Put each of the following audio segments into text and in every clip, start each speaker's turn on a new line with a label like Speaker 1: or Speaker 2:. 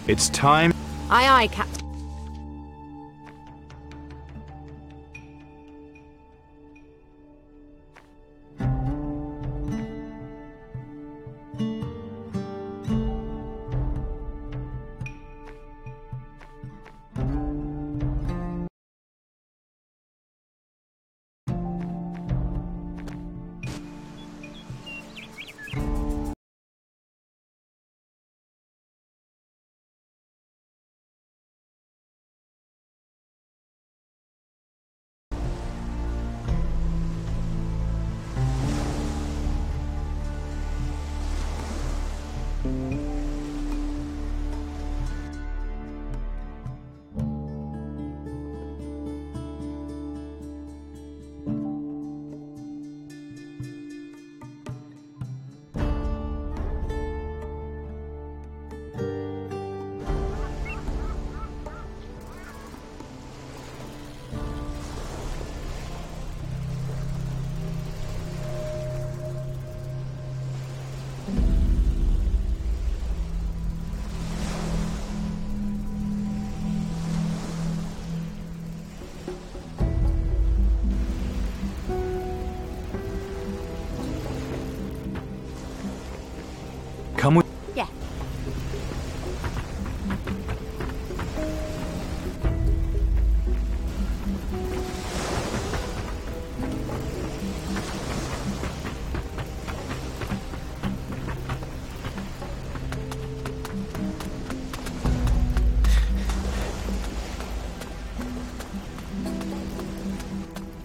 Speaker 1: It's time.
Speaker 2: Aye, aye, Captain.
Speaker 1: Come with.
Speaker 2: Yeah.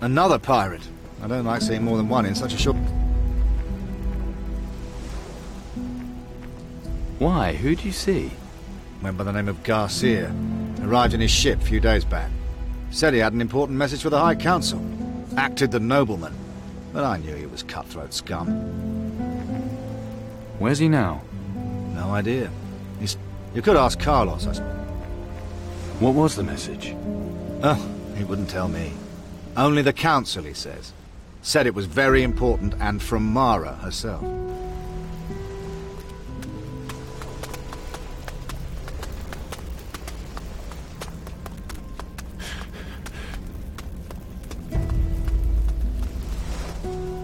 Speaker 3: Another pirate. I don't like seeing more than one in such a short...
Speaker 1: Why? Who'd you see?
Speaker 3: Man by the name of Garcia. Arrived in his ship a few days back. Said he had an important message for the High Council. Acted the nobleman. But I knew he was cutthroat scum.
Speaker 1: Where's he now?
Speaker 3: No idea. You could ask Carlos, I suppose.
Speaker 1: What was the message?
Speaker 3: Oh, he wouldn't tell me. Only the Council, he says. Said it was very important and from Mara herself.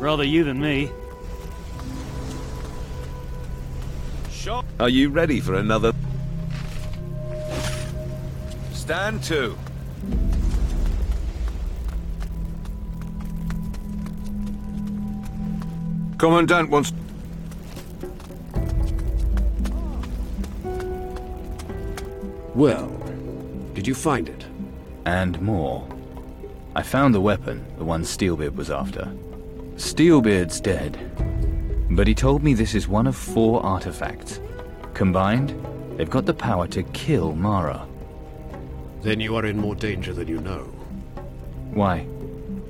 Speaker 4: Rather you than me.
Speaker 5: Shot. Are you ready for another? Stand to. Commandant wants...
Speaker 6: Well, did you find it?
Speaker 1: And more. I found the weapon, the one Steelbeard was after. Steelbeard's dead, but he told me this is one of 4 artifacts. Combined, they've got the power to kill Mara.
Speaker 6: Then you are in more danger than you know.
Speaker 1: Why?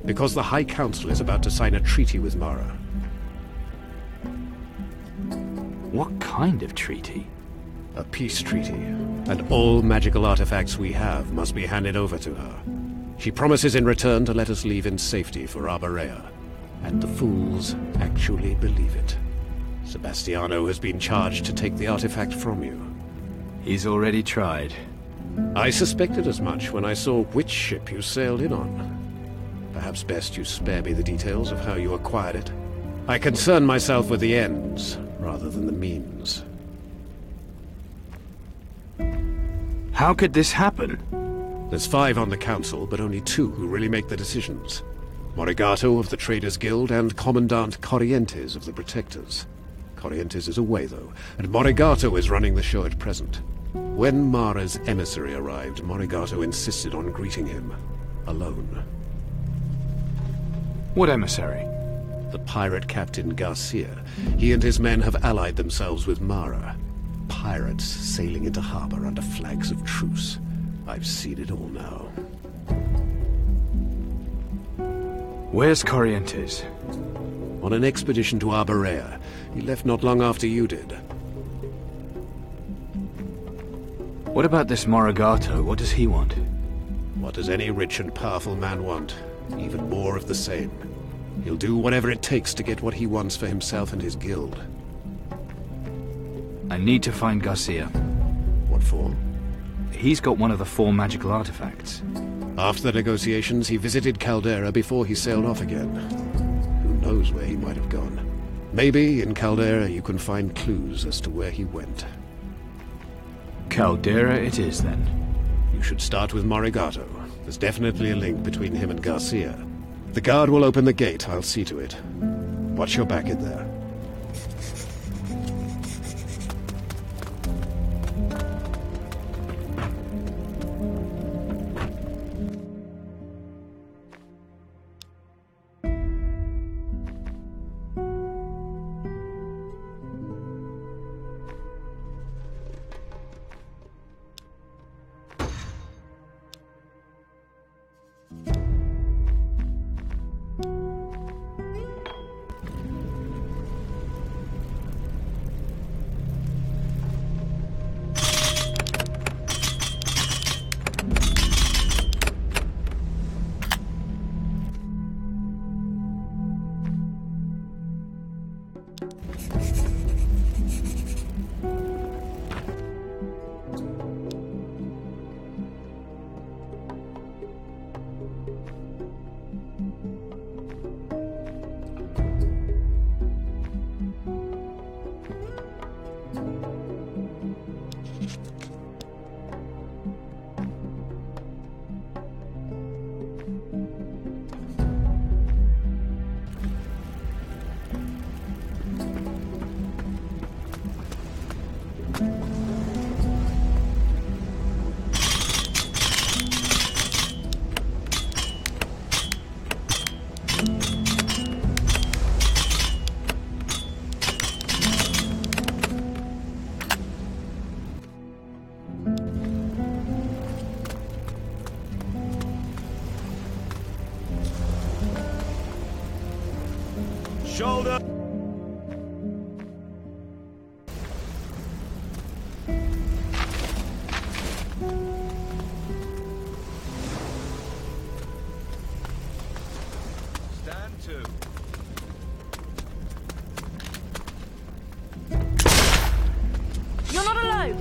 Speaker 6: Because the High Council is about to sign a treaty with Mara.
Speaker 1: What kind of treaty?
Speaker 6: A peace treaty, and all magical artifacts we have must be handed over to her. She promises in return to let us leave in safety for Arborea. And the fools actually believe it. Sebastiano has been charged to take the artifact from you.
Speaker 1: He's already tried.
Speaker 6: I suspected as much when I saw which ship you sailed in on. Perhaps best you spare me the details of how you acquired it. I concern myself with the ends, rather than the means.
Speaker 1: How could this happen?
Speaker 6: There's 5 on the Council, but only 2 who really make the decisions. Morigato of the Traders Guild and Commandant Corrientes of the Protectors. Corrientes is away, though, and Morigato is running the show at present. When Mara's emissary arrived, Morigato insisted on greeting him, alone.
Speaker 1: What emissary?
Speaker 6: The pirate captain Garcia. He and his men have allied themselves with Mara. Pirates sailing into harbor under flags of truce. I've seen it all now.
Speaker 1: Where's Corrientes?
Speaker 6: On an expedition to Arborea. He left not long after you did.
Speaker 1: What about this Morigato? What does he want?
Speaker 6: What does any rich and powerful man want? Even more of the same. He'll do whatever it takes to get what he wants for himself and his guild.
Speaker 1: I need to find Garcia.
Speaker 6: What for?
Speaker 1: He's got one of the 4 magical artifacts.
Speaker 6: After the negotiations, he visited Caldera before he sailed off again. Who knows where he might have gone? Maybe in Caldera you can find clues as to where he went.
Speaker 1: Caldera it is, then.
Speaker 6: You should start with Morigato. There's definitely a link between him and Garcia. The guard will open the gate, I'll see to it. Watch your back in there.
Speaker 5: Shoulder! Stand to.
Speaker 2: You're not alone!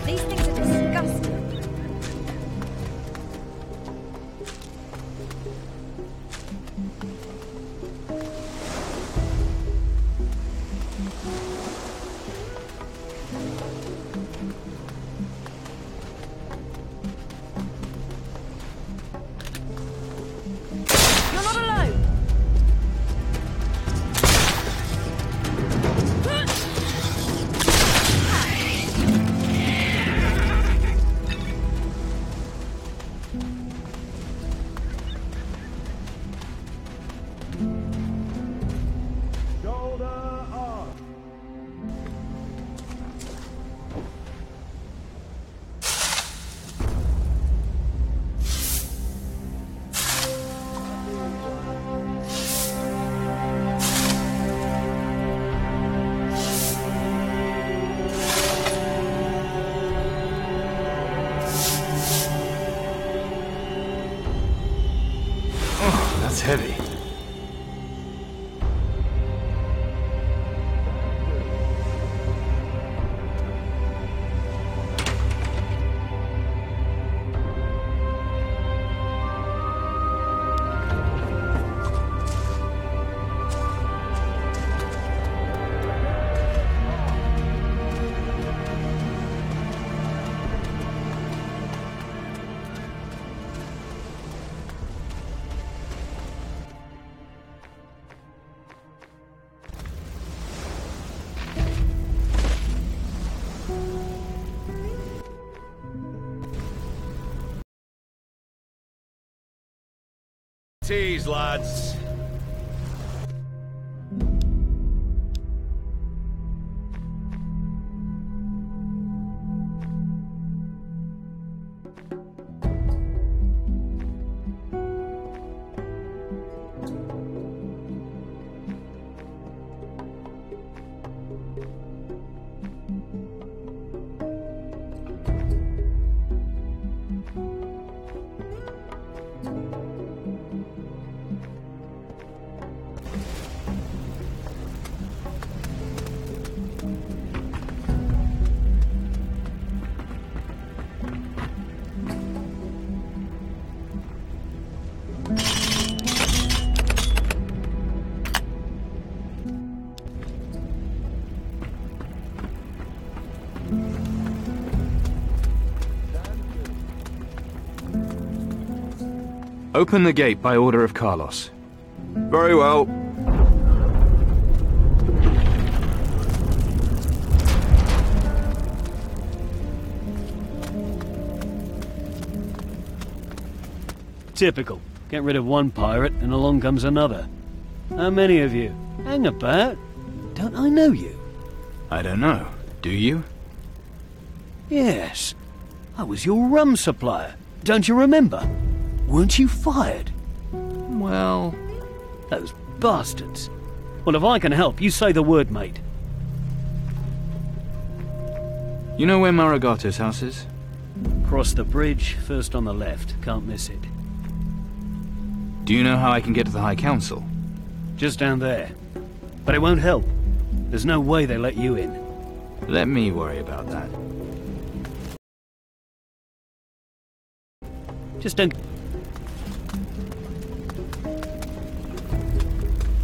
Speaker 2: These things are disgusting. You're not alone!
Speaker 5: Shoulder on.
Speaker 1: Oh, that's heavy.
Speaker 5: Tease, lads.
Speaker 1: Open the gate by order of Carlos.
Speaker 5: Very well.
Speaker 4: Typical. Get rid of one pirate and along comes another. How many of you? Hang about. Don't I know you?
Speaker 1: I don't know. Do you?
Speaker 4: Yes. I was your rum supplier. Don't you remember? Weren't you fired?
Speaker 1: Well...
Speaker 4: Those bastards. Well, if I can help, you say the word, mate.
Speaker 1: You know where Morigato's house is?
Speaker 4: Cross the bridge, first on the left. Can't miss it.
Speaker 1: Do you know how I can get to the High Council?
Speaker 4: Just down there. But it won't help. There's no way they let you in.
Speaker 1: Let me worry about that.
Speaker 4: Just don't...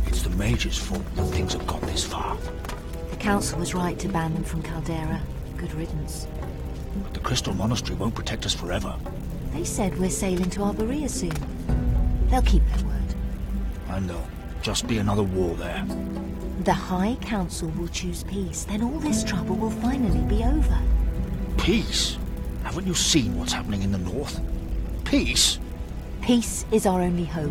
Speaker 7: It's the Mage's fault that things have got this far.
Speaker 8: The council was right to ban them from Caldera. Good riddance.
Speaker 7: But the Crystal Monastery won't protect us forever.
Speaker 8: They said we're sailing to Arborea soon. They'll keep their word.
Speaker 7: And there'll just be another war there.
Speaker 8: The High Council will choose peace. Then all this trouble will finally be over.
Speaker 7: Peace? Haven't you seen what's happening in the north? Peace?
Speaker 8: Peace is our only hope.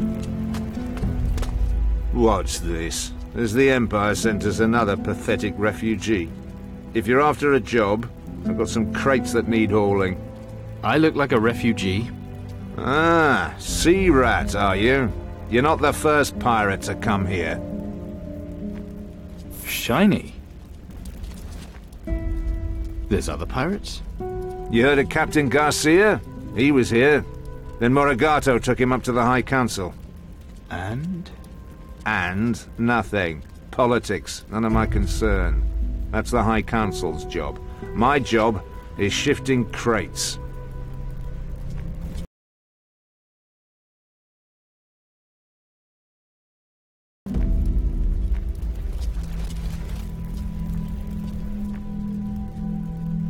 Speaker 5: What's this? Has the Empire sent us another pathetic refugee? If you're after a job, I've got some crates that need hauling.
Speaker 1: I look like a refugee.
Speaker 5: Ah, sea rat, are you? You're not the first pirate to come here.
Speaker 1: Shiny. There's other pirates?
Speaker 5: You heard of Captain Garcia? He was here. Then Morigato took him up to the High Council.
Speaker 1: And?
Speaker 5: And nothing. Politics, none of my concern. That's the High Council's job. My job is shifting crates.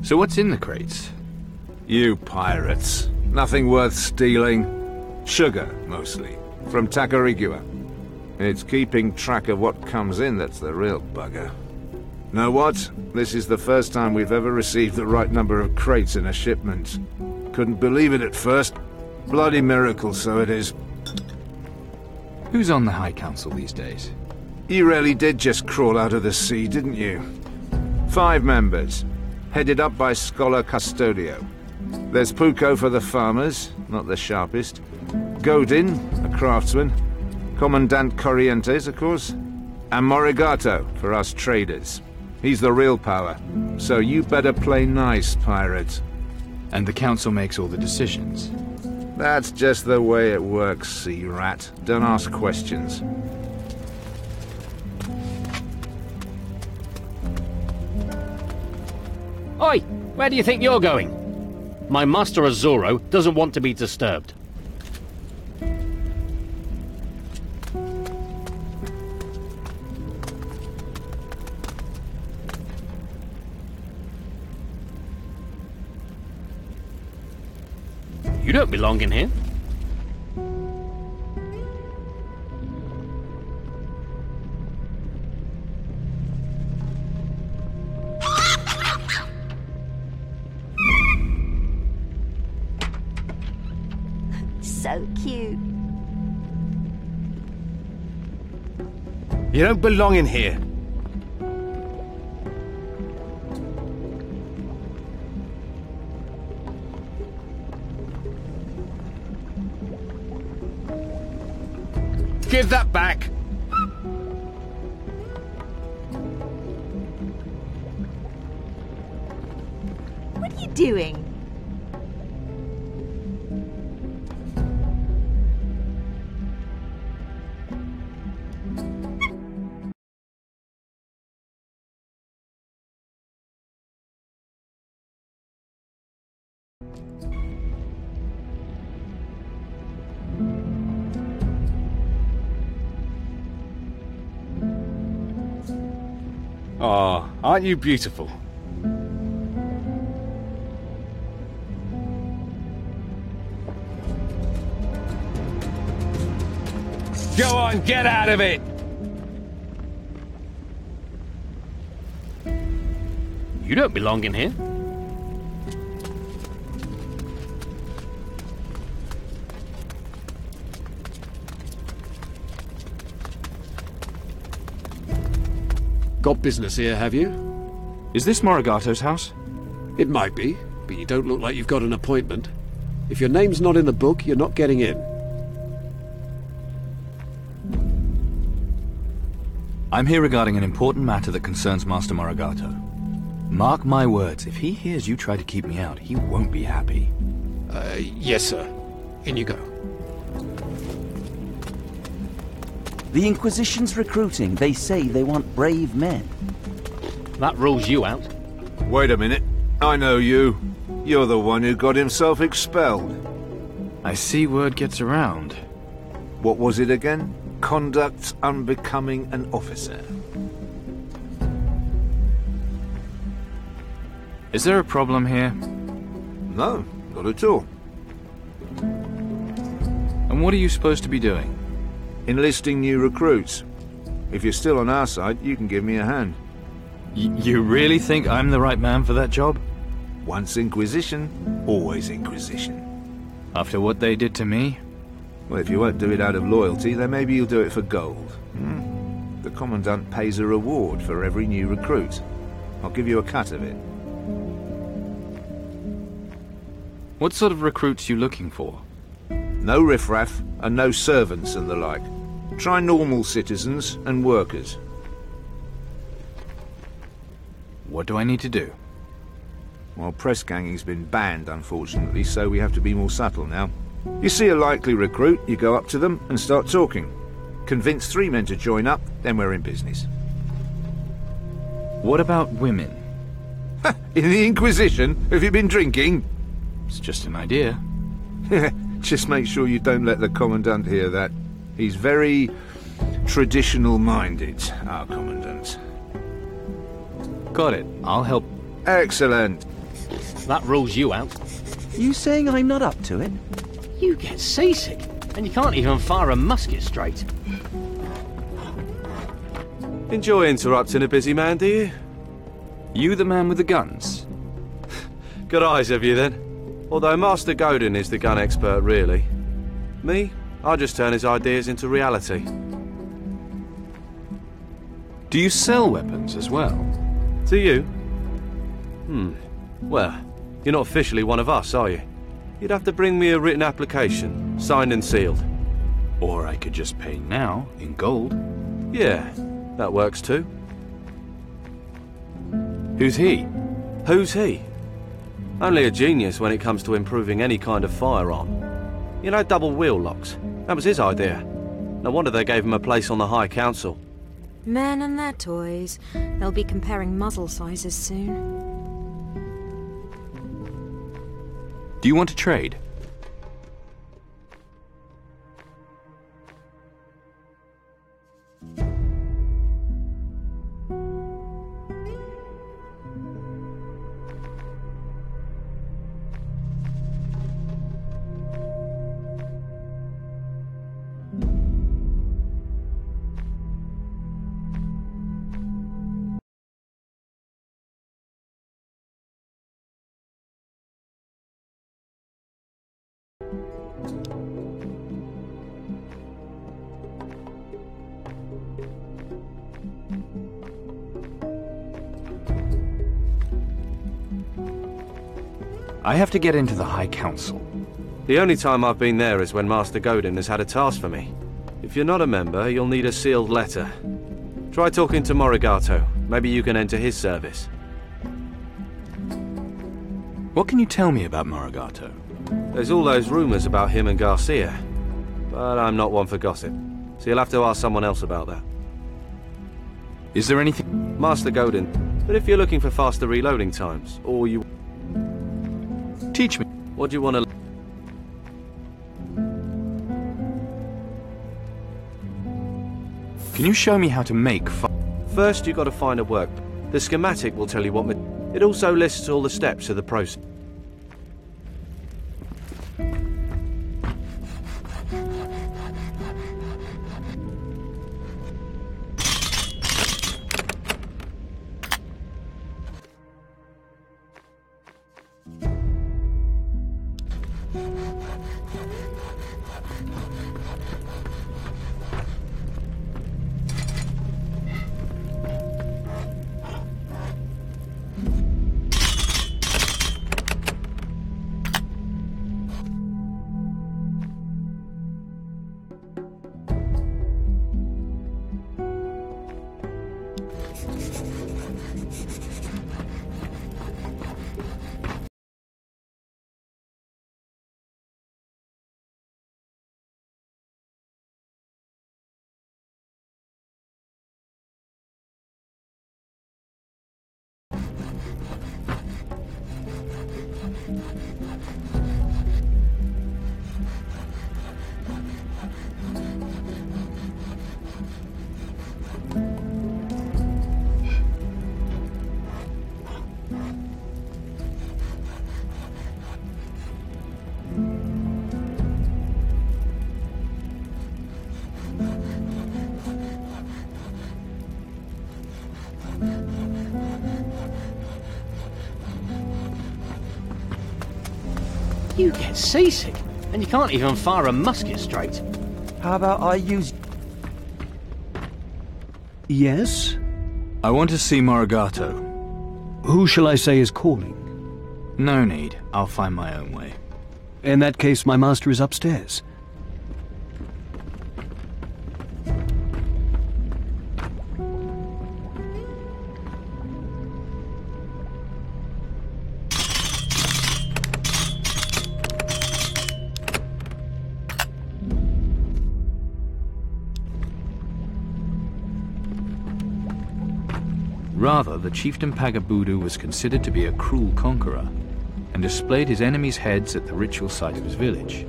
Speaker 1: So what's in the crates?
Speaker 5: You pirates. Nothing worth stealing. Sugar, mostly. From Tacarigua. It's keeping track of what comes in that's the real bugger. Know what? This is the first time we've ever received the right number of crates in a shipment. Couldn't believe it at first. Bloody miracle, so it is.
Speaker 1: Who's on the High Council these days?
Speaker 5: You really did just crawl out of the sea, didn't you? 5 members. Headed up by Scholar Custodio. There's Puko for the farmers, not the sharpest. Godin, a craftsman. Commandant Corrientes, of course. And Morigato for us traders. He's the real power. So you better play nice, pirate.
Speaker 1: And the Council makes all the decisions?
Speaker 5: That's just the way it works, sea rat. Don't ask questions.
Speaker 9: Oi! Where do you think you're going? My master Azoro doesn't want to be disturbed. You don't belong in here.
Speaker 8: So cute.
Speaker 10: You don't belong in here. Give that back!
Speaker 8: What are you doing?
Speaker 10: Oh, aren't you beautiful? Go on, get out of it!
Speaker 9: You don't belong in here.
Speaker 6: Got business here, have you?
Speaker 1: Is this Morigato's house?
Speaker 6: It might be, but you don't look like you've got an appointment. If your name's not in the book, you're not getting in.
Speaker 1: I'm here regarding an important matter that concerns Master Morigato. Mark my words, if he hears you try to keep me out, he won't be happy.
Speaker 6: Yes, sir. In you go.
Speaker 11: The Inquisition's recruiting. They say they want brave men.
Speaker 9: That rules you out.
Speaker 5: Wait a minute. I know you. You're the one who got himself expelled.
Speaker 1: I see word gets around.
Speaker 5: What was it again? Conduct unbecoming an officer.
Speaker 1: Is there a problem here?
Speaker 5: No, not at all.
Speaker 1: And what are you supposed to be doing?
Speaker 5: Enlisting new recruits. If you're still on our side, you can give me a hand.
Speaker 1: You really think I'm the right man for that job?
Speaker 5: Once Inquisition, always Inquisition.
Speaker 1: After what they did to me?
Speaker 5: Well, if you won't do it out of loyalty, then maybe you'll do it for gold. The Commandant pays a reward for every new recruit. I'll give you a cut of it.
Speaker 1: What sort of recruits you looking for?
Speaker 5: No riffraff, and no servants and the like. Try normal citizens and workers.
Speaker 1: What do I need to do?
Speaker 5: Well, press ganging's been banned, unfortunately, so we have to be more subtle now. You see a likely recruit, you go up to them and start talking. Convince 3 men to join up, then we're in business.
Speaker 1: What about women?
Speaker 5: In the Inquisition? Have you been drinking?
Speaker 1: It's just an idea.
Speaker 5: Just make sure you don't let the Commandant hear that. He's very traditional-minded, our Commandant.
Speaker 1: Got it. I'll help.
Speaker 5: Excellent.
Speaker 9: That rules you out.
Speaker 11: You saying I'm not up to it?
Speaker 9: You get seasick, and you can't even fire a musket straight.
Speaker 10: Enjoy interrupting a busy man, do you?
Speaker 1: You the man with the guns?
Speaker 10: Good eyes have you, then? Although Master Godin is the gun expert, really. Me? I just turn his ideas into reality.
Speaker 1: Do you sell weapons as well?
Speaker 10: To you? Well, you're not officially one of us, are you? You'd have to bring me a written application, signed and sealed.
Speaker 1: Or I could just pay now, in gold.
Speaker 10: Yeah, that works too.
Speaker 1: Who's he?
Speaker 10: Who's he? Only a genius when it comes to improving any kind of firearm. You know, double wheel locks. That was his idea. No wonder they gave him a place on the High Council.
Speaker 2: Men and their toys. They'll be comparing muzzle sizes soon.
Speaker 1: Do you want to trade? I have to get into the High Council.
Speaker 10: The only time I've been there is when Master Godin has had a task for me. If you're not a member, you'll need a sealed letter. Try talking to Morigato. Maybe you can enter his service.
Speaker 1: What can you tell me about Morigato?
Speaker 10: There's all those rumors about him and Garcia. But I'm not one for gossip, so you'll have to ask someone else about that.
Speaker 1: Is there anything...
Speaker 10: Master Godin. But if you're looking for faster reloading times, or you...
Speaker 1: Teach me.
Speaker 10: What do you want to...
Speaker 1: Can you show me how to make
Speaker 10: First, you got to find a work. The schematic will tell you what... It also lists all the steps of the process.
Speaker 9: You get seasick, and you can't even fire a musket straight.
Speaker 11: How about I use...
Speaker 4: Yes?
Speaker 1: I want to see Morigato.
Speaker 4: Who shall I say is calling?
Speaker 1: No need. I'll find my own way.
Speaker 4: In that case, my master is upstairs.
Speaker 1: Rather, the chieftain Pagabudu was considered to be a cruel conqueror, and displayed his enemies' heads at the ritual site of his village.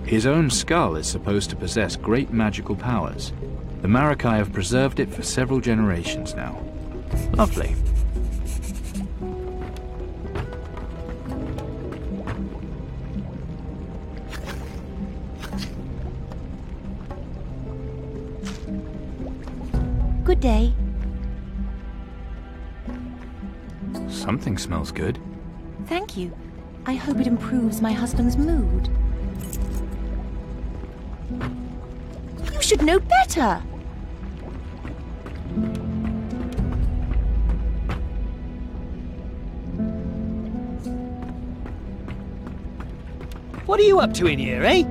Speaker 1: His own skull is supposed to possess great magical powers. The Maracai have preserved it for several generations now. Lovely.
Speaker 8: Good day.
Speaker 1: Something smells good.
Speaker 8: Thank you. I hope it improves my husband's mood. You should know better!
Speaker 4: What are you up to in here, eh?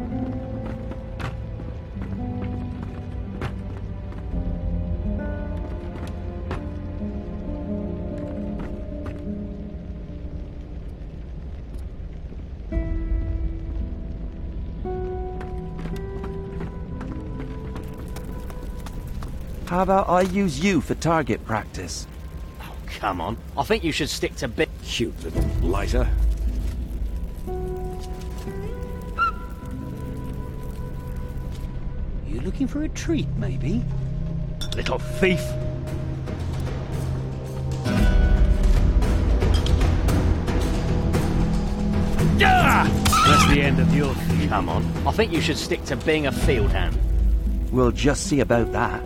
Speaker 11: How about I use you for target practice?
Speaker 9: Oh, come on. I think you should stick to bit.
Speaker 6: Cute little blighter.
Speaker 4: You looking for a treat, maybe? Little thief! That's the end of your thief.
Speaker 9: Come on. I think you should stick to being a field hand.
Speaker 11: We'll just see about that.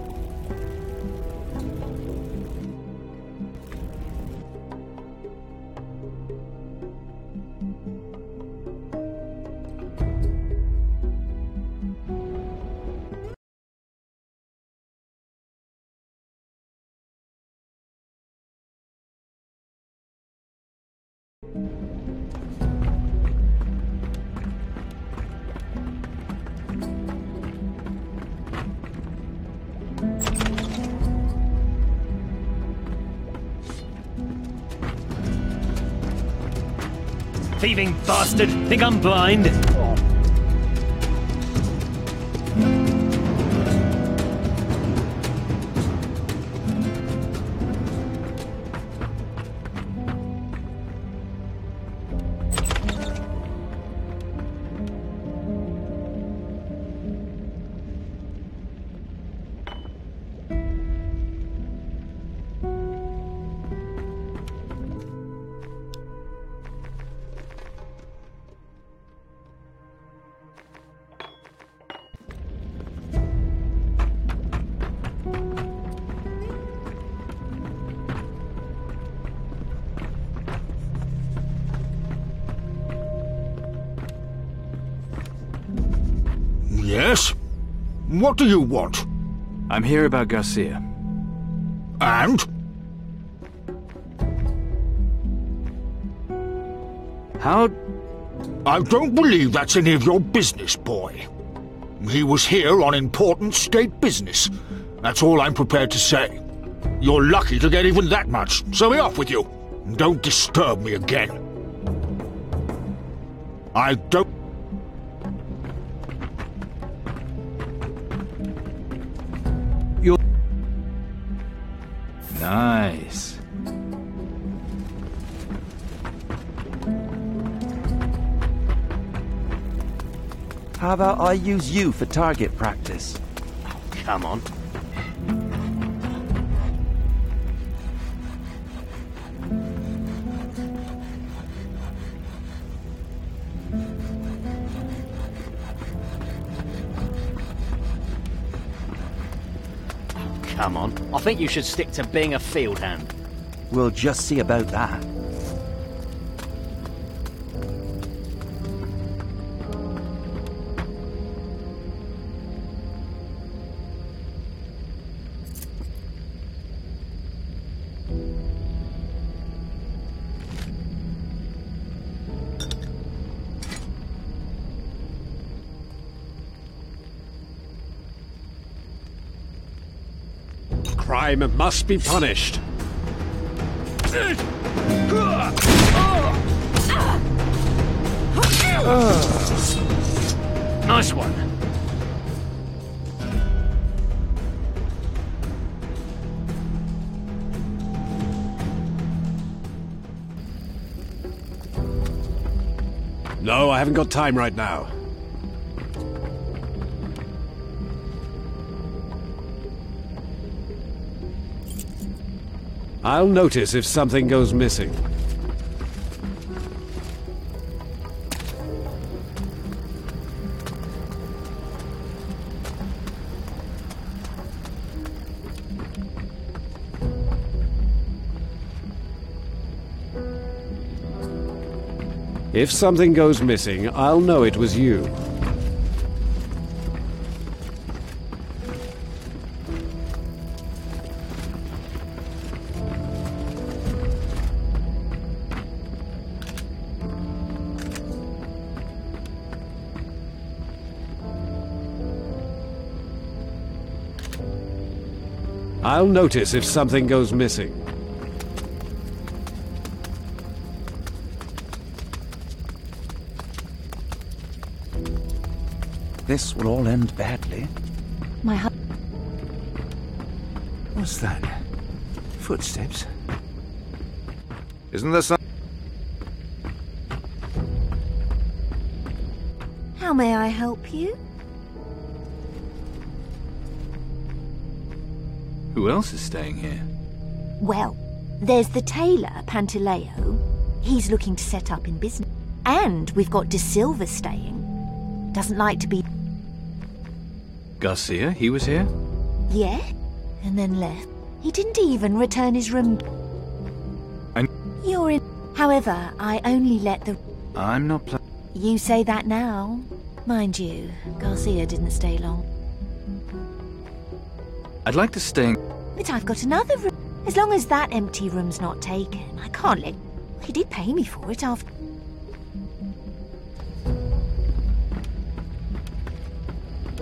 Speaker 4: Thieving bastard! Think I'm blind?
Speaker 7: Yes? What do you want?
Speaker 1: I'm here about Garcia.
Speaker 7: And?
Speaker 1: How...
Speaker 7: I don't believe that's any of your business, boy. He was here on important state business. That's all I'm prepared to say. You're lucky to get even that much, so be off with you. Don't disturb me again. I don't...
Speaker 1: You're... Nice.
Speaker 11: How about I use you for target practice?
Speaker 9: Oh, come on. Come on. I think you should stick to being a field hand.
Speaker 11: We'll just see about that.
Speaker 6: Crime must be punished.
Speaker 9: Nice one.
Speaker 6: No, I haven't got time right now. I'll notice if something goes missing. If something goes missing, I'll know it was you. I'll notice if something goes missing.
Speaker 11: This will all end badly.
Speaker 8: My
Speaker 5: What's that? Footsteps? Isn't there some...
Speaker 8: How may I help you?
Speaker 1: Who else is staying here?
Speaker 8: Well, there's the tailor, Pantaleo. He's looking to set up in business. And we've got De Silva staying. Doesn't like to be...
Speaker 1: Garcia, he was here?
Speaker 8: Yeah? And then left. He didn't even return his room. You're in... However, I only let the...
Speaker 1: I'm not
Speaker 8: You say that now. Mind you, Garcia didn't stay long.
Speaker 1: I'd like to stay in...
Speaker 8: But I've got another room. As long as that empty room's not taken, I can't let... He did pay me for it after...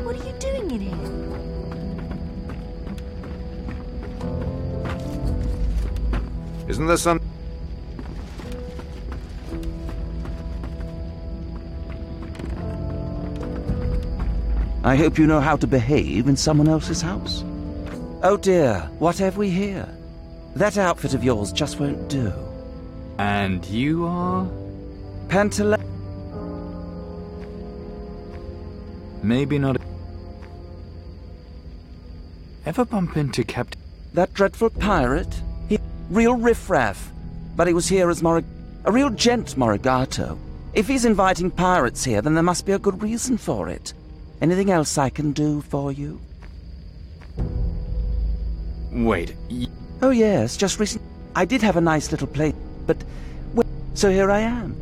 Speaker 8: What are you doing in here?
Speaker 5: Isn't there some...
Speaker 11: I hope you know how to behave in someone else's house. Oh dear, what have we here? That outfit of yours just won't do.
Speaker 1: And you are?
Speaker 11: Pantale...
Speaker 1: Maybe not... Ever bump into Captain...
Speaker 11: That dreadful pirate? He... Real riffraff. But he was here as a real gent, Morigato. If he's inviting pirates here, then there must be a good reason for it. Anything else I can do for you?
Speaker 1: Wait,
Speaker 11: Oh yes, just recently. I did have a nice little place, but... Well, so here I am.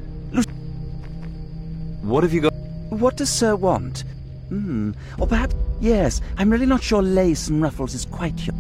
Speaker 1: What have you got?
Speaker 11: What does Sir want? Or perhaps... Yes, I'm really not sure lace and ruffles is quite your...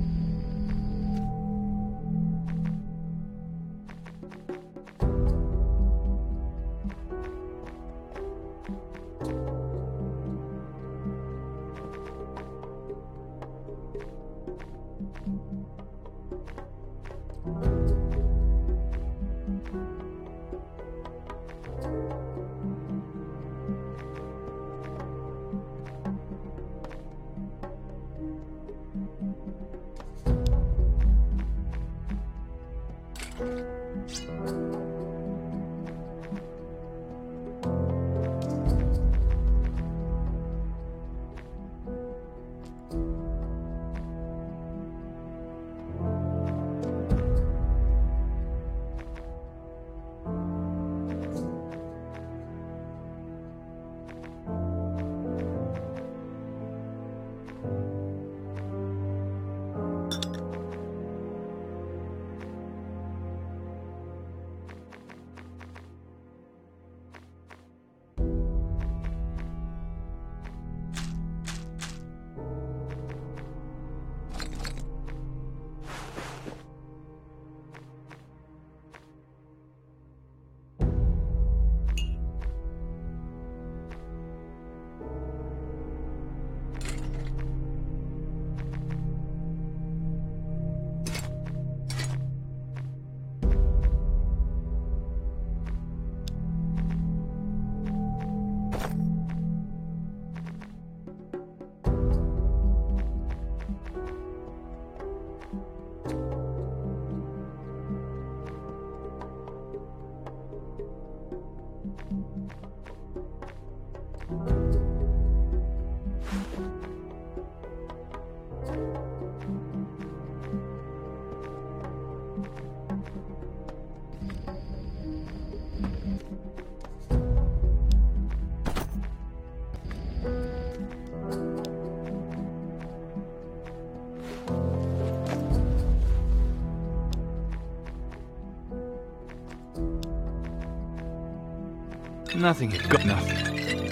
Speaker 1: Nothing here. Got nothing.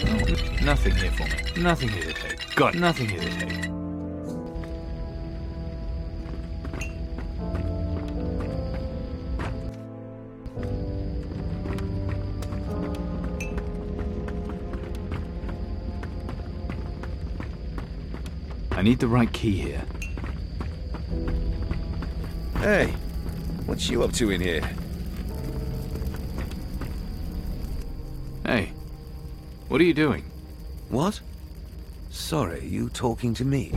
Speaker 1: Oh, nothing here for me. Nothing here to take. Got nothing here to take. I need the right key here.
Speaker 12: Hey, what's you up to in here?
Speaker 1: Hey, what are you doing?
Speaker 12: What? Sorry, you talking to me?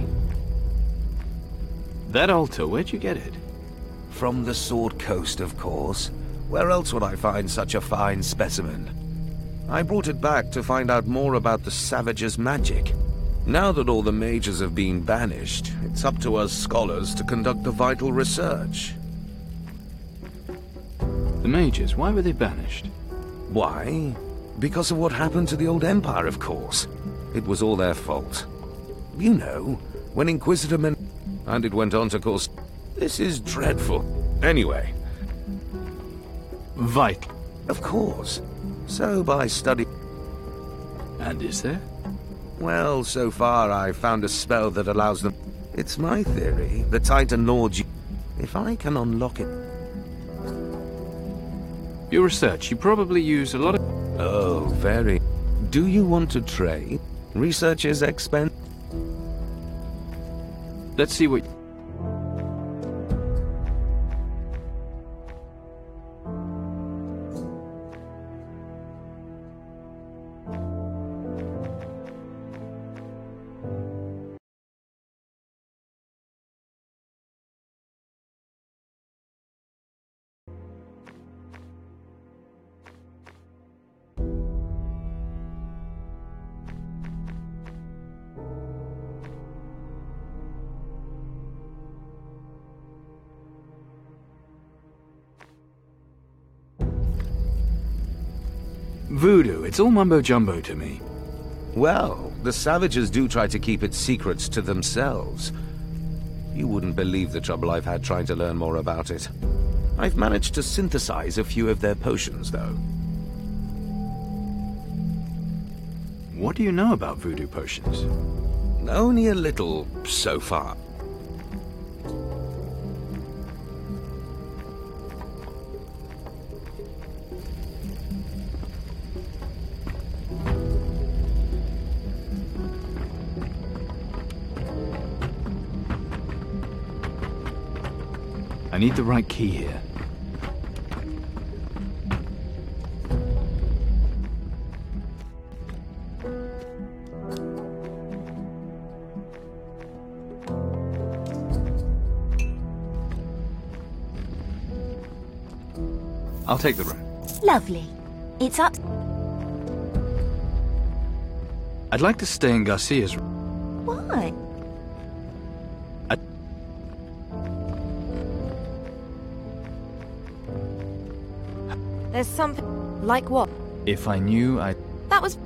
Speaker 1: That altar, where'd you get it?
Speaker 12: From the Sword Coast, of course. Where else would I find such a fine specimen? I brought it back to find out more about the Savage's magic. Now that all the mages have been banished, it's up to us scholars to conduct the vital research.
Speaker 1: The mages, why were they banished?
Speaker 12: Why? Because of what happened to the old Empire, of course. It was all their fault. You know, when Inquisitor men... And it went on to cause... This is dreadful. Anyway.
Speaker 1: Vital.
Speaker 12: Of course. So by study...
Speaker 1: And is there?
Speaker 12: Well, so far I've found a spell that allows them... It's my theory. The Titan Lord... If I can unlock it...
Speaker 1: Your research, you probably use a lot of...
Speaker 12: Oh, very... Do you want to trade? Research is expensive.
Speaker 1: Let's see what... Voodoo, it's all mumbo-jumbo to me.
Speaker 12: Well, the Savages do try to keep its secrets to themselves. You wouldn't believe the trouble I've had trying to learn more about it. I've managed to synthesize a few of their potions, though.
Speaker 1: What do you know about voodoo potions?
Speaker 12: Only a little, so far.
Speaker 1: I need the right key here. I'll take the room.
Speaker 8: Lovely. It's up...
Speaker 1: I'd like to stay in Garcia's room.
Speaker 8: Why?
Speaker 2: There's something... Like what?
Speaker 1: If I knew, I'd...
Speaker 2: That was...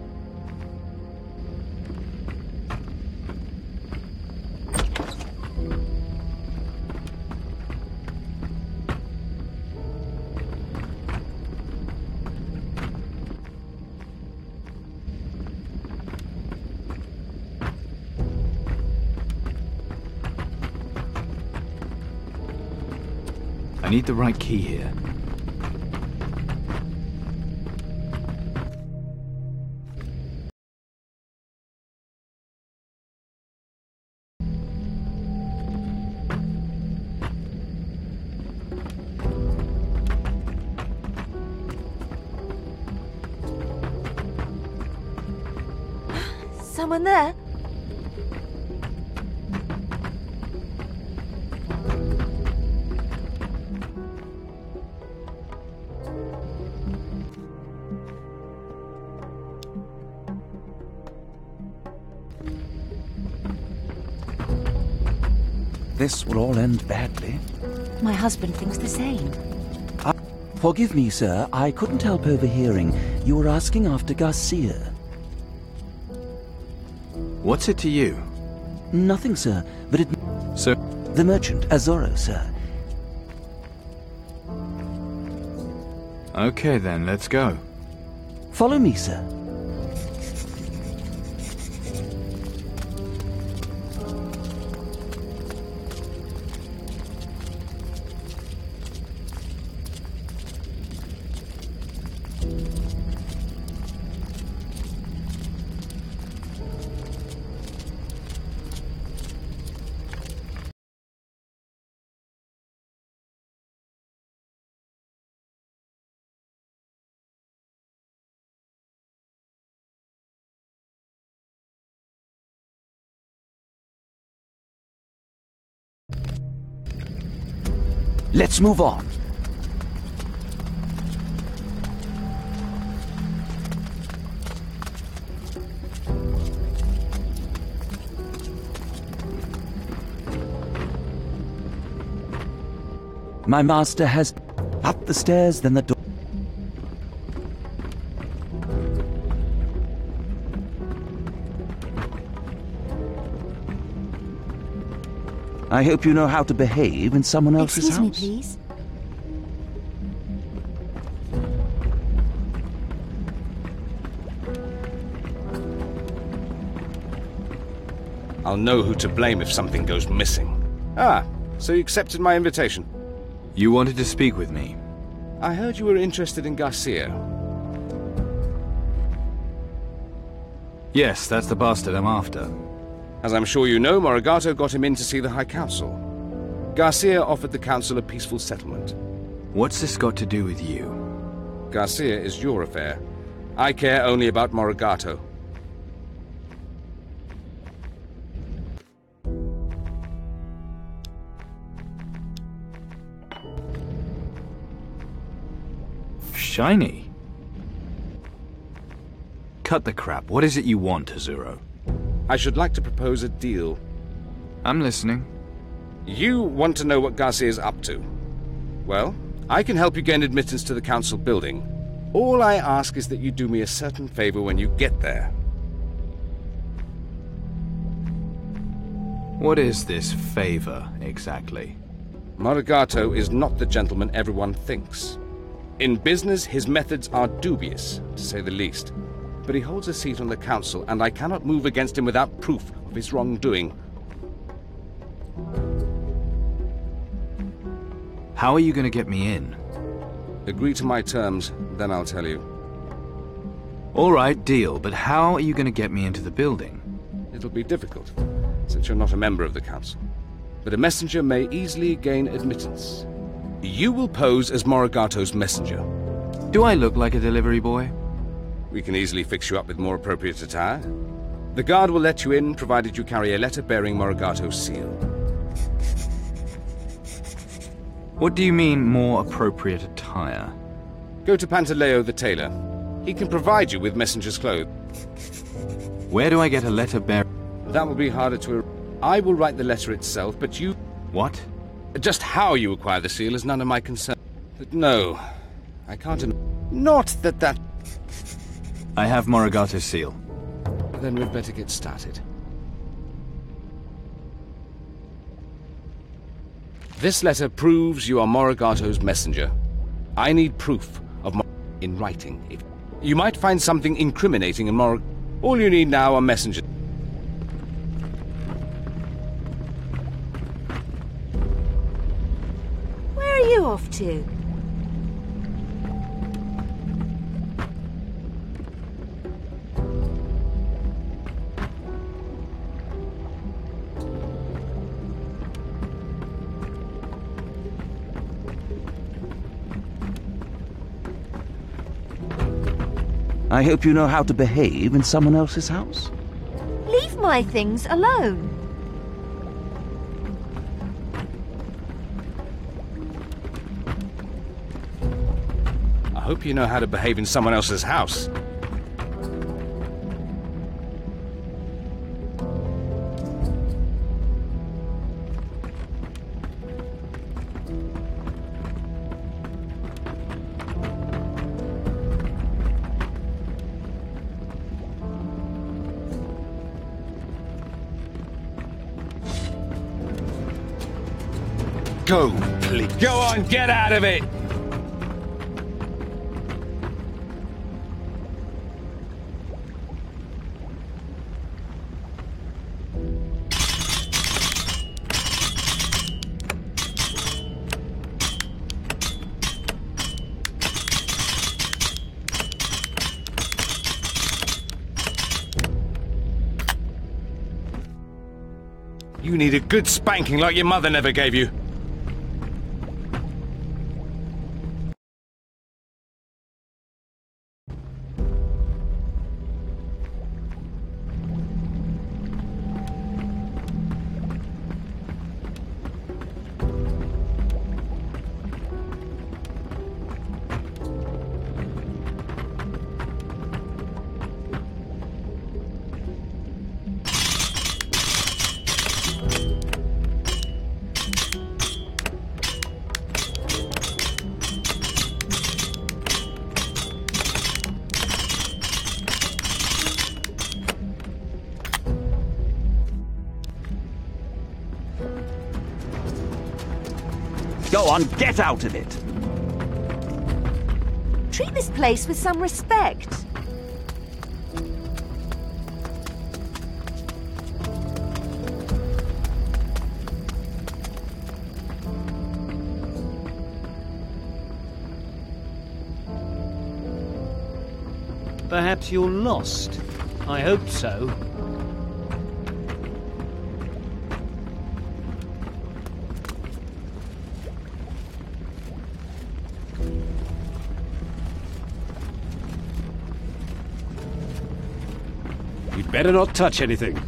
Speaker 1: I need the right key here.
Speaker 8: Someone there?
Speaker 11: This will all end badly.
Speaker 8: My husband thinks the same.
Speaker 11: Forgive me, sir. I couldn't help overhearing. You were asking after Garcia.
Speaker 1: What's it to you?
Speaker 11: Nothing, sir. But it...
Speaker 1: So?
Speaker 11: The merchant, Azoro, sir.
Speaker 1: Okay then, let's go.
Speaker 11: Follow me, sir. Let's move on. My master has up the stairs, then the door. I hope you know how to behave in someone else's house.
Speaker 8: Excuse me, please.
Speaker 13: I'll know who to blame if something goes missing. Ah, so you accepted my invitation?
Speaker 1: You wanted to speak with me.
Speaker 13: I heard you were interested in Garcia.
Speaker 1: Yes, that's the bastard I'm after.
Speaker 13: As I'm sure you know, Morigato got him in to see the High Council. Garcia offered the Council a peaceful settlement.
Speaker 1: What's this got to do with you?
Speaker 13: Garcia is your affair. I care only about Morigato.
Speaker 1: Shiny. Cut the crap. What is it you want, Azuro?
Speaker 13: I should like to propose a deal.
Speaker 1: I'm listening.
Speaker 13: You want to know what Garcia's up to. Well, I can help you gain admittance to the Council building. All I ask is that you do me a certain favor when you get there.
Speaker 1: What is this favor, exactly?
Speaker 13: Morigato is not the gentleman everyone thinks. In business, his methods are dubious, to say the least. But he holds a seat on the Council, and I cannot move against him without proof of his wrongdoing.
Speaker 1: How are you going to get me in?
Speaker 13: Agree to my terms, then I'll tell you.
Speaker 1: All right, deal, but how are you going to get me into the building?
Speaker 13: It'll be difficult, since you're not a member of the Council. But a messenger may easily gain admittance. You will pose as Morigato's messenger.
Speaker 1: Do I look like a delivery boy?
Speaker 13: We can easily fix you up with more appropriate attire. The guard will let you in, provided you carry a letter bearing Morigato's seal.
Speaker 1: What do you mean, more appropriate attire?
Speaker 13: Go to Pantaleo the tailor. He can provide you with messenger's clothes.
Speaker 1: Where do I get a letter bearing?
Speaker 13: That will be harder to... I will write the letter itself, but you...
Speaker 1: What?
Speaker 13: Just how you acquire the seal is none of my concern. But no, I can't... Not that...
Speaker 1: I have Morigato's seal.
Speaker 13: Then we'd better get started. This letter proves you are Morigato's messenger. I need proof of in writing. You might find something incriminating in All you need now are messengers.
Speaker 8: Where are you off to?
Speaker 11: I hope you know how to behave in someone else's house.
Speaker 8: Leave my things alone.
Speaker 13: I hope you know how to behave in someone else's house.
Speaker 3: Go, please.
Speaker 13: Go on, get out of it! You need a good spanking like your mother never gave you.
Speaker 11: Go on, get out of it!
Speaker 8: Treat this place with some respect.
Speaker 4: Perhaps you're lost. I hope so.
Speaker 6: You'd better not touch anything.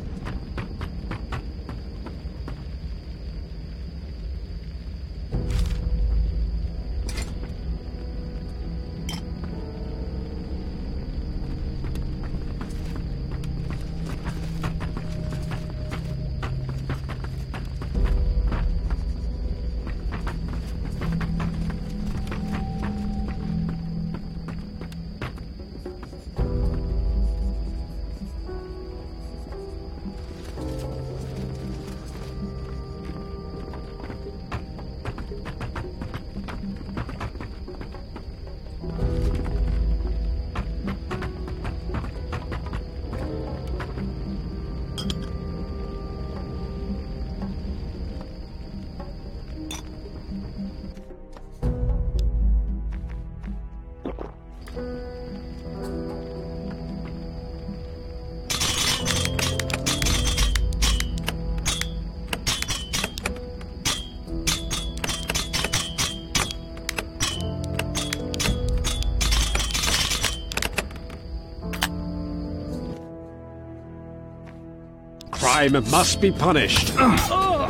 Speaker 6: Crime must be punished.
Speaker 2: That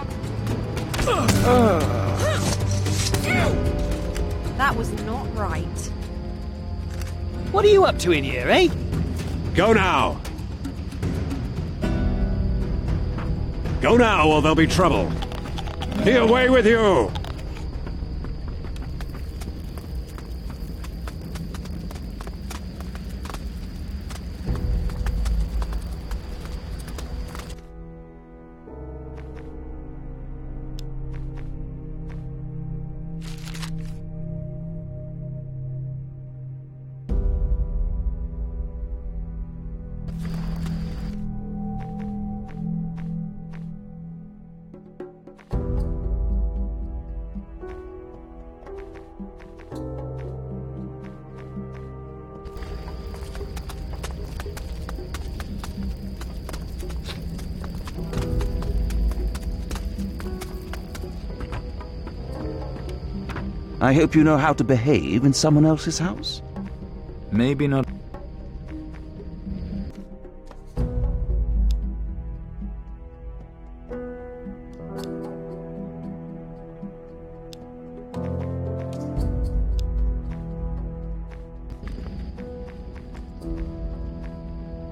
Speaker 2: was not right.
Speaker 4: What are you up to in here, eh?
Speaker 6: Go now! Go now, or there'll be trouble. Be away with you!
Speaker 11: I hope you know how to behave in someone else's house.
Speaker 1: Maybe not.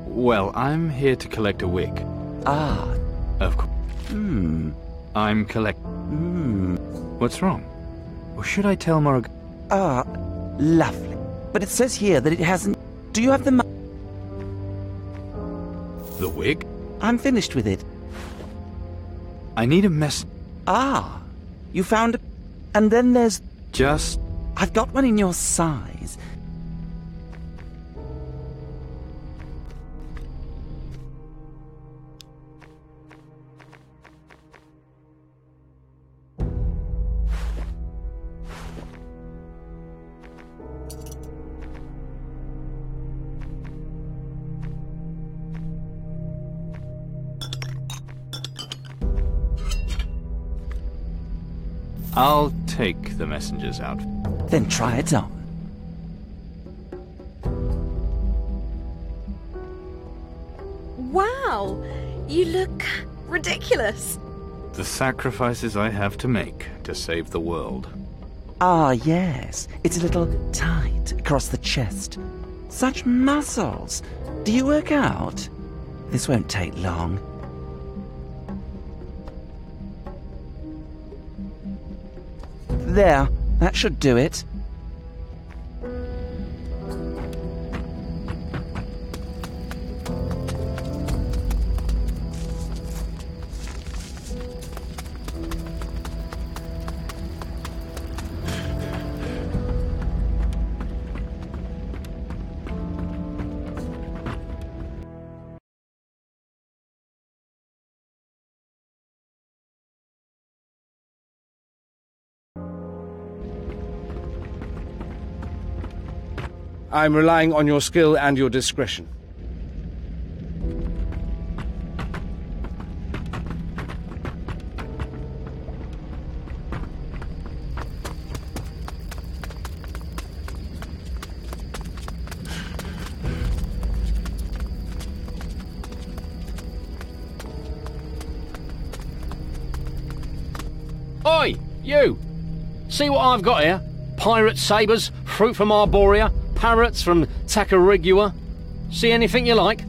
Speaker 1: Well, I'm here to collect a wig.
Speaker 11: Ah.
Speaker 1: Of course. I'm What's wrong? Or should I tell Morag...
Speaker 11: Ah, lovely. But it says here that it hasn't... Do you have the
Speaker 1: The wig?
Speaker 11: I'm finished with it.
Speaker 1: I need a mess...
Speaker 11: Ah, you found a... And then there's...
Speaker 1: Just...
Speaker 11: I've got one in your size.
Speaker 1: I'll take the messenger's out.
Speaker 11: Then try it on.
Speaker 2: Wow! You look ridiculous.
Speaker 1: The sacrifices I have to make to save the world.
Speaker 11: Ah, yes. It's a little tight across the chest. Such muscles. Do you work out? This won't take long. There. That should do it.
Speaker 13: I'm relying on your skill and your discretion.
Speaker 9: Oi, you! See what I've got here? Pirate sabres, fruit from Arborea, parrots from Tacarigua. See anything you like?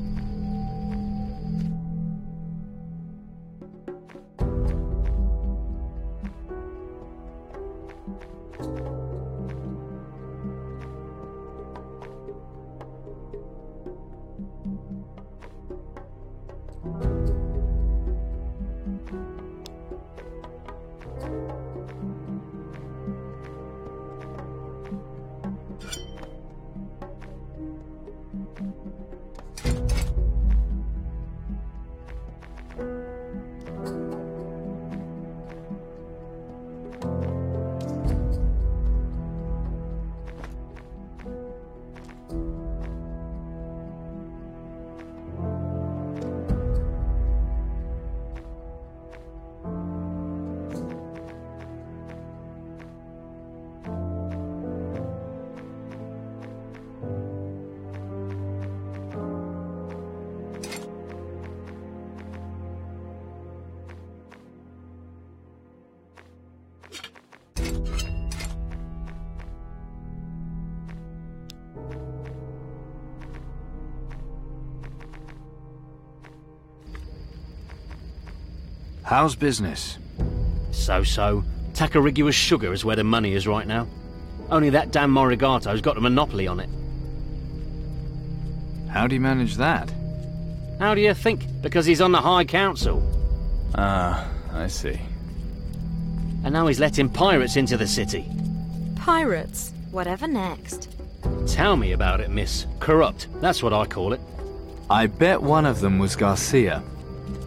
Speaker 1: How's business?
Speaker 9: So-so. Tacarigua's sugar is where the money is right now. Only that damn Morigato's got a monopoly on it.
Speaker 1: How do you manage that?
Speaker 9: How do you think? Because he's on the High Council.
Speaker 1: Ah, I see.
Speaker 9: And now he's letting pirates into the city.
Speaker 2: Pirates? Whatever next?
Speaker 9: Tell me about it, miss. Corrupt. That's what I call it.
Speaker 1: I bet one of them was Garcia.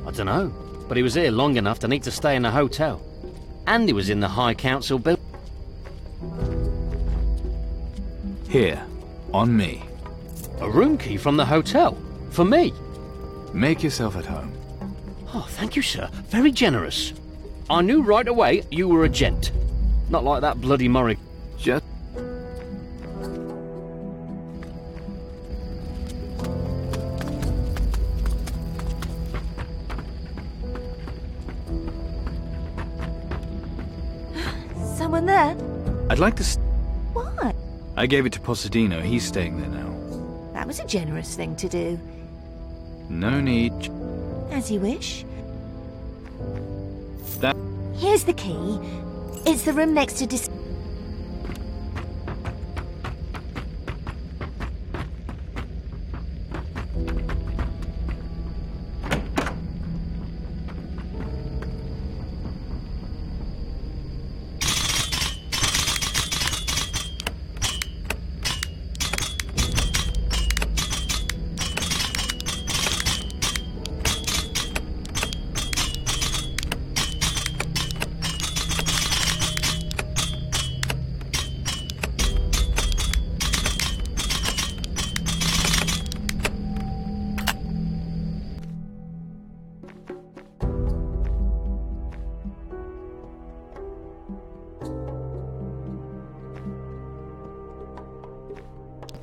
Speaker 9: I don't know, but he was here long enough to need to stay in a hotel. And he was in the High Council building.
Speaker 1: Here, on me.
Speaker 9: A room key from the hotel? For me?
Speaker 1: Make yourself at home.
Speaker 9: Oh, thank you, sir. Very generous. I knew right away you were a gent. Not like that bloody Morig.
Speaker 1: Just...
Speaker 8: Someone there?
Speaker 1: I'd like to...
Speaker 8: What?
Speaker 1: I gave it to Posadino. He's staying there now.
Speaker 8: That was a generous thing to do.
Speaker 1: No need.
Speaker 8: As you wish.
Speaker 1: That...
Speaker 8: Here's the key. It's the room next to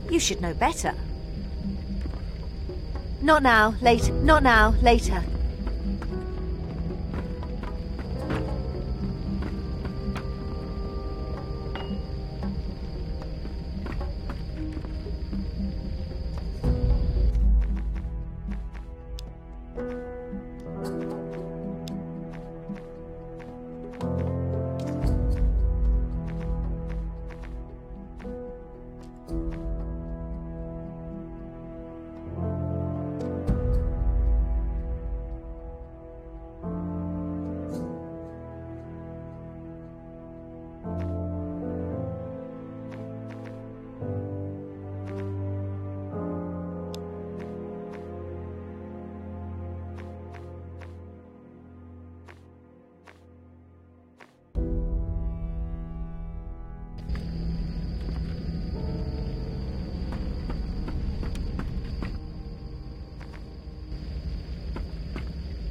Speaker 8: You should know better. Not now, later. Not now, later.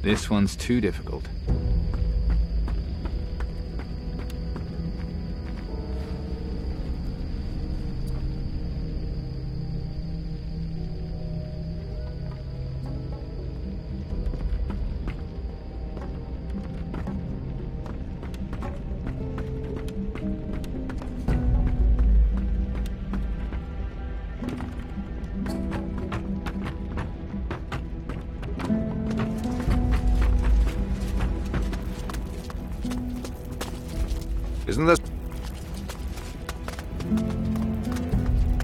Speaker 1: This one's too difficult.
Speaker 5: Isn't this...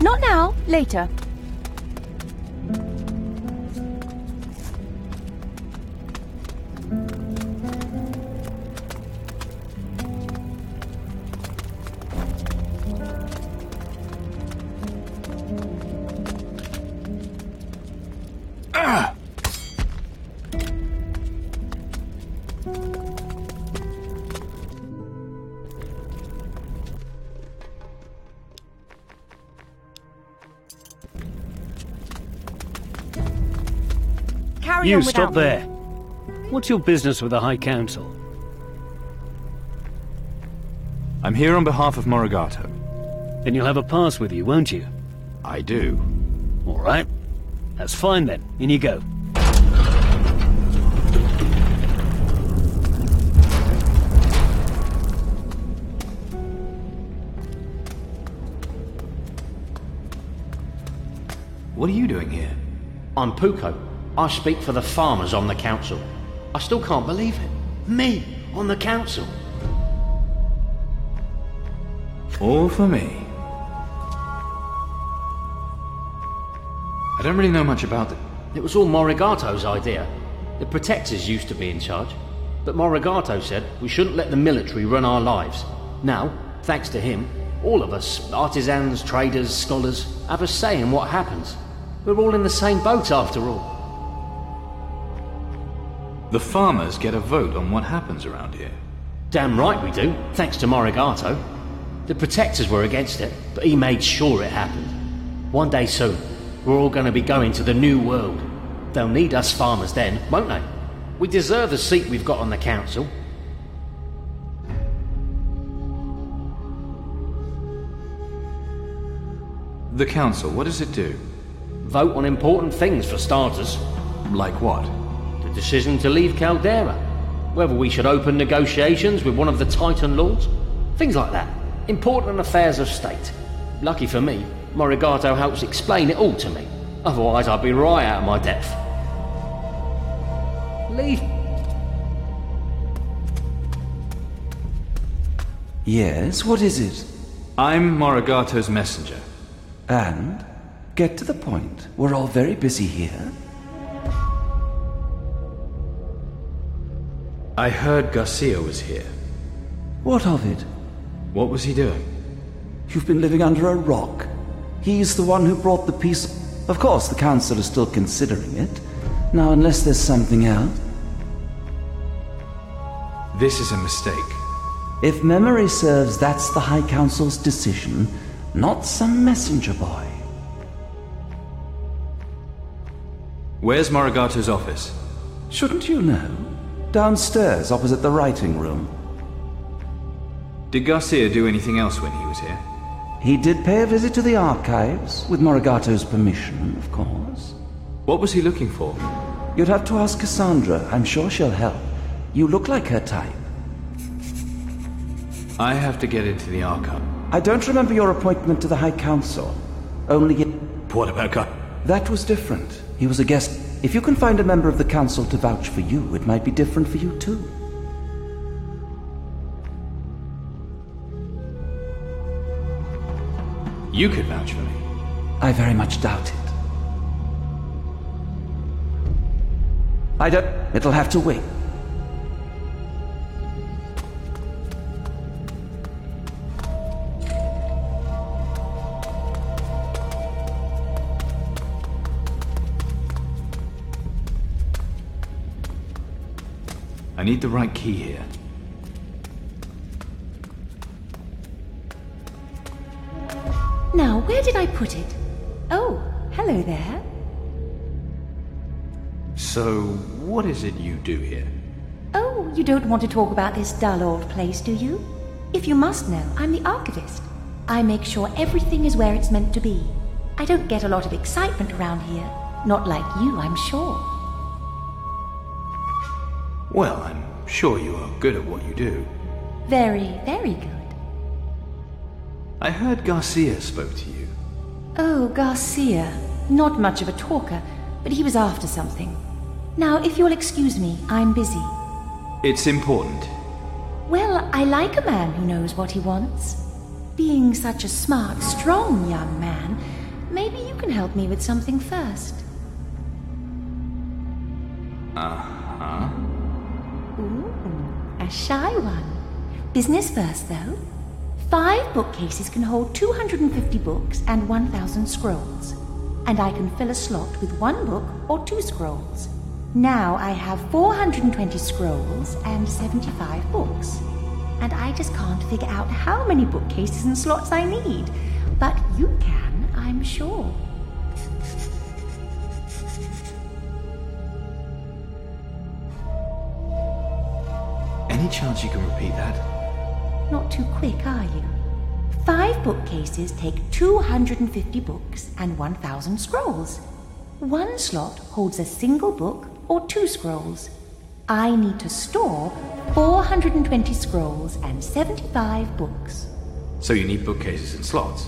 Speaker 8: Not now, later.
Speaker 4: You stop there. What's your business with the High Council?
Speaker 1: I'm here on behalf of Morigato.
Speaker 4: Then you'll have a pass with you, won't you?
Speaker 1: I do.
Speaker 4: All right. That's fine then. In you go.
Speaker 1: What are you doing here?
Speaker 9: I'm Puko. I speak for the farmers on the council. I still can't believe it. Me, on the council.
Speaker 1: All for me. I don't really know much about it.
Speaker 9: It was all Morigato's idea. The Protectors used to be in charge. But Morigato said we shouldn't let the military run our lives. Now, thanks to him, all of us, artisans, traders, scholars, have a say in what happens. We're all in the same boat after all.
Speaker 1: The farmers get a vote on what happens around here.
Speaker 9: Damn right we do, thanks to Morigato. The Protectors were against it, but he made sure it happened. One day soon, we're all going to be going to the new world. They'll need us farmers then, won't they? We deserve the seat we've got on the council.
Speaker 1: The council, what does it do?
Speaker 9: Vote on important things for starters.
Speaker 1: Like what?
Speaker 9: The decision to leave Caldera. Whether we should open negotiations with one of the Titan Lords. Things like that. Important affairs of state. Lucky for me, Morigato helps explain it all to me. Otherwise I'd be right out of my depth. Leave.
Speaker 11: Yes, what is it?
Speaker 1: I'm Morigato's messenger.
Speaker 11: And? Get to the point. We're all very busy here.
Speaker 1: I heard Garcia was here.
Speaker 11: What of it?
Speaker 1: What was he doing?
Speaker 11: You've been living under a rock. He's the one who brought the peace. Of course, the Council is still considering it. Now, unless there's something else.
Speaker 1: This is a mistake.
Speaker 11: If memory serves, that's the High Council's decision, not some messenger boy.
Speaker 1: Where's Morigato's office?
Speaker 11: Shouldn't you know? Downstairs, opposite the writing room.
Speaker 1: Did Garcia do anything else when he was here?
Speaker 11: He did pay a visit to the archives, with Morigato's permission, of course.
Speaker 1: What was he looking for?
Speaker 11: You'd have to ask Cassandra. I'm sure she'll help. You look like her type.
Speaker 1: I have to get into the archive.
Speaker 11: I don't remember your appointment to the High Council. Only
Speaker 7: What about
Speaker 11: That was different. He was a guest. If you can find a member of the Council to vouch for you, it might be different for you too.
Speaker 1: You could vouch for me.
Speaker 11: I very much doubt it. I don't... It'll have to wait.
Speaker 1: I need the right key here.
Speaker 8: Now, where did I put it? Oh, hello there.
Speaker 1: So, what is it you do here?
Speaker 8: Oh, you don't want to talk about this dull old place, do you? If you must know, I'm the archivist. I make sure everything is where it's meant to be. I don't get a lot of excitement around here. Not like you, I'm sure.
Speaker 1: Well, I'm sure you are good at what you do.
Speaker 8: Very, very good.
Speaker 1: I heard Garcia spoke to you.
Speaker 8: Oh, Garcia. Not much of a talker, but he was after something. Now, if you'll excuse me, I'm busy.
Speaker 1: It's important.
Speaker 8: Well, I like a man who knows what he wants. Being such a smart, strong young man, maybe you can help me with something first.
Speaker 1: Uh-huh.
Speaker 8: Ooh, a shy one. Business first, though. 5 bookcases can hold 250 books and 1,000 scrolls. And I can fill a slot with 1 book or 2 scrolls. Now I have 420 scrolls and 75 books. And I just can't figure out how many bookcases and slots I need. But you can, I'm sure.
Speaker 1: Any chance you can repeat that?
Speaker 8: Not too quick, are you? 5 bookcases take 250 books and 1,000 scrolls. 1 slot holds a single book or 2 scrolls. I need to store 420 scrolls and 75 books.
Speaker 1: So you need bookcases and slots?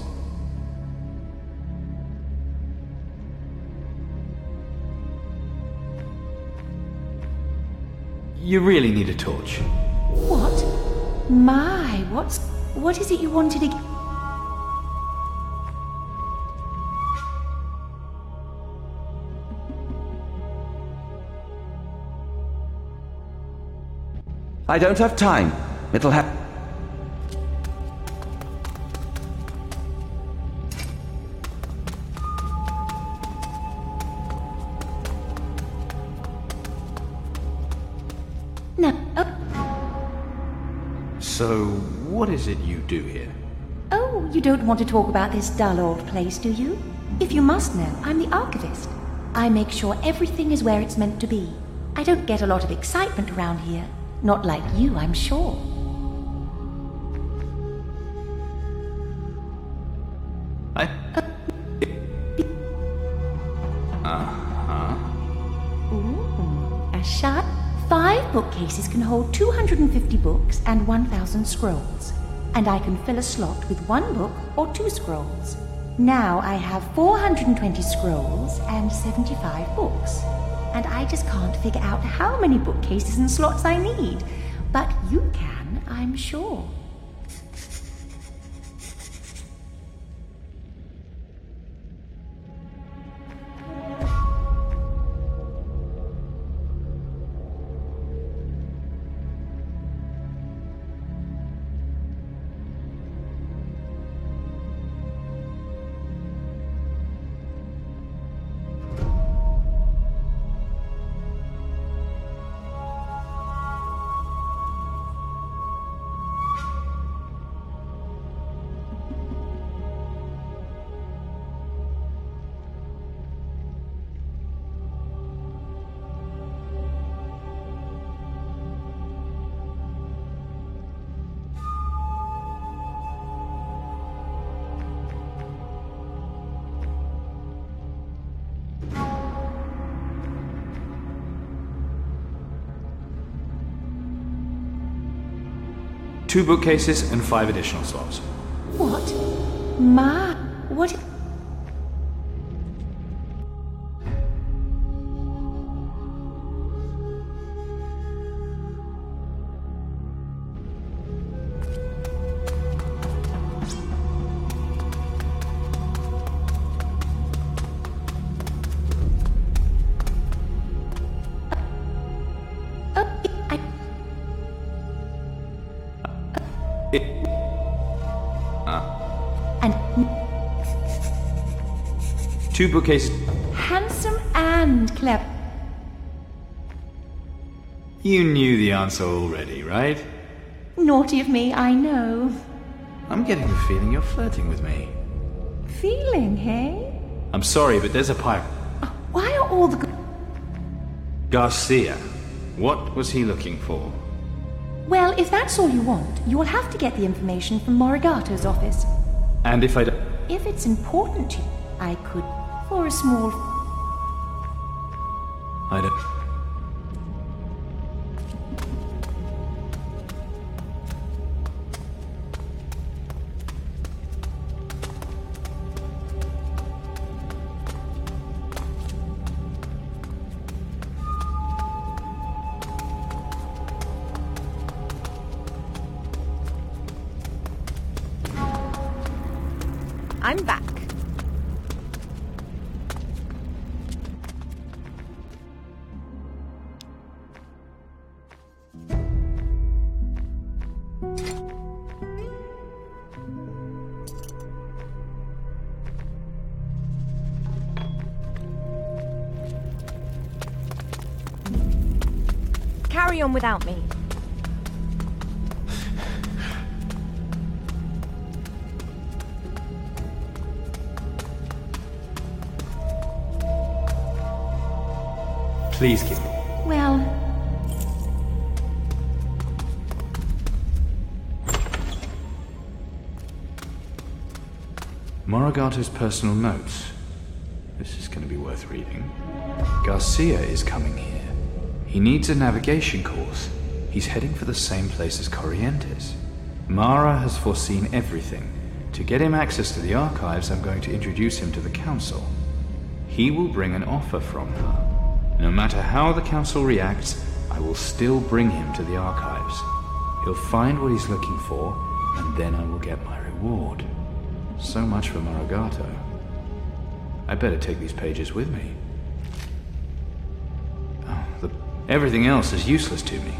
Speaker 1: You really need a torch.
Speaker 8: What? My, what is it you wanted again?
Speaker 11: I don't have time. It'll have...
Speaker 8: No.
Speaker 1: So, what is it you do here?
Speaker 8: Oh, you don't want to talk about this dull old place, do you? If you must know, I'm the archivist. I make sure everything is where it's meant to be. I don't get a lot of excitement around here. Not like you, I'm sure. Ooh, a shy... 5 bookcases can hold 250 books and 1,000 scrolls. And I can fill a slot with 1 book or 2 scrolls. Now I have 420 scrolls and 75 books. And I just can't figure out how many bookcases and slots I need. But you can, I'm sure.
Speaker 1: 2 bookcases and 5 additional slots.
Speaker 8: What? What? And
Speaker 1: 2 bookcases.
Speaker 8: handsome and clever.
Speaker 1: You knew the answer already, right?
Speaker 8: Naughty of me, I know.
Speaker 1: I'm getting the feeling you're flirting with me.
Speaker 8: Feeling, hey?
Speaker 1: I'm sorry, but there's a pirate.
Speaker 8: Why are all the...
Speaker 1: Garcia. What was he looking for?
Speaker 8: Well, if that's all you want, you will have to get the information from Morigato's office.
Speaker 1: And if I don't...
Speaker 8: If it's important to you, I could, for a small...
Speaker 1: I don't...
Speaker 2: I'm back. Carry on without me.
Speaker 1: Please keep me.
Speaker 8: Well...
Speaker 1: Morigato's personal notes. This is going to be worth reading. Garcia is coming here. He needs a navigation course. He's heading for the same place as Corrientes. Mara has foreseen everything. To get him access to the archives, I'm going to introduce him to the Council. He will bring an offer from her. No matter how the Council reacts, I will still bring him to the archives. He'll find what he's looking for, and then I will get my reward. So much for Morigato. I better take these pages with me. Oh, everything else is useless to me.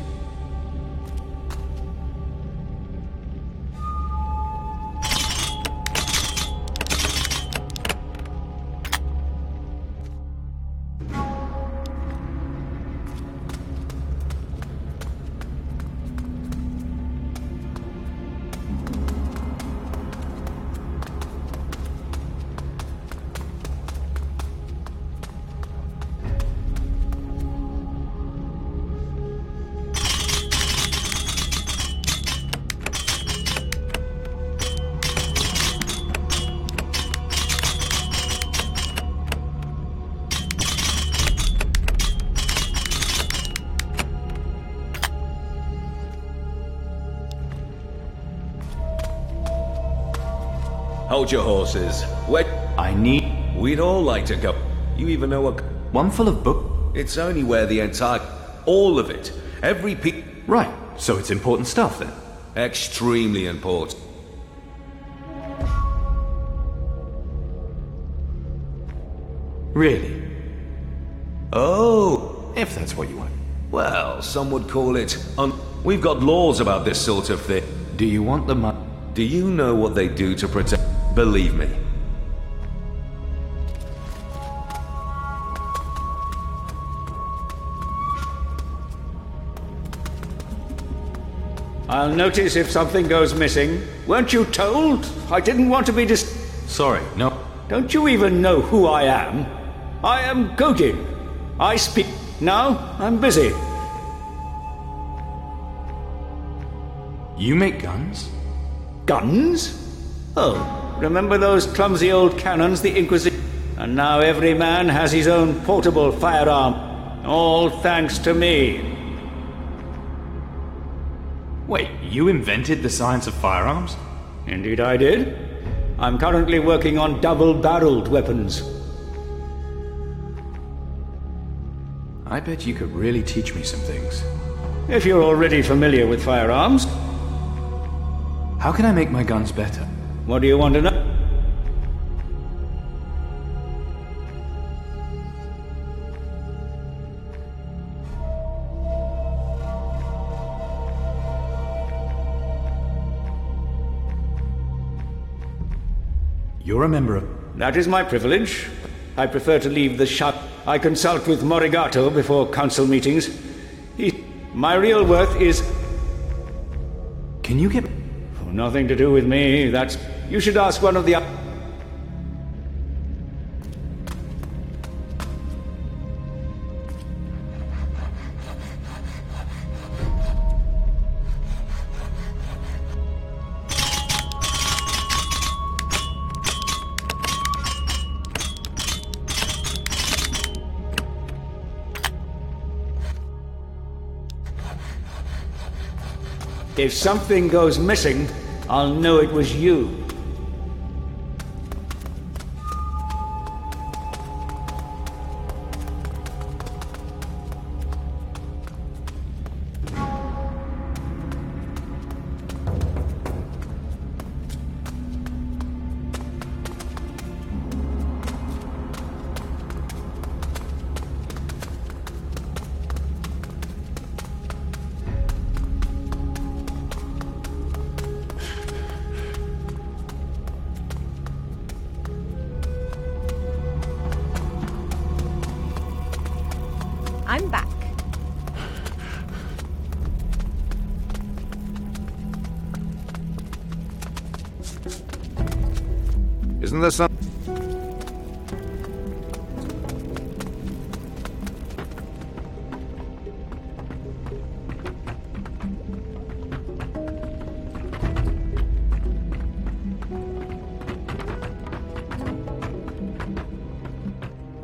Speaker 14: Hold your horses. Wait. We'd all like to go. You even know what...
Speaker 1: One full of book?
Speaker 14: It's only where the entire... All of it. Every piece...
Speaker 1: Right. So it's important stuff, then?
Speaker 14: Extremely important.
Speaker 1: Really?
Speaker 14: Oh.
Speaker 1: If that's what you want.
Speaker 14: Well, some would call it... We've got laws about this sort of thing.
Speaker 1: Do you want the money?
Speaker 14: Do you know what they do to protect... Believe me.
Speaker 7: I'll notice if something goes missing. Weren't you told? I didn't want to be
Speaker 1: Sorry, no.
Speaker 7: Don't you even know who I am? I am Gogin. I speak... Now, I'm busy.
Speaker 1: You make guns?
Speaker 7: Guns? Oh, remember those clumsy old cannons the Inquisition... And now every man has his own portable firearm. All thanks to me.
Speaker 15: Wait, you invented the science of firearms?
Speaker 7: Indeed I did. I'm currently working on double-barreled weapons.
Speaker 15: I bet you could really teach me some things.
Speaker 7: If you're already familiar with firearms.
Speaker 15: How can I make my guns better?
Speaker 7: What do you want to know?
Speaker 15: You're a member of...
Speaker 7: That is my privilege. I prefer to leave the shop. I consult with Morigato before council meetings. My real worth is...
Speaker 15: Can you get...
Speaker 7: Nothing to do with me. That's... You should ask one of the... If something goes missing, I'll know it was you.
Speaker 16: I'm back.
Speaker 5: Isn't there some...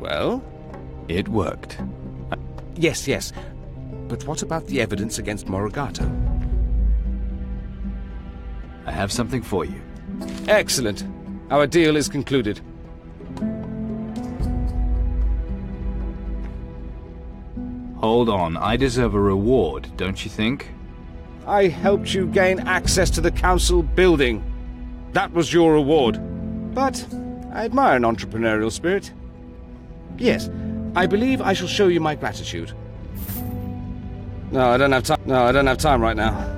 Speaker 13: Well?
Speaker 1: It worked.
Speaker 13: Yes. But what about the evidence against Morigato?
Speaker 1: I have something for you.
Speaker 13: Excellent. Our deal is concluded.
Speaker 1: Hold on, I deserve a reward, don't you think?
Speaker 13: I helped you gain access to the council building. That was your reward. But I admire an entrepreneurial spirit. Yes, I believe I shall show you my gratitude. No, I don't have time. No, I don't have time right now.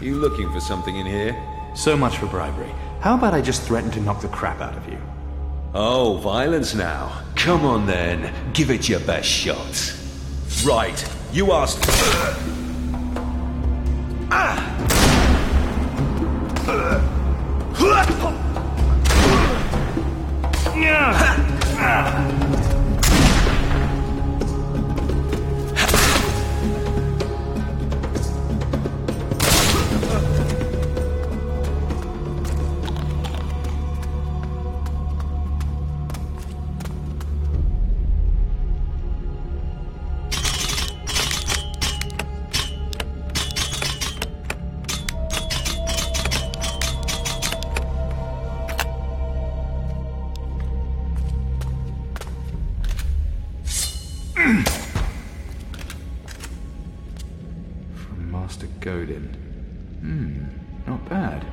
Speaker 14: You looking for something in here?
Speaker 15: So much for bribery. How about I just threaten to knock the crap out of you?
Speaker 14: Oh, violence now. Come on then, give it your best shot. Right, you asked...
Speaker 1: From Master Godin. Not bad.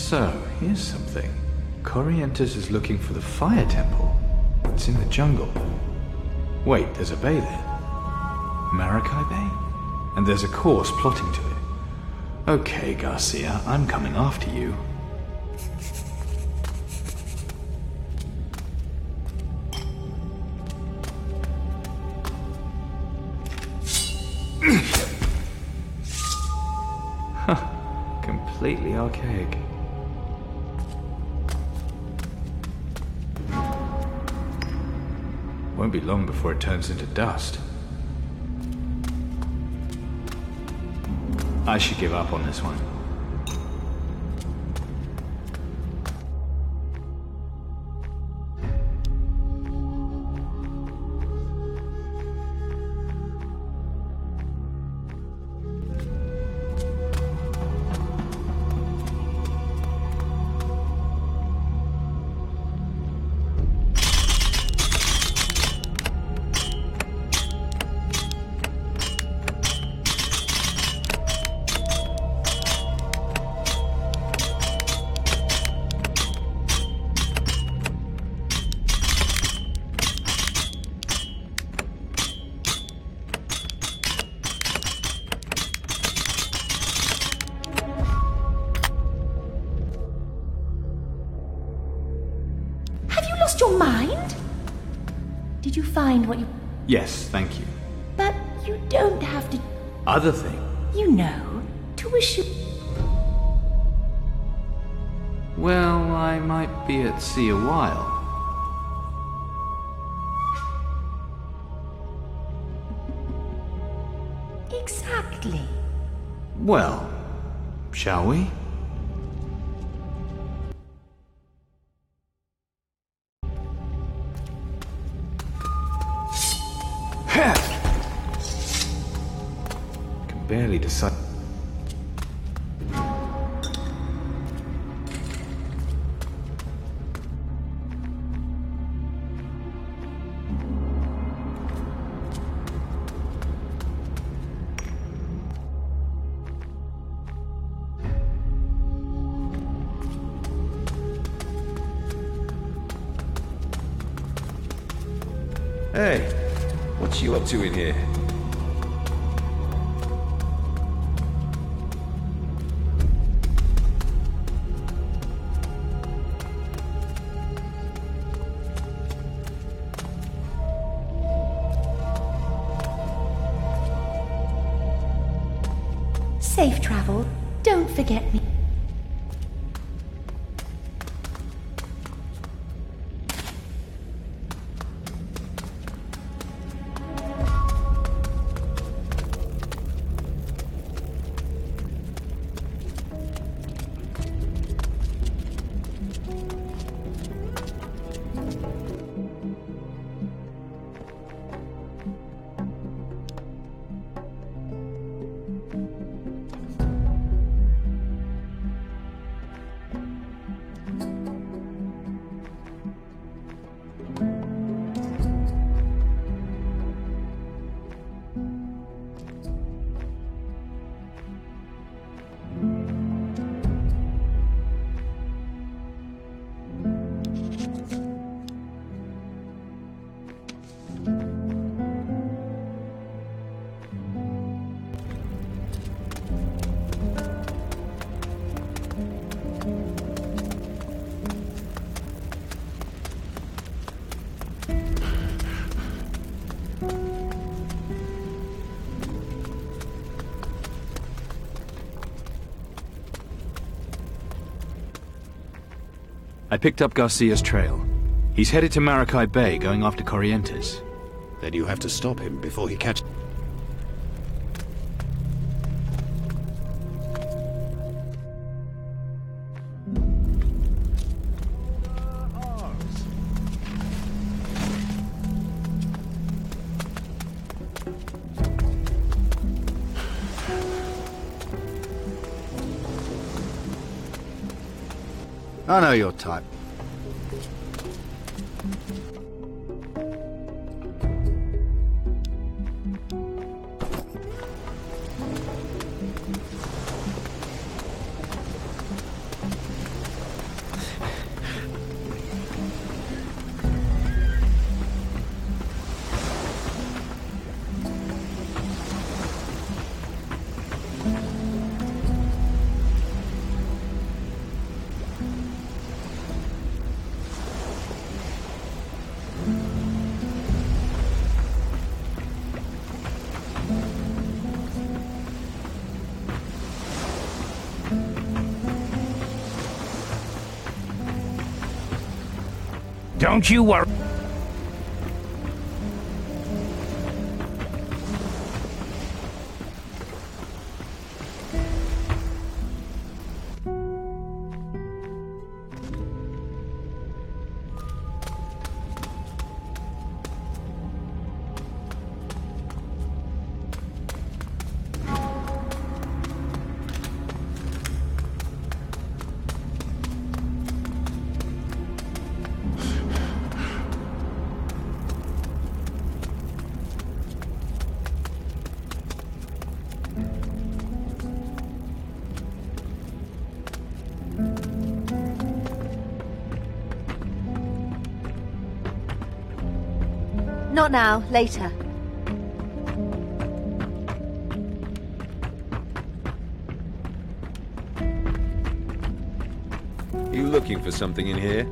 Speaker 15: So, here's something. Corrientes is looking for the fire temple. It's in the jungle. Wait, there's a bay there. Maracay Bay? And there's a course plotting to it. Okay, Garcia, I'm coming after you. Completely archaic. Won't be long before it turns into dust. I should give up on this one.
Speaker 8: Your mind? Did you find what you...
Speaker 15: Yes, thank you.
Speaker 8: But you don't have to...
Speaker 15: Other thing?
Speaker 8: You know, to wish you...
Speaker 15: Well, I might be at sea a while.
Speaker 8: Exactly.
Speaker 15: Well, shall we? Barely decide.
Speaker 14: Hey, what you up to in here?
Speaker 8: Safe travel. Don't forget me.
Speaker 1: I picked up Garcia's trail. He's headed to Maracay Bay, going after Corrientes.
Speaker 6: Then you have to stop him before he catches...
Speaker 3: I know your type.
Speaker 17: Don't you worry.
Speaker 16: Not now, later.
Speaker 14: You looking for something in here?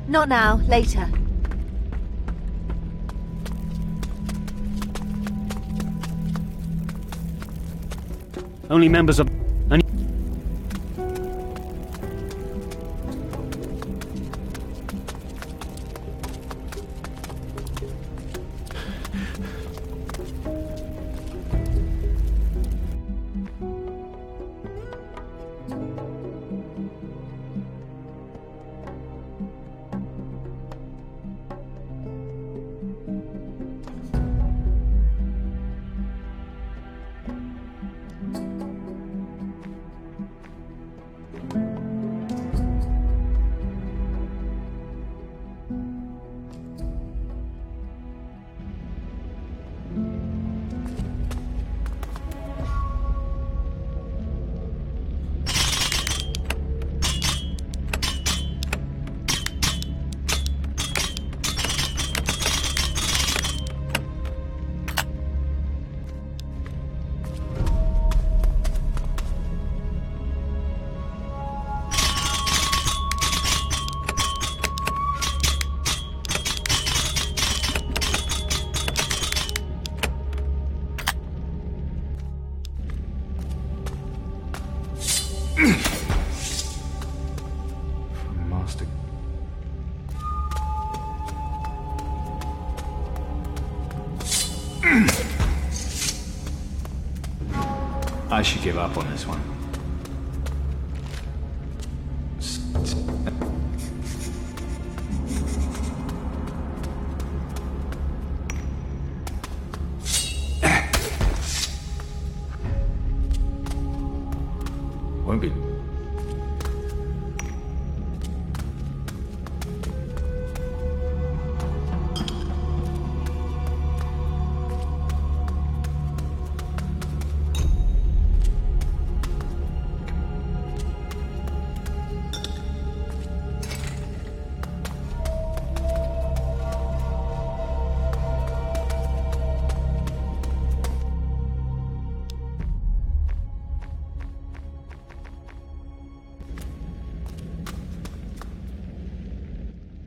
Speaker 16: Not now, later.
Speaker 4: Only members of...
Speaker 15: Master. I should give up on this one. Won't be.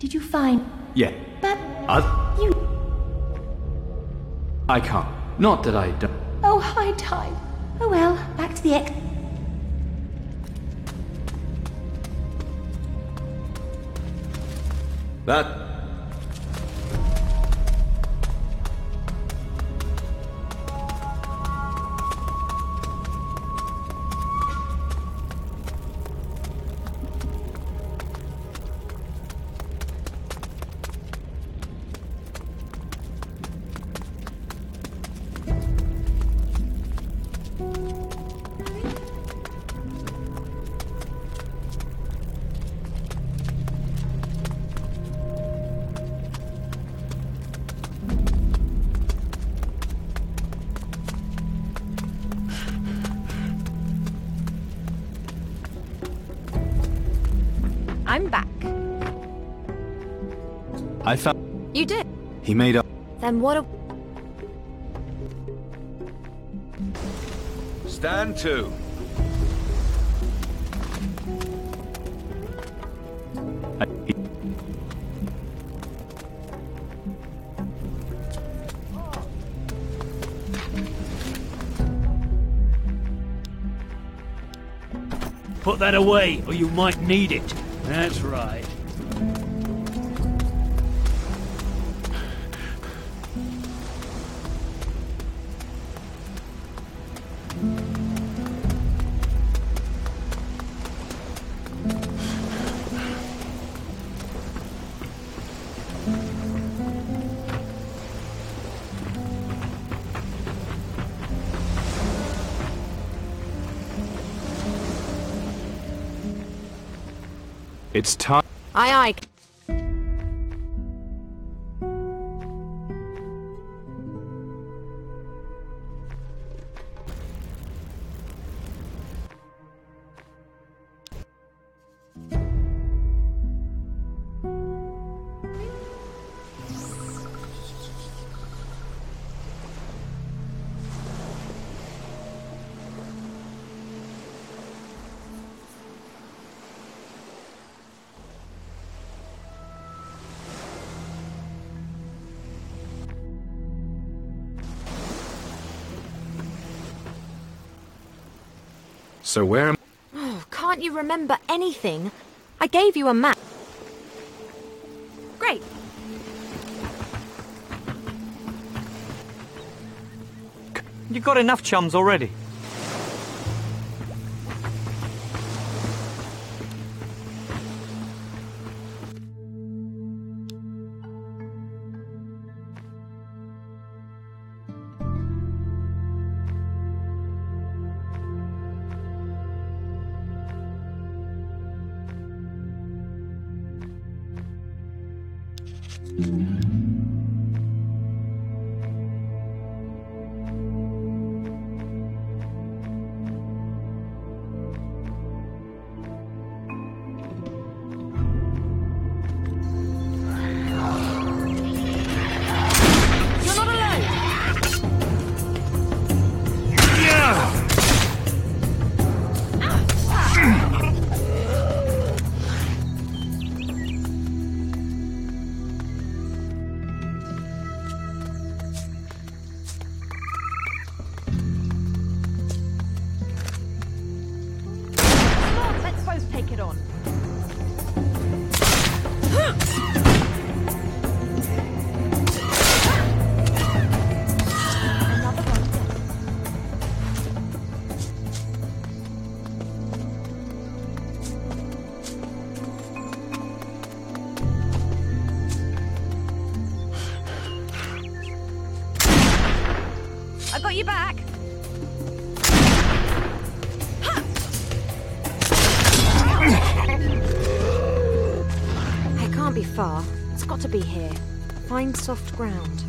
Speaker 8: Did you find...
Speaker 15: Yeah.
Speaker 8: But...
Speaker 15: You... I can't. Not that I don't...
Speaker 8: Oh, high tide. Oh well, back to the ex...
Speaker 14: That...
Speaker 16: I'm back.
Speaker 15: I found...
Speaker 16: You did?
Speaker 15: He made up...
Speaker 2: Then what a...
Speaker 14: Stand to.
Speaker 4: Put that away, or you might need it. That's right.
Speaker 15: It's time.
Speaker 2: Aye, aye.
Speaker 15: So where am...
Speaker 2: Oh, can't you remember anything? I gave you a map. Great.
Speaker 17: You've got enough chums already.
Speaker 2: I got you back. It can't be far. It's got to be here. Find soft ground.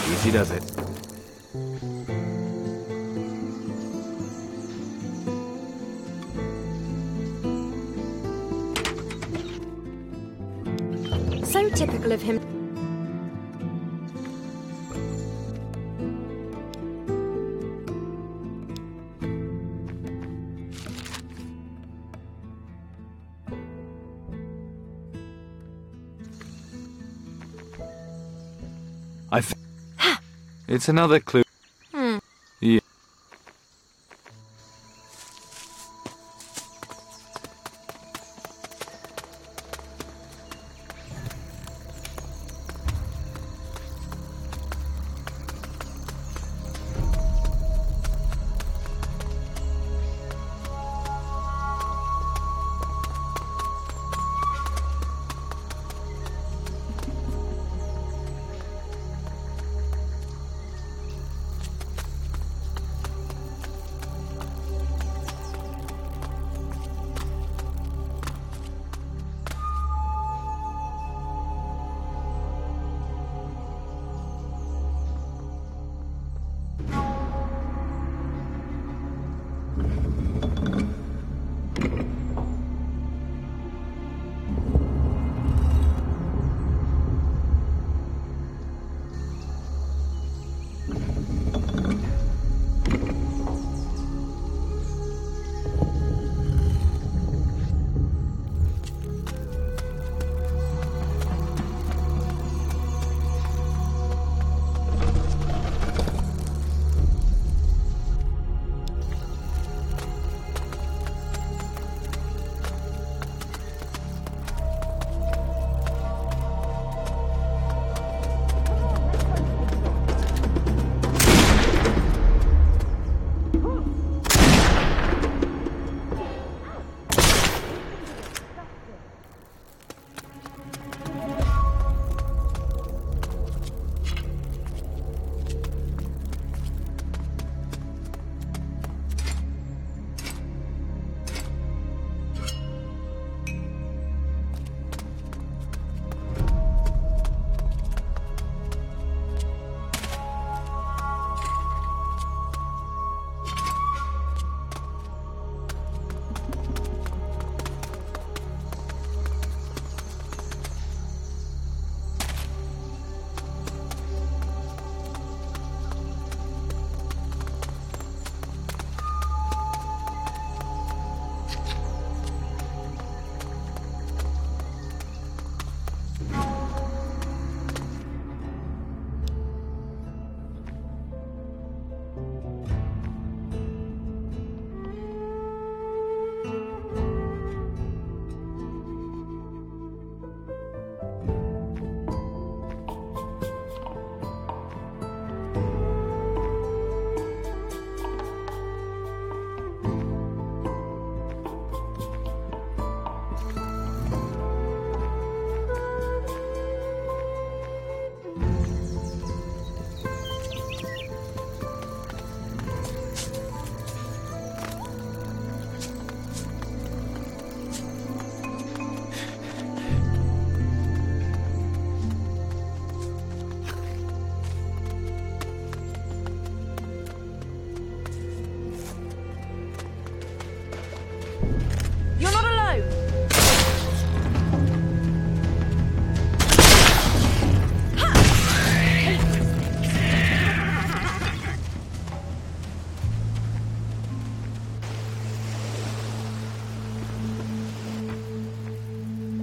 Speaker 15: Easy does it.
Speaker 2: So typical of him.
Speaker 15: It's another clue. Yeah.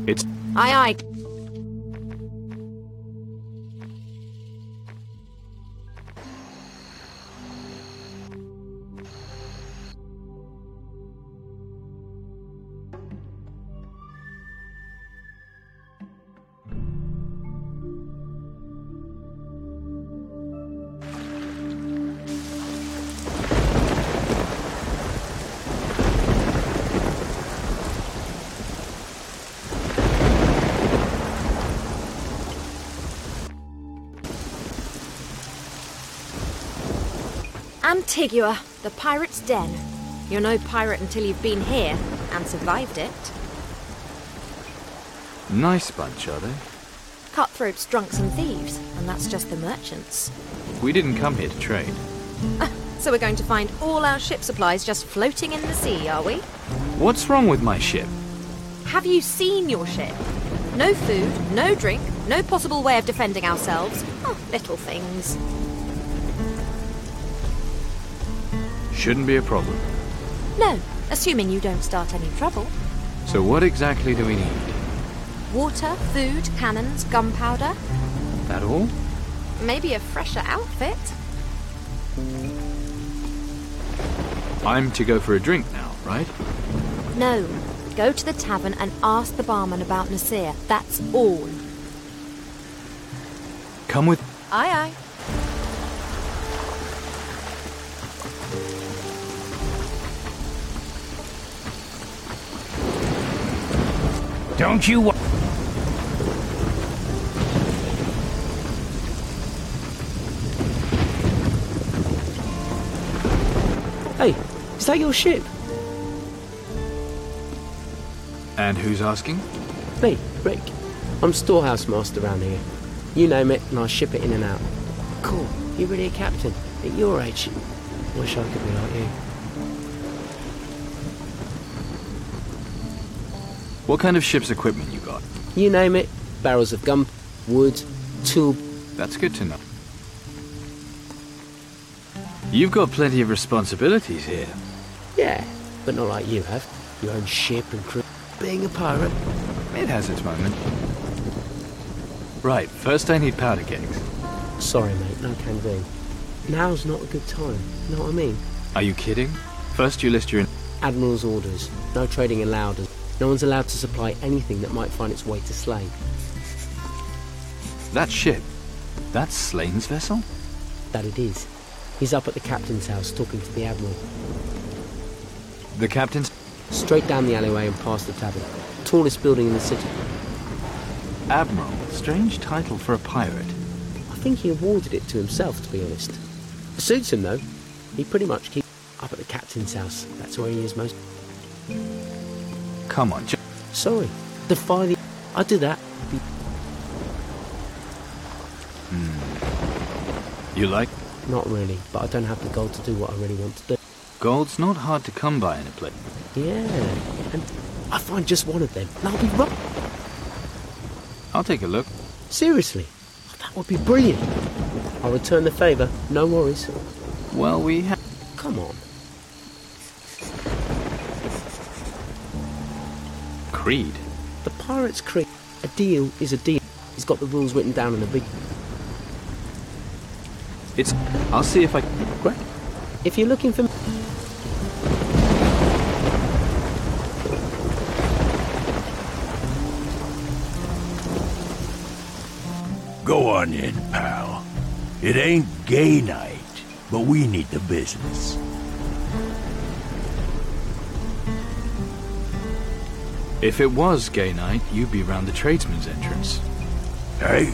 Speaker 1: It's...
Speaker 2: Aye, aye. Antigua, the pirate's den. You're no pirate until you've been here and survived it.
Speaker 1: Nice bunch, are they?
Speaker 2: Cutthroats, drunks and thieves, and that's just the merchants.
Speaker 1: We didn't come here to trade.
Speaker 2: So we're going to find all our ship supplies just floating in the sea, are we?
Speaker 1: What's wrong with my ship?
Speaker 2: Have you seen your ship? No food, no drink, no possible way of defending ourselves. Oh, little things.
Speaker 1: Shouldn't be a problem.
Speaker 2: No, assuming you don't start any trouble.
Speaker 1: So what exactly do we need?
Speaker 2: Water, food, cannons, gunpowder.
Speaker 1: That all?
Speaker 2: Maybe a fresher outfit.
Speaker 1: I'm to go for a drink now, right?
Speaker 2: No. Go to the tavern and ask the barman about Nasir. That's all.
Speaker 1: Come with...
Speaker 2: Aye, aye.
Speaker 18: Don't you...
Speaker 19: Hey, is that your ship?
Speaker 1: And who's asking?
Speaker 19: Me, Rick. I'm storehouse master around here. You name it, and I ship it in and out. Cool. You're really a captain. At your age. Wish I could be like you.
Speaker 1: What kind of ship's equipment you got?
Speaker 19: You name it. Barrels of gun, wood, tool...
Speaker 1: That's good to know. You've got plenty of responsibilities here.
Speaker 19: Yeah, but not like you have. Your own ship and crew. Being a pirate.
Speaker 1: It has its moment. Right, first I need powder kegs.
Speaker 19: Sorry, mate, no can do. Now's not a good time, you know what I mean?
Speaker 1: Are you kidding? First you list your...
Speaker 19: Admiral's orders. No trading allowed. No one's allowed to supply anything that might find its way to Slane.
Speaker 1: That ship? That's Slane's vessel?
Speaker 19: That it is. He's up at the captain's house talking to the Admiral.
Speaker 1: The captain's...
Speaker 19: Straight down the alleyway and past the tavern. Tallest building in the city.
Speaker 1: Admiral? Strange title for a pirate.
Speaker 19: I think he awarded it to himself, to be honest. It suits him, though. He pretty much keeps up at the captain's house. That's where he is most...
Speaker 1: Come on,
Speaker 19: Sorry. Defy the... I'd do that.
Speaker 1: You like...
Speaker 19: Not really, but I don't have the gold to do what I really want to do.
Speaker 1: Gold's not hard to come by in a place.
Speaker 19: Yeah, and I find just one of them, and I'll be right.
Speaker 1: I'll take a look.
Speaker 19: Seriously? That would be brilliant. I'll return the favour, no worries.
Speaker 1: Well, we have...
Speaker 19: Come on.
Speaker 1: Creed?
Speaker 19: The Pirate's Creed. A deal is a deal. He's got the rules written down in a big...
Speaker 1: It's... I'll see if I...
Speaker 19: Great. If you're looking for...
Speaker 18: Go on in, pal. It ain't gay night, but we need the business.
Speaker 1: If it was gay night, you'd be round the tradesman's entrance.
Speaker 18: Hey,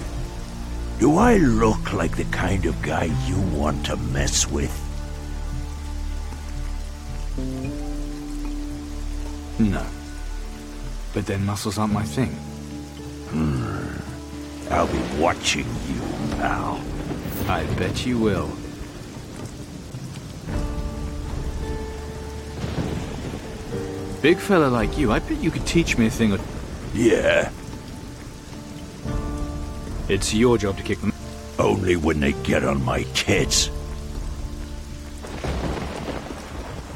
Speaker 18: do I look like the kind of guy you want to mess with?
Speaker 1: No. But then muscles aren't my thing.
Speaker 18: I'll be watching you, pal.
Speaker 1: I bet you will. Big fella like you, I bet you could teach me a thing or...
Speaker 18: Yeah.
Speaker 1: It's your job to kick them.
Speaker 18: Only when they get on my tits.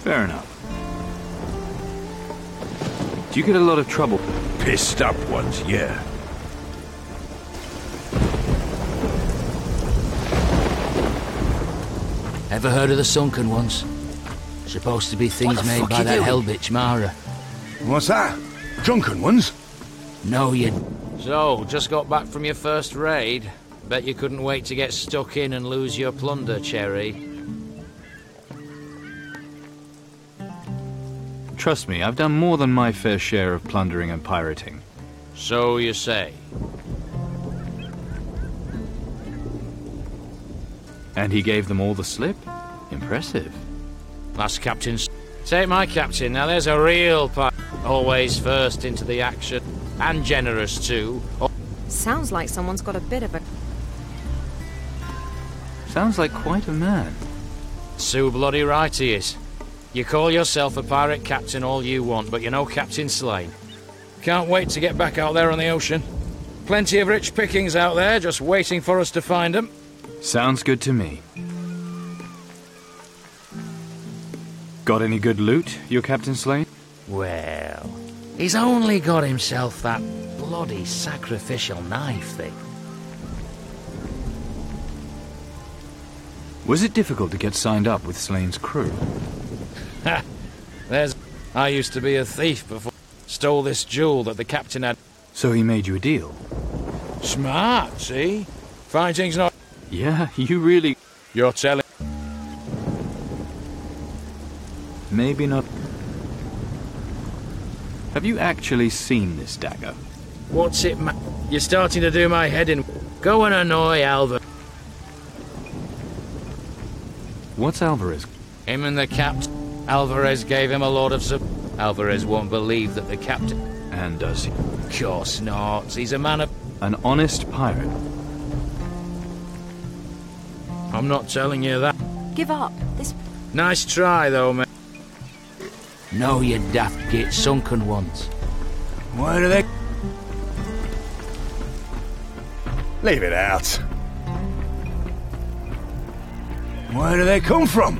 Speaker 1: Fair enough. Do you get a lot of trouble?
Speaker 18: pissed up ones, yeah.
Speaker 20: Ever heard of the sunken ones? Supposed to be things made by that hell bitch Mara.
Speaker 18: What's that? Drunken ones?
Speaker 20: No, you...
Speaker 21: So, just got back from your first raid. Bet you couldn't wait to get stuck in and lose your plunder, Cherry.
Speaker 1: Trust me, I've done more than my fair share of plundering and pirating.
Speaker 21: So you say.
Speaker 1: And he gave them all the slip? Impressive.
Speaker 21: That's Captain's... Take my captain, now there's a real pirate. Always first into the action. And generous, too.
Speaker 2: Sounds like someone's got a bit of a...
Speaker 1: Sounds like quite a man.
Speaker 21: So bloody right he is. You call yourself a pirate captain all you want, but you're no Captain Slane. Can't wait to get back out there on the ocean. Plenty of rich pickings out there, just waiting for us to find them.
Speaker 1: Sounds good to me. Got any good loot, your Captain Slane?
Speaker 20: Well, he's only got himself that bloody sacrificial knife thing.
Speaker 1: Was it difficult to get signed up with Slane's crew?
Speaker 21: Ha! There's... I used to be a thief before... Stole this jewel that the captain had...
Speaker 1: So he made you a deal?
Speaker 21: Smart, see? Fighting's not...
Speaker 1: Yeah, you really...
Speaker 21: You're telling...
Speaker 1: Maybe not... Have you actually seen this dagger?
Speaker 21: What's it, You're starting to do my head in... Go and annoy Alvarez.
Speaker 1: What's Alvarez?
Speaker 21: Him and the captain. Alvarez gave him a lot of Alvarez won't believe that the captain...
Speaker 1: And does he?
Speaker 21: Course not. He's a man of...
Speaker 1: An honest pirate.
Speaker 21: I'm not telling you that.
Speaker 2: Give up. This...
Speaker 21: Nice try, though, mate.
Speaker 20: No, you daft git, sunken ones.
Speaker 18: Why do they... Leave it out. Where do they come from?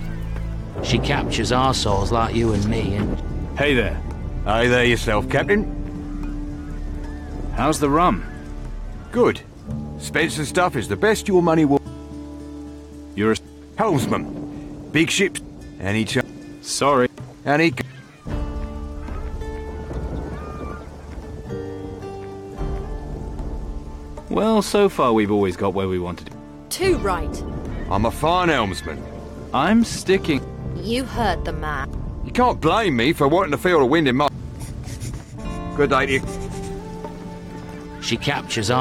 Speaker 20: She captures arseholes like you and me and...
Speaker 18: Hey there. Hey there yourself, Captain.
Speaker 1: How's the rum?
Speaker 18: Good. Spencer stuff is the best your money will...
Speaker 1: You're a...
Speaker 18: helmsman. Big ships. Any chance...
Speaker 1: Sorry.
Speaker 18: Any...
Speaker 1: Well, so far we've always got where we wanted to.
Speaker 2: Too right.
Speaker 18: I'm a fine helmsman.
Speaker 1: I'm sticking...
Speaker 2: You heard the man.
Speaker 18: You can't blame me for wanting to feel the wind in my... Good day to you.
Speaker 20: She captures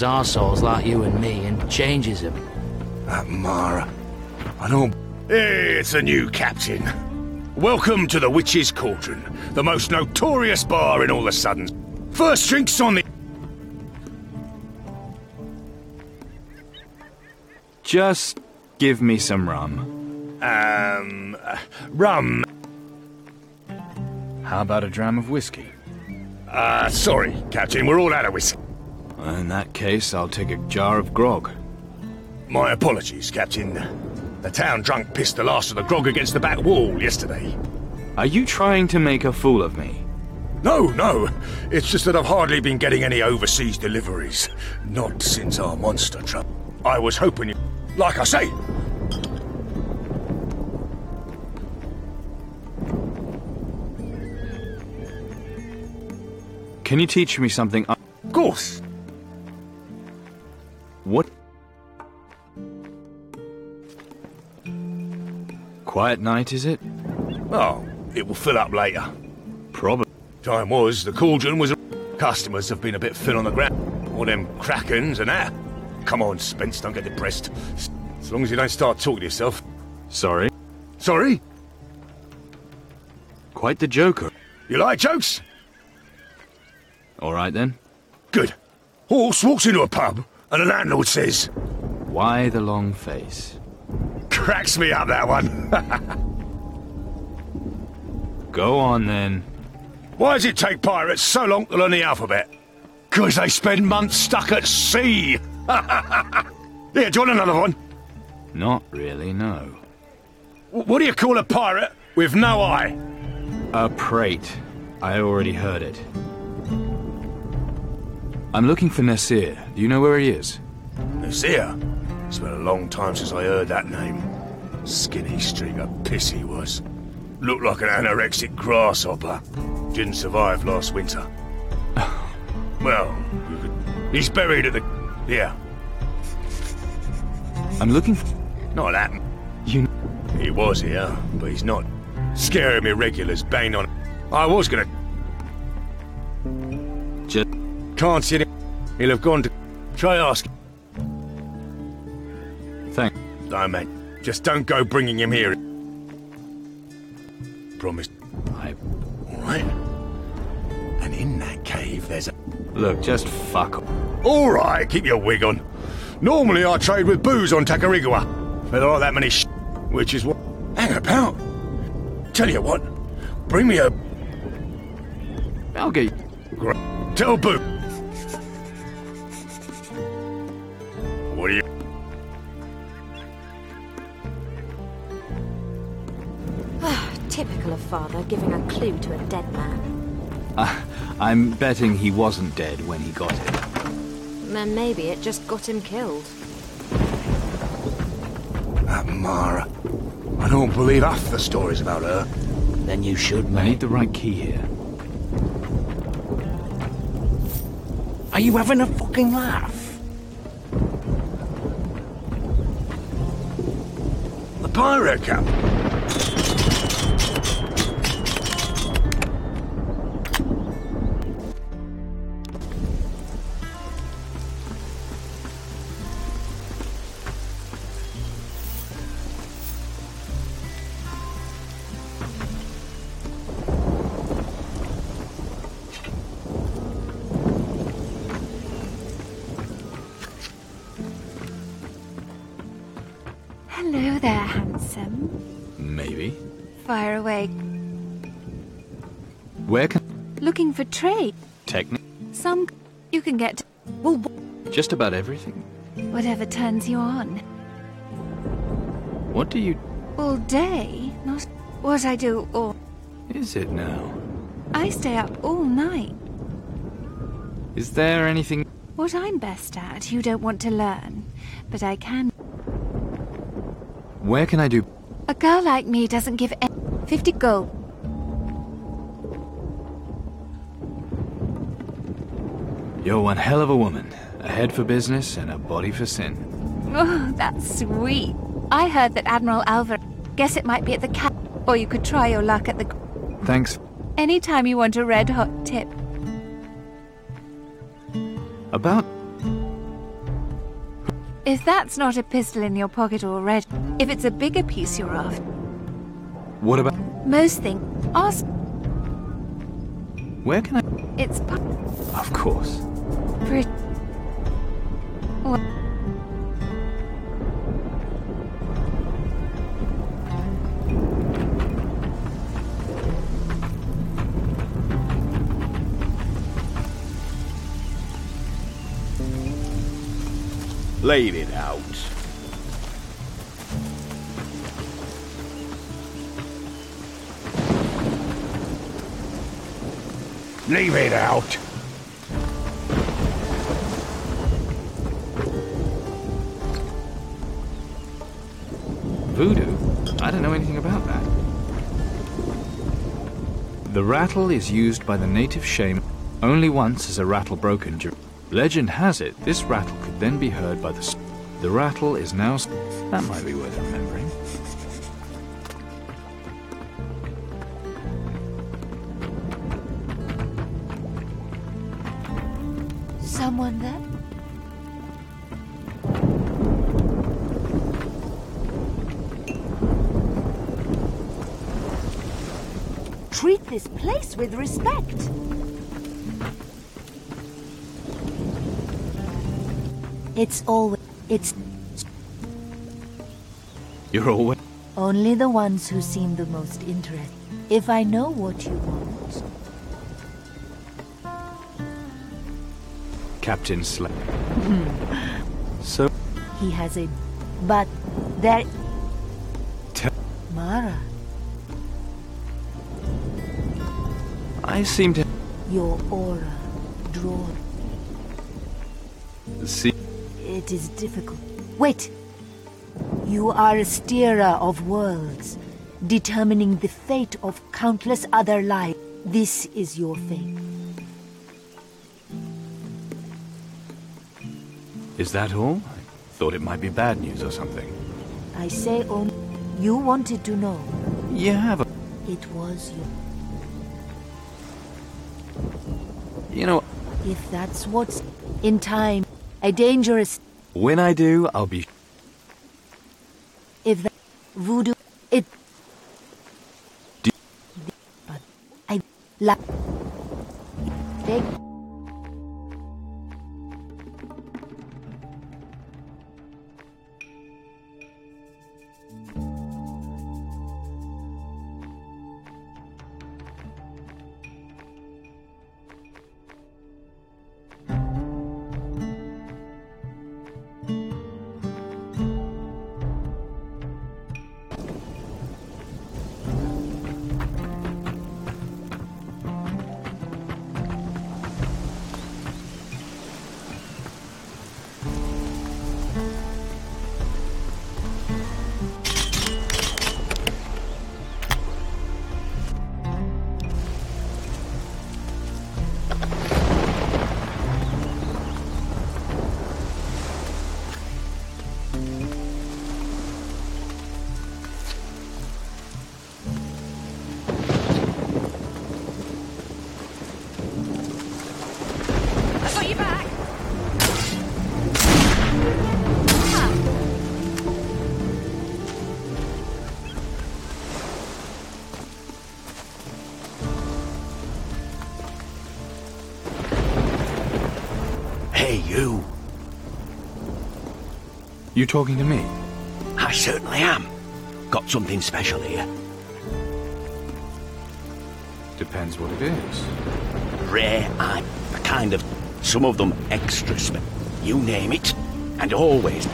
Speaker 20: arseholes like you and me and changes them.
Speaker 18: That Mara. I don't... Hey, it's a new captain. Welcome to the Witch's Cauldron, the most notorious bar in all the Suddens. First drinks on the...
Speaker 1: Just give me some rum.
Speaker 18: Rum.
Speaker 1: How about a dram of whiskey?
Speaker 18: Sorry, Captain, we're all out of whiskey.
Speaker 1: In that case, I'll take a jar of grog.
Speaker 18: My apologies, Captain. The town drunk pissed the last of the grog against the back wall yesterday.
Speaker 1: Are you trying to make a fool of me?
Speaker 18: No. It's just that I've hardly been getting any overseas deliveries. Not since our monster trouble. I was hoping you... Like I say...
Speaker 1: Can you teach me something?
Speaker 18: Of course.
Speaker 1: What? Quiet night, is it?
Speaker 18: Oh, it will fill up later.
Speaker 1: Probably.
Speaker 18: Time was, the cauldron was... Customers have been a bit thin on the ground. All them krakens and that. Come on, Spence, don't get depressed. As long as you don't start talking to yourself.
Speaker 1: Sorry?
Speaker 18: Sorry?
Speaker 1: Quite the joker.
Speaker 18: You like jokes?
Speaker 1: All right, then.
Speaker 18: Good. Horse walks into a pub, and the landlord says...
Speaker 1: Why the long face?
Speaker 18: Cracks me up, that one.
Speaker 1: Go on, then.
Speaker 18: Why does it take pirates so long to learn the alphabet? 'Cause they spend months stuck at sea. Here, do you want another one?
Speaker 1: Not really, no.
Speaker 18: What do you call a pirate with no eye?
Speaker 1: A prate. I already heard it. I'm looking for Nasir. Do you know where he is?
Speaker 18: Nasir? It's been a long time since I heard that name. Skinny streak of piss he was. Looked like an anorexic grasshopper. Didn't survive last winter. Well, he's buried at the... Yeah.
Speaker 1: I'm looking for...
Speaker 18: Not that...
Speaker 1: You...
Speaker 18: He was here, but he's not. Scaring me regulars, banging on... I was gonna...
Speaker 1: Just...
Speaker 18: Can't see him. He'll have gone to... Try asking.
Speaker 1: Thanks.
Speaker 18: No, mate. Just don't go bringing him here. Promise. Alright. And in that cave, there's a...
Speaker 1: Look, just fuck off.
Speaker 18: Alright, keep your wig on. Normally I trade with booze on Takarigua. But there aren't that many which is what... Hang about. Tell you what. Bring me a...
Speaker 1: I'll get you.
Speaker 18: Tell Boo. What are you...
Speaker 2: Typical of father, giving a clue to a dead man.
Speaker 1: I'm betting he wasn't dead when he got it.
Speaker 2: Then maybe it just got him killed.
Speaker 18: That Mara. I don't believe half the stories about her.
Speaker 20: Then you should, mate.
Speaker 1: I need the right key here.
Speaker 20: Are you having a fucking laugh?
Speaker 18: The pirate camp.
Speaker 10: Hello there, handsome.
Speaker 1: Maybe.
Speaker 10: Fire away.
Speaker 1: Where can...
Speaker 10: Looking for trade.
Speaker 1: Technic...
Speaker 10: Some you can get... Well,
Speaker 1: Just about everything.
Speaker 10: whatever turns you on.
Speaker 1: What do you...
Speaker 10: All day, not what I do all...
Speaker 1: Is it now?
Speaker 10: I stay up all night.
Speaker 1: Is there anything...
Speaker 10: What I'm best at, you don't want to learn. But I can...
Speaker 1: Where can I do...
Speaker 10: A girl like me doesn't give 50 gold.
Speaker 1: You're one hell of a woman. A head for business and a body for sin.
Speaker 10: Oh, that's sweet. I heard that Admiral Alvar... Guess it might be at the cap... Or you could try your luck at the...
Speaker 1: Thanks.
Speaker 10: Anytime you want a red-hot tip.
Speaker 1: About...
Speaker 10: If that's not a pistol in your pocket already, if it's a bigger piece you're after...
Speaker 1: What about...
Speaker 10: Most things... Ask...
Speaker 1: Where can I...
Speaker 10: It's...
Speaker 1: Of course.
Speaker 10: Pretty... What?
Speaker 18: Leave it out. Leave it out.
Speaker 1: Voodoo? I don't know anything about that. The rattle is used by the native shaman only once as a rattle broken during... Legend has it, this rattle could then be heard by the... The rattle is now... That might be worth remembering.
Speaker 10: Someone there?
Speaker 16: Treat this place with respect. It's always... It's
Speaker 1: You're always...
Speaker 16: only the ones who seem the most interested. If I know what you want...
Speaker 1: Captain Slay. So...
Speaker 16: He has a... But there...
Speaker 1: Tell...
Speaker 16: Mara.
Speaker 1: I seem to
Speaker 16: Your aura drawn.
Speaker 1: see.
Speaker 16: It is difficult. Wait! You are a steerer of worlds, determining the fate of countless other lives. This is your fate.
Speaker 1: Is that all? I thought it might be bad news or something.
Speaker 16: I say only you wanted to know.
Speaker 1: You have a...
Speaker 16: It was you.
Speaker 1: You know,
Speaker 16: If that's what's in time, a dangerous.
Speaker 1: when I do, I'll be...
Speaker 16: If that voodoo, it. But I like. Take.
Speaker 2: I've got your back.
Speaker 18: Hey, you.
Speaker 1: You talking to me?
Speaker 18: I certainly am. Got something special here.
Speaker 1: Depends what it is.
Speaker 18: Rare eye. A kind of... Some of them extra special. You name it. And always.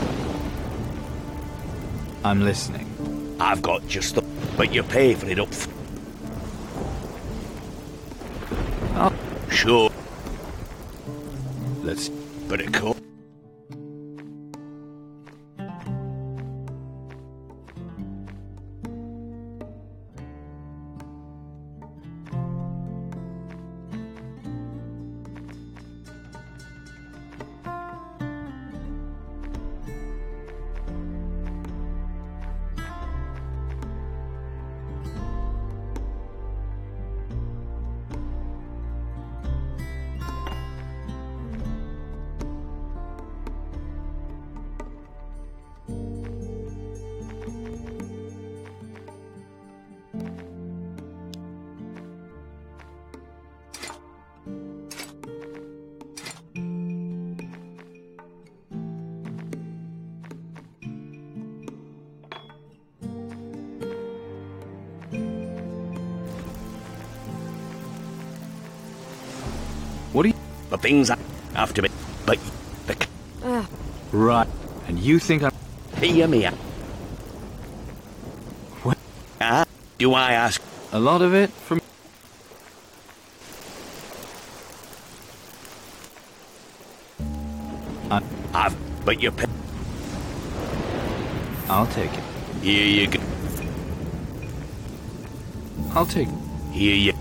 Speaker 1: I'm listening.
Speaker 18: I've got just the... But you pay for it up...
Speaker 1: Oh.
Speaker 18: Sure.
Speaker 1: Let's...
Speaker 18: But it could...
Speaker 1: What do you...
Speaker 18: The things I have to be... But...
Speaker 1: Right. And you think I'm...
Speaker 18: Hear me out.
Speaker 1: What?
Speaker 18: Do I ask?
Speaker 1: A lot of it from...
Speaker 18: I've... But you pay...
Speaker 1: I'll take it.
Speaker 18: Here you go.
Speaker 1: I'll take it.
Speaker 18: Here you...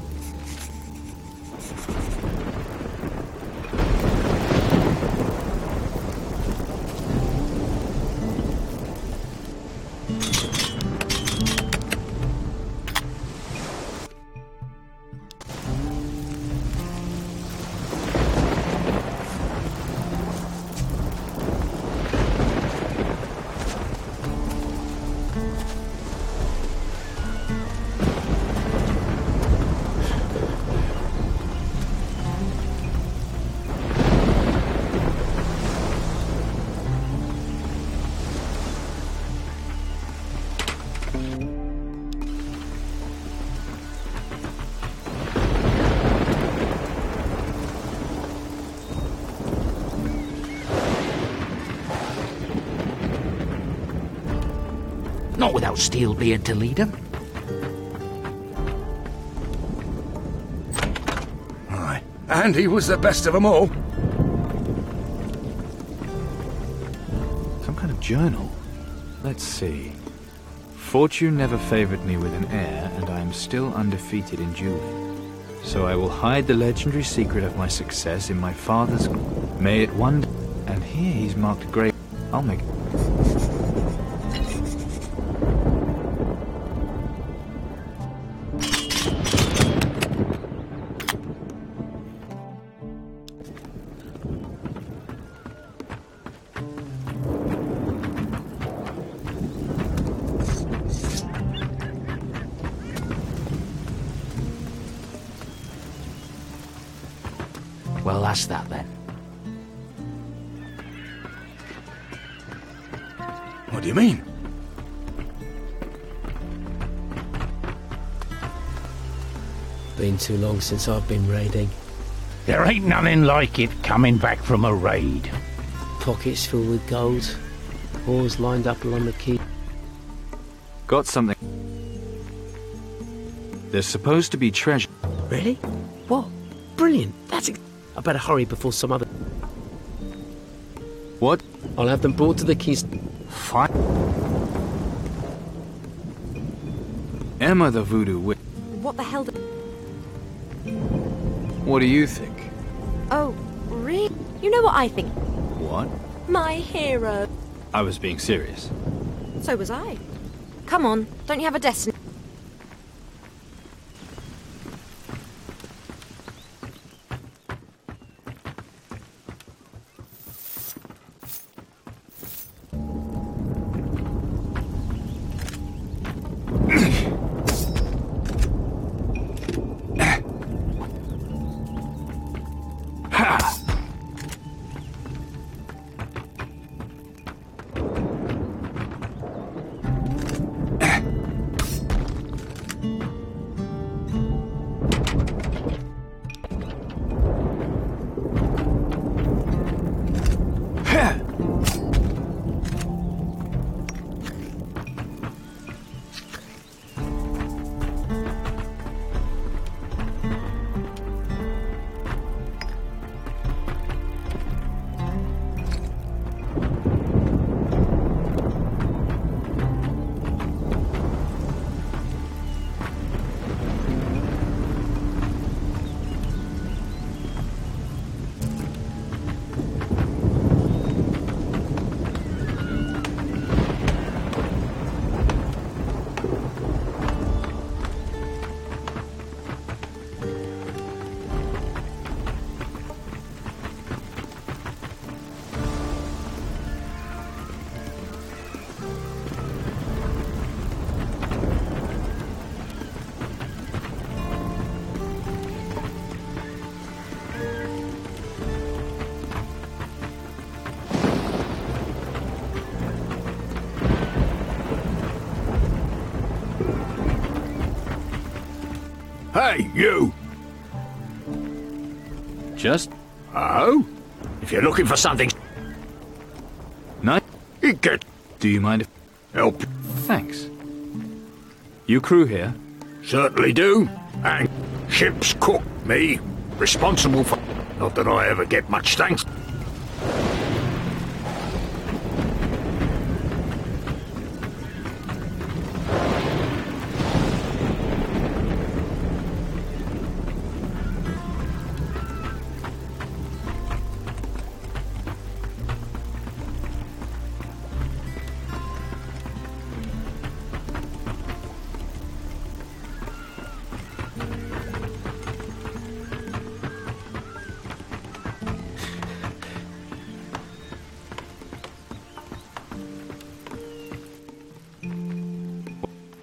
Speaker 20: Not without Steelbeard to lead him.
Speaker 18: And he was the best of them all.
Speaker 15: Some kind of journal. Let's see. Fortune never favored me with an heir, and I am still undefeated in dueling. So I will hide the legendary secret of my success in my father's... May it one day... And here he's marked grave. I'll make...
Speaker 20: Well, that's that then.
Speaker 18: What do you mean?
Speaker 19: Been too long since I've been raiding.
Speaker 12: There ain't nothing like it coming back from a raid.
Speaker 19: Pockets filled with gold. Oars lined up along the quay.
Speaker 15: Got something. There's supposed to be treasure.
Speaker 19: Really? What? Brilliant. I better hurry before some other...
Speaker 15: What?
Speaker 19: I'll have them brought to the keys.
Speaker 15: Fine. Emma the voodoo witch.
Speaker 2: What the hell?
Speaker 15: What do you think?
Speaker 2: Oh, really? You know what I think?
Speaker 15: What?
Speaker 2: My hero.
Speaker 15: I was being serious.
Speaker 2: So was I. Come on, don't you have a destiny?
Speaker 18: Hey, you!
Speaker 15: Just?
Speaker 18: Oh? If you're looking for something...
Speaker 15: No?
Speaker 18: You get...
Speaker 15: Do you mind if...
Speaker 18: Help.
Speaker 15: Thanks. You crew here?
Speaker 18: Certainly do. And ship's cook, me. Responsible for... Not that I ever get much thanks.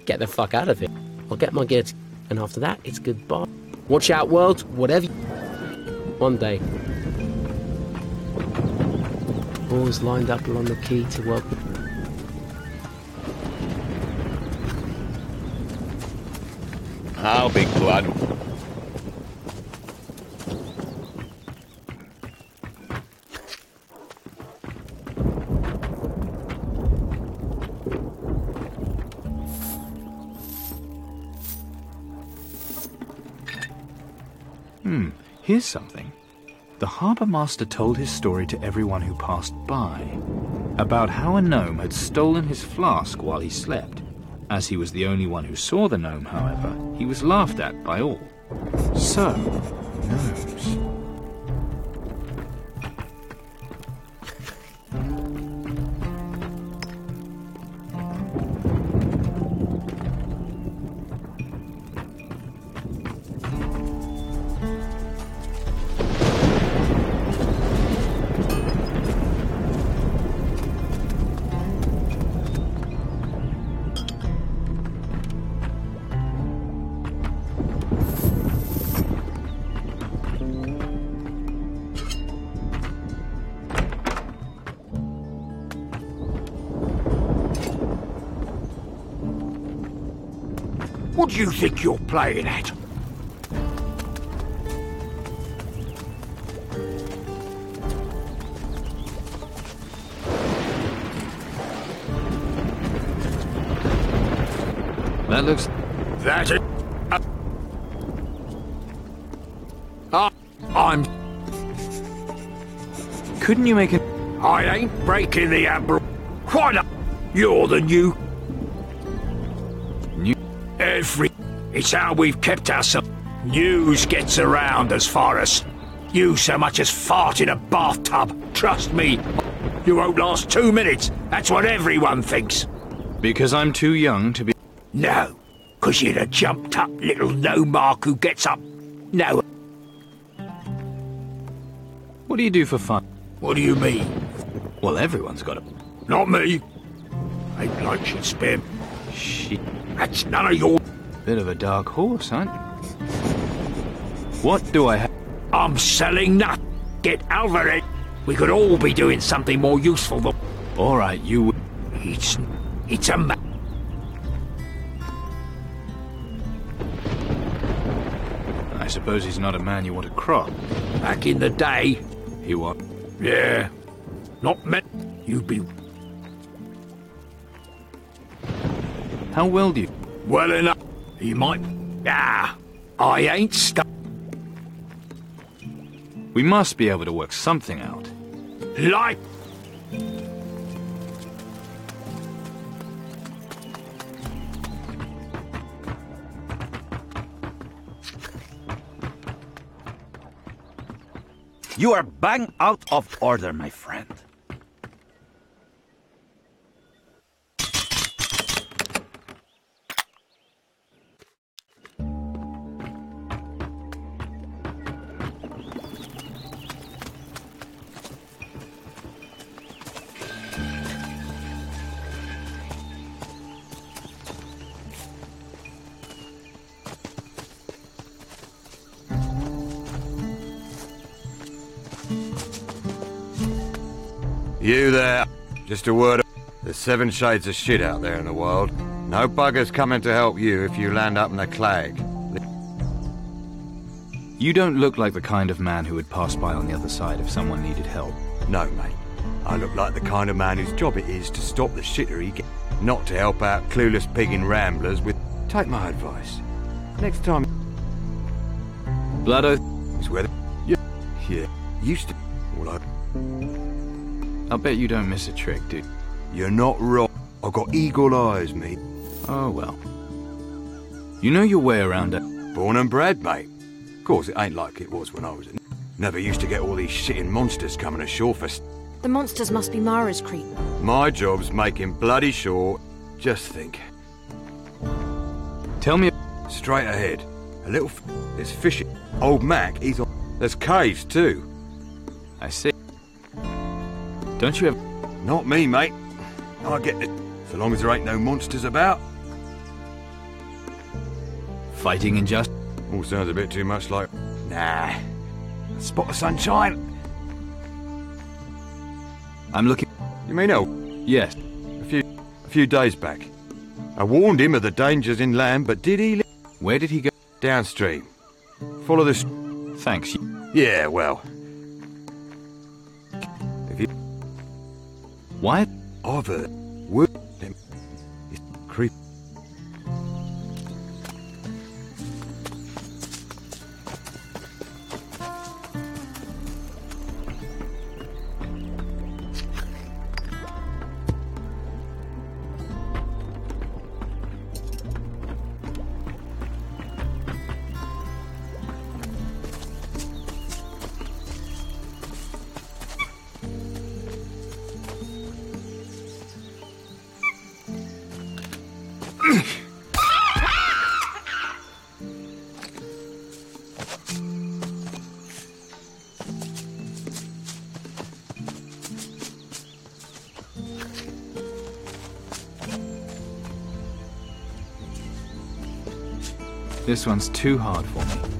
Speaker 19: Get the fuck out of here. I'll get my gear and after that, it's goodbye. Watch out, world. Whatever. One day. Oars lined up along the quay to welcome.
Speaker 18: How big blood?
Speaker 1: Here's something. The harbour master told his story to everyone who passed by, about how a gnome had stolen his flask while he slept. As he was the only one who saw the gnome, however, he was laughed at by all. So, gnomes.
Speaker 18: What do you think you're playing at?
Speaker 1: That looks...
Speaker 18: That's it. I'm...
Speaker 1: Couldn't you make it...
Speaker 18: I ain't breaking the umbrella. Quite up. You're the new... It's how we've kept ourselves. News gets around as far as you so much as fart in a bathtub. Trust me, you won't last 2 minutes. That's what everyone thinks.
Speaker 1: Because I'm too young to be...
Speaker 18: No, because you're the jumped-up little no-mark who gets up. No.
Speaker 1: What do you do for fun?
Speaker 18: What do you mean?
Speaker 1: Well, everyone's got a...
Speaker 18: Not me. Ain't like she'd spare me.
Speaker 1: Shit.
Speaker 18: That's none of your...
Speaker 1: Bit of a dark horse, huh? What do I have?
Speaker 18: I'm selling nothing. Get over it. We could all be doing something more useful than...
Speaker 1: All right, you...
Speaker 18: It's a
Speaker 1: I suppose he's not a man you want to crop.
Speaker 18: Back in the day...
Speaker 1: He was?
Speaker 18: Yeah. Not meant... You'd be...
Speaker 1: How well do you...
Speaker 18: Well enough. He might... Ah! I ain't stuck.
Speaker 1: We must be able to work something out.
Speaker 18: Like...
Speaker 11: You are bang out of order, my friend.
Speaker 9: You there. Just a word. There's 7 shades of shit out there in the world. No bugger's coming to help you if you land up in the Clag.
Speaker 1: You don't look like the kind of man who would pass by on the other side if someone needed help.
Speaker 9: No, mate. I look like the kind of man whose job it is to stop the shitter he gets, not to help out clueless pigging ramblers with... Take my advice. Next time...
Speaker 1: Blood Oath
Speaker 9: is where the... Yeah. Used to... Well,
Speaker 1: I'll bet you don't miss a trick, dude.
Speaker 9: You're not wrong. I've got eagle eyes, mate.
Speaker 1: Oh, well. You know your way around it.
Speaker 9: Born and bred, mate. Of course, it ain't like it was when I was in... Never used to get all these shitting monsters coming ashore for...
Speaker 2: The monsters must be Mara's creep.
Speaker 9: My job's making bloody sure... Just think.
Speaker 1: Tell me...
Speaker 9: Straight ahead. A little... There's fishing. Old Mac, he's on... There's caves, too.
Speaker 1: I see. Don't you have...
Speaker 9: Not me, mate. I get it. So long as there ain't no monsters about.
Speaker 1: Fighting injustice?
Speaker 9: All sounds a bit too much like... Nah. A spot of sunshine.
Speaker 1: I'm looking...
Speaker 9: You mean oh?
Speaker 1: Yes.
Speaker 9: A few days back. I warned him of the dangers inland, but did he...
Speaker 1: Where did he go?
Speaker 9: Downstream. Follow this...
Speaker 1: Thanks.
Speaker 9: Yeah, well... If you...
Speaker 1: What?
Speaker 9: I've heard... Word... It's creep...
Speaker 1: This one's too hard for me.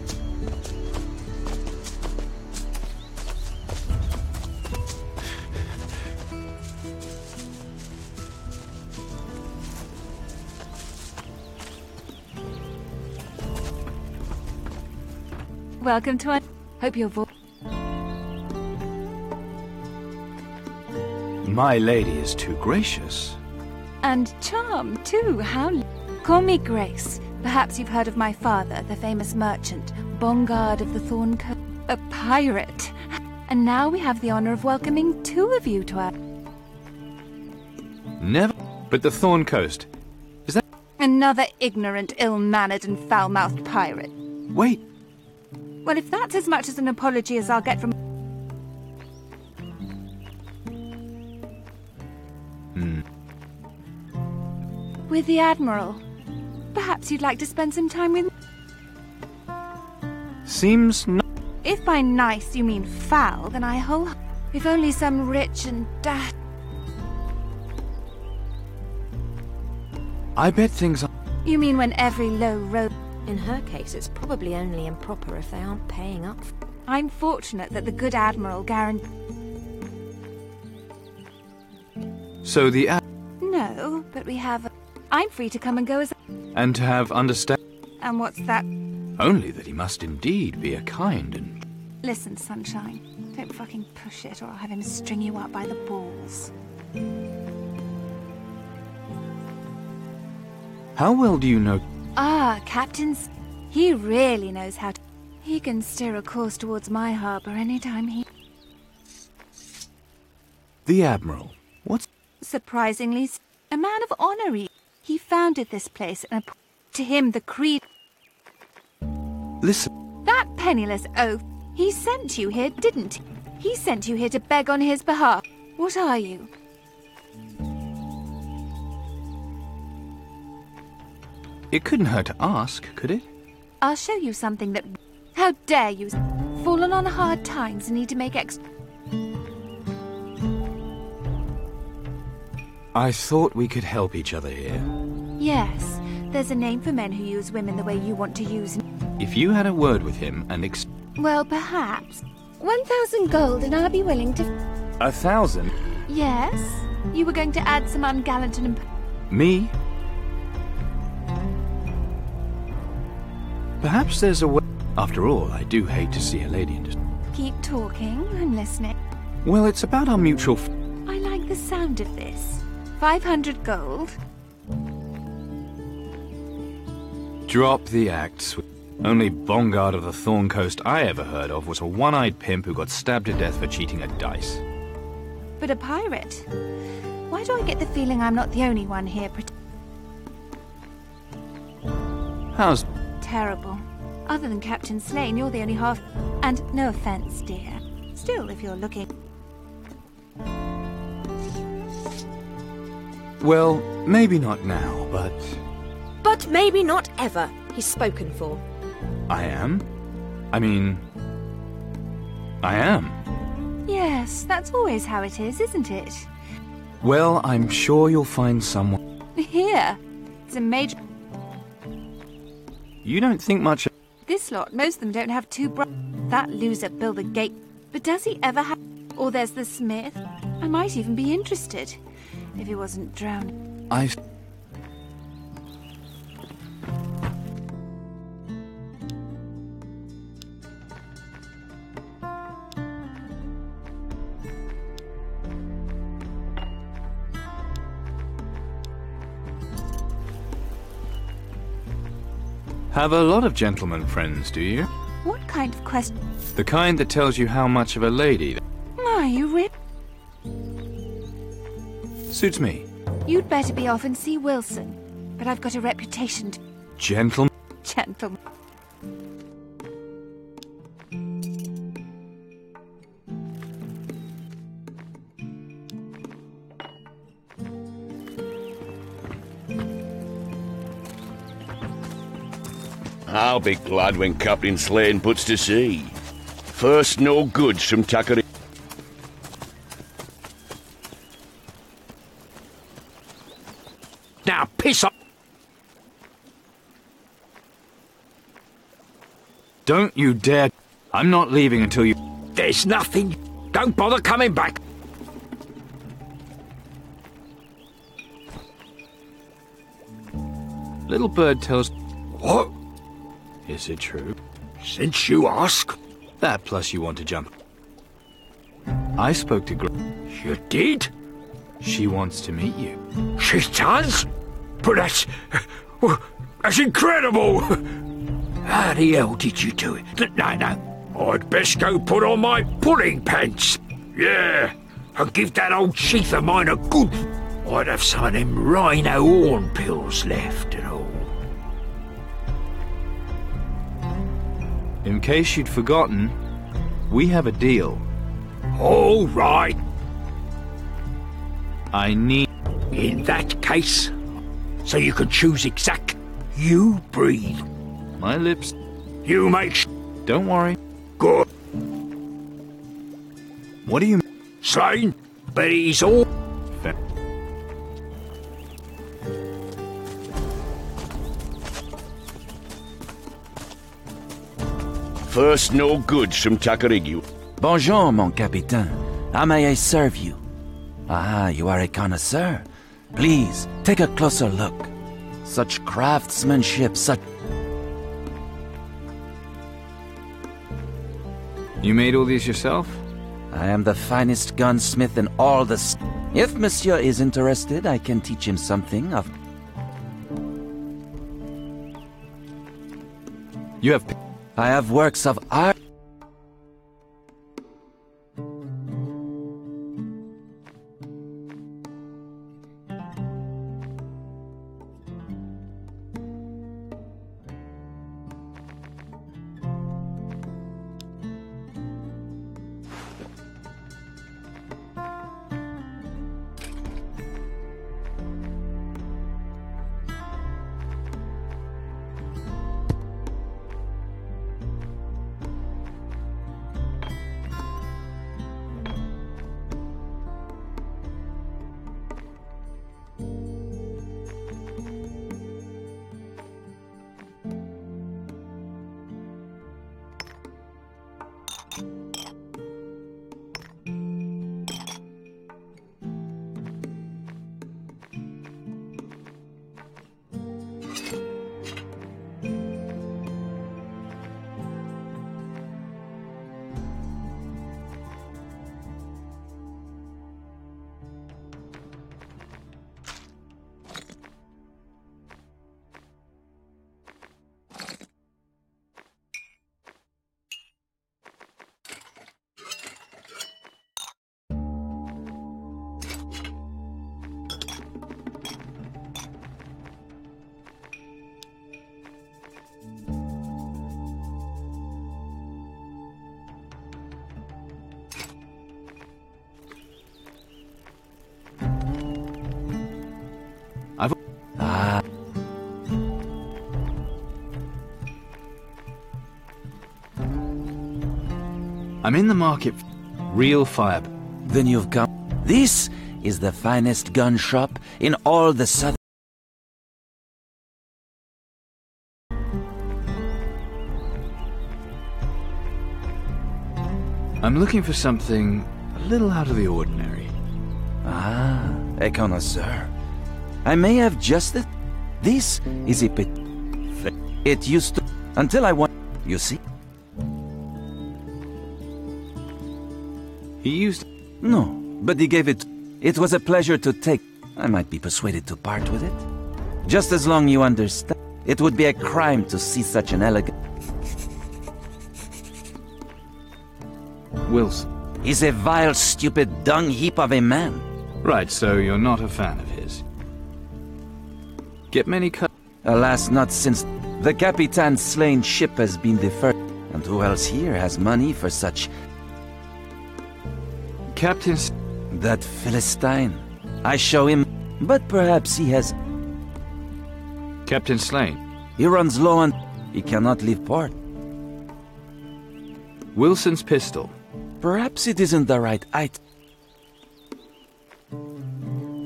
Speaker 10: Welcome to our... Hope your voice...
Speaker 1: My lady is too gracious.
Speaker 10: And charmed, too. How... Call me Grace. Perhaps you've heard of my father, the famous merchant, Bongard of the Thorn Coast. A pirate. And now we have the honor of welcoming two of you to our...
Speaker 1: Never. But the Thorn Coast. Is that...
Speaker 10: Another ignorant, ill-mannered and foul-mouthed pirate.
Speaker 1: Wait.
Speaker 10: Well, if that's as much as an apology as I'll get from... With the Admiral. Perhaps you'd like to spend some time with...
Speaker 1: Seems not...
Speaker 10: If by nice you mean foul, then I whole... If only some rich and
Speaker 1: I bet things are...
Speaker 10: You mean when every low road...
Speaker 2: In her case, it's probably only improper if they aren't paying up.
Speaker 10: I'm fortunate that the good Admiral guaranteed...
Speaker 1: So the
Speaker 10: No, but we have... I'm free to come and go as...
Speaker 1: And to have understand...
Speaker 10: And what's that?
Speaker 1: Only that he must indeed be a kind and...
Speaker 10: Listen, Sunshine. Don't fucking push it or I'll have him string you up by the balls.
Speaker 1: How well do you know...
Speaker 10: Ah, Captain's... He really knows how to... He can steer a course towards my harbour anytime he...
Speaker 1: The Admiral. What's...
Speaker 10: Surprisingly, a man of honour. He founded this place and to him the creed...
Speaker 1: Listen.
Speaker 10: That penniless oaf. He sent you here, didn't he? He sent you here to beg on his behalf. What are you?
Speaker 1: It couldn't hurt to ask, could it?
Speaker 10: I'll show you something that... How dare you? Fallen on hard times and need to make extra...
Speaker 1: I thought we could help each other here.
Speaker 10: Yes, there's a name for men who use women the way you want to use...
Speaker 1: If you had a word with him and
Speaker 10: Well, perhaps. 1,000 gold and I'll be willing to...
Speaker 1: 1,000?
Speaker 10: Yes? You were going to add some ungallant and...
Speaker 1: Me? Perhaps there's a way... After all, I do hate to see a lady in...
Speaker 10: Keep talking, I'm listening.
Speaker 1: Well, it's about our mutual...
Speaker 10: I like the sound of this. 500 gold.
Speaker 1: Drop the acts. Only Bongard of the Thorn Coast I ever heard of was a one-eyed pimp who got stabbed to death for cheating at dice.
Speaker 10: But a pirate? Why do I get the feeling I'm not the only one here
Speaker 1: How's...
Speaker 10: Terrible. Other than Captain Slane, you're the only half... And no offence, dear. Still, if you're looking...
Speaker 1: Well, maybe not now, but...
Speaker 2: But maybe not ever. He's spoken for.
Speaker 1: I am? I mean... I am.
Speaker 10: Yes, that's always how it is, isn't it?
Speaker 1: Well, I'm sure you'll find someone...
Speaker 10: Here. It's a major...
Speaker 1: You don't think much of...
Speaker 10: This lot, most of them don't have two That loser built the gate. But does he ever have... Or there's the smith. I might even be interested. If he wasn't drowned.
Speaker 1: I've... Have a lot of gentlemen friends, do you?
Speaker 10: What kind of question?
Speaker 1: The kind that tells you how much of a lady...
Speaker 10: Are you rip?
Speaker 1: Suits me.
Speaker 10: You'd better be off and see Wilson. But I've got a reputation to...
Speaker 1: Gentlemen?
Speaker 10: Gentlemen.
Speaker 7: I'll be glad when Captain Slane puts to sea. First, no goods from Takari.
Speaker 18: Now, piss off!
Speaker 1: Don't you dare. I'm not leaving until you...
Speaker 14: There's nothing. Don't bother coming back.
Speaker 1: Little bird tells...
Speaker 14: What?
Speaker 1: Is it true?
Speaker 14: Since you ask.
Speaker 1: That plus you want to jump. I spoke to
Speaker 14: You did?
Speaker 1: She wants to meet you.
Speaker 14: She does? But that's incredible! How the hell did you do it? No. I'd best go put on my pulling pants. Yeah, and give that old sheath of mine a good... I'd have some of them rhino horn pills left and all.
Speaker 1: In case you'd forgotten, we have a deal.
Speaker 14: All right.
Speaker 1: I need...
Speaker 14: In that case, so you can choose exact... You breathe.
Speaker 1: My lips...
Speaker 14: You make...
Speaker 1: Don't worry.
Speaker 14: Good.
Speaker 1: What do you...
Speaker 14: Slain, but he's all...
Speaker 1: Fair.
Speaker 7: First no goods from Takarigi.
Speaker 11: Bonjour, mon capitaine. How may I serve you? Ah, you are a connoisseur. Please, take a closer look. Such craftsmanship, such...
Speaker 1: You made all these yourself?
Speaker 11: I am the finest gunsmith in all the... If monsieur is interested, I can teach him something of...
Speaker 1: You have...
Speaker 11: I have works of art...
Speaker 1: I'm in the market for real fire.
Speaker 11: Then you've come... This is the finest gun shop in all the southern...
Speaker 1: I'm looking for something a little out of the ordinary.
Speaker 11: Ah, a connoisseur. I may have just the... This is a bit... It used to... Until I want... You see?
Speaker 1: He used...
Speaker 11: No, but he gave it... It was a pleasure to take. I might be persuaded to part with it. Just as long you understand. It would be a crime to see such an elegant...
Speaker 1: Wilson.
Speaker 11: He's a vile, stupid dung heap of a man.
Speaker 1: Right, so you're not a fan of his. Get many cut...
Speaker 11: Alas, not since... The Capitan's slain ship has been the first. And who else here has money for such...
Speaker 1: Captain's...
Speaker 11: That Philistine. I show him, but perhaps he has...
Speaker 1: Captain Slane.
Speaker 11: He runs low on... He cannot leave port.
Speaker 1: Wilson's pistol.
Speaker 11: Perhaps it isn't the right item.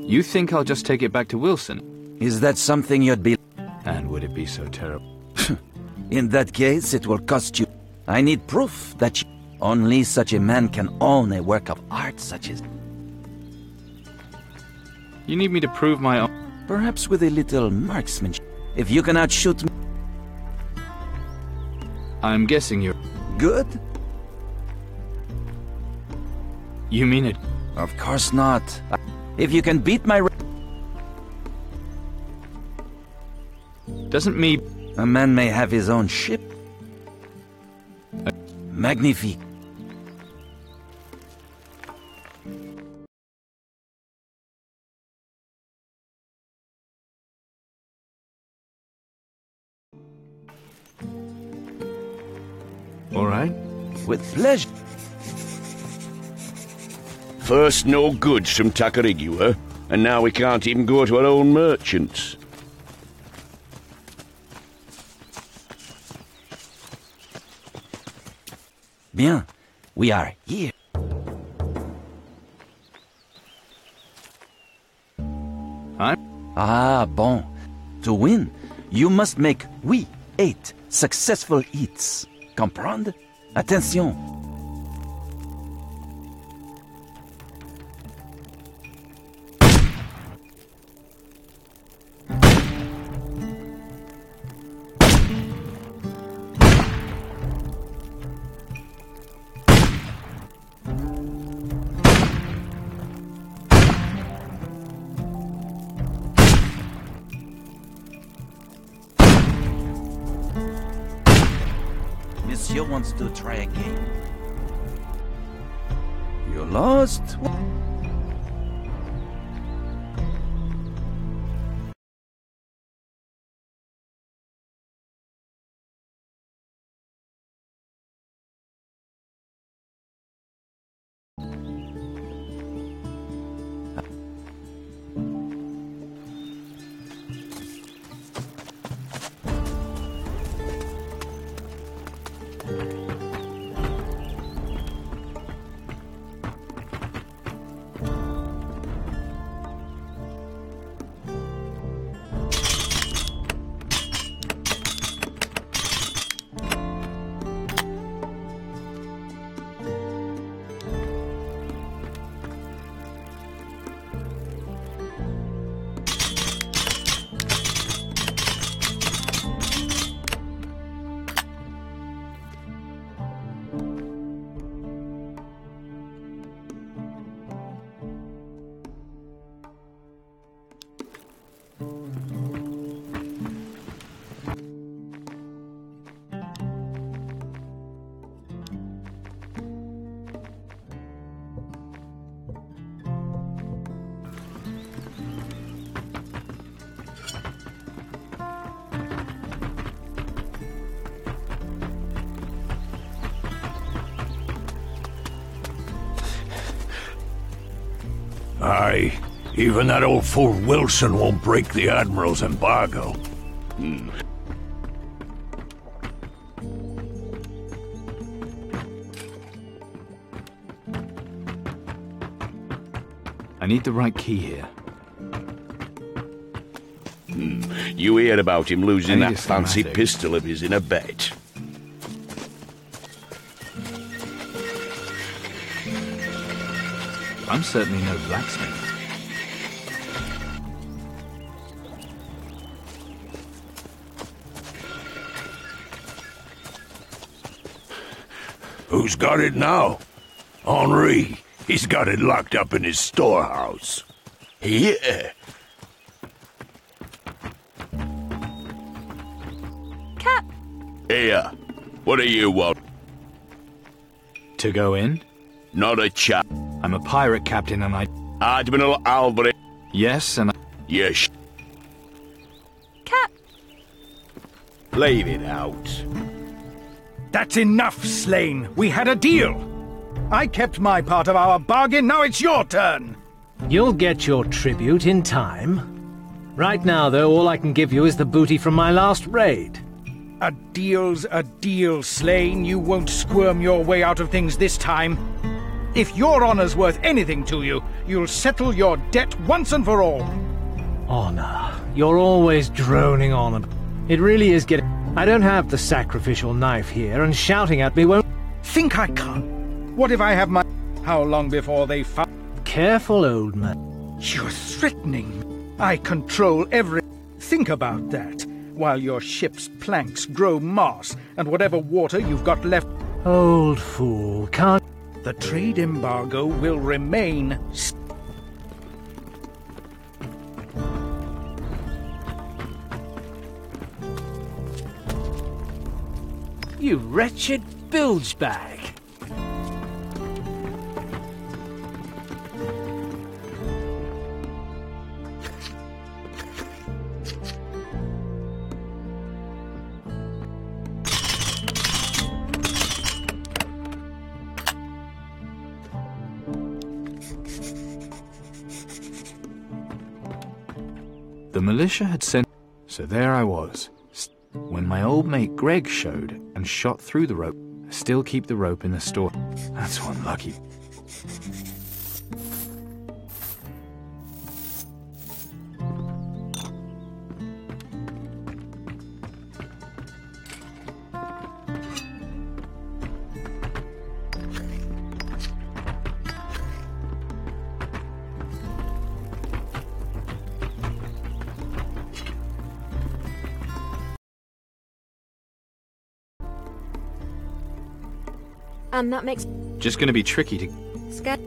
Speaker 1: You think I'll just take it back to Wilson?
Speaker 11: Is that something you'd be...
Speaker 1: And would it be so terrible?
Speaker 11: In that case, it will cost you... I need proof that only such a man can own a work of art such as...
Speaker 15: You need me to prove my own...
Speaker 11: Perhaps with a little marksmanship. If you can outshoot me...
Speaker 15: I'm guessing you're...
Speaker 11: Good?
Speaker 15: You mean it?
Speaker 11: Of course not. If you can beat my...
Speaker 15: Doesn't me...
Speaker 11: A man may have his own ship. Magnifique.
Speaker 15: All right.
Speaker 11: With pleasure.
Speaker 7: First no goods from Tacarigua, and now we can't even go to our own merchants.
Speaker 11: Bien, we are here. Ah, bon. To win, you must make 8 successful hits. Comprendre? Attention. Monsieur wants to try again. You lost?
Speaker 14: Aye, even that old fool Wilson won't break the Admiral's embargo.
Speaker 15: I need the right key here.
Speaker 7: You hear about him losing
Speaker 15: I need
Speaker 7: that
Speaker 15: a
Speaker 7: fancy
Speaker 15: schematic.
Speaker 7: pistol of his in a bet.
Speaker 15: I'm certainly no blacksmith.
Speaker 14: Who's got it now? Henri. He's got it locked up in his storehouse.
Speaker 7: Yeah.
Speaker 10: Cap!
Speaker 7: Here. What do you want?
Speaker 15: To go in?
Speaker 7: Not a chap.
Speaker 15: I'm a pirate captain and I...
Speaker 7: Admiral Albury.
Speaker 15: Yes, and I...
Speaker 7: Yes.
Speaker 10: Cap!
Speaker 7: Leave it out.
Speaker 5: That's enough, Slane. We had a deal. I kept my part of our bargain, now it's your turn.
Speaker 22: You'll get your tribute in time. Right now, though, all I can give you is the booty from my last raid.
Speaker 5: A deal's a deal, Slane. You won't squirm your way out of things this time. If your honor's worth anything to you, you'll settle your debt once and for all.
Speaker 22: Honor. You're always droning on. It really is getting... I don't have the sacrificial knife here, and shouting at me won't...
Speaker 5: Think I can't? What if I have my... How long before they find...
Speaker 22: Careful, old man.
Speaker 5: You're threatening. I control every... Think about that, while your ship's planks grow moss, and whatever water you've got left...
Speaker 22: Old fool, can't...
Speaker 5: The trade embargo will remain...
Speaker 22: You wretched bilge bag.
Speaker 15: The militia had sent... So there I was. When my old mate Greg showed and shot through the rope, I still keep the rope in the store. That's so unlucky.
Speaker 2: And that makes...
Speaker 15: Just gonna be tricky to...
Speaker 2: Scared.